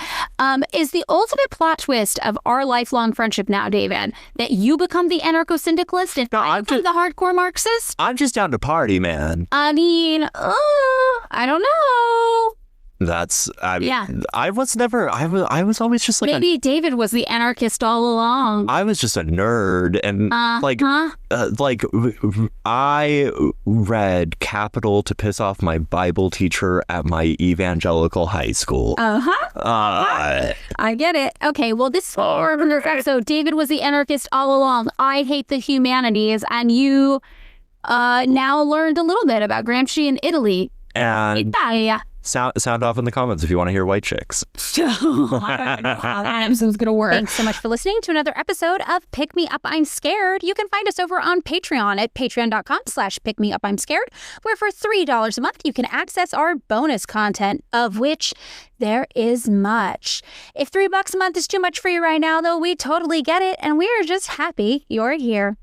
C: Is the ultimate plot twist of our lifelong friendship now, David, that you become the anarcho-syndicalist and I become the hardcore Marxist?
B: I'm just down to party, man.
C: I mean, I don't know.
B: I was always just
C: maybe David was the anarchist all along.
B: I was just a nerd, and I read Capital to piss off my Bible teacher at my evangelical high school.
C: I get it. Okay, well, so David was the anarchist all along. I hate the humanities, and you now learned a little bit about Gramsci in Italy.
B: And
C: Italia.
B: Sound off in the comments if you want to hear white chicks.
C: I don't know how that episode's going to work. Thanks so much for listening to another episode of Pick Me Up, I'm Scared. You can find us over on Patreon at patreon.com/pickmeupimscared, where for $3 a month, you can access our bonus content, of which there is much. If $3 a month is too much for you right now, though, we totally get it, and we are just happy you're here.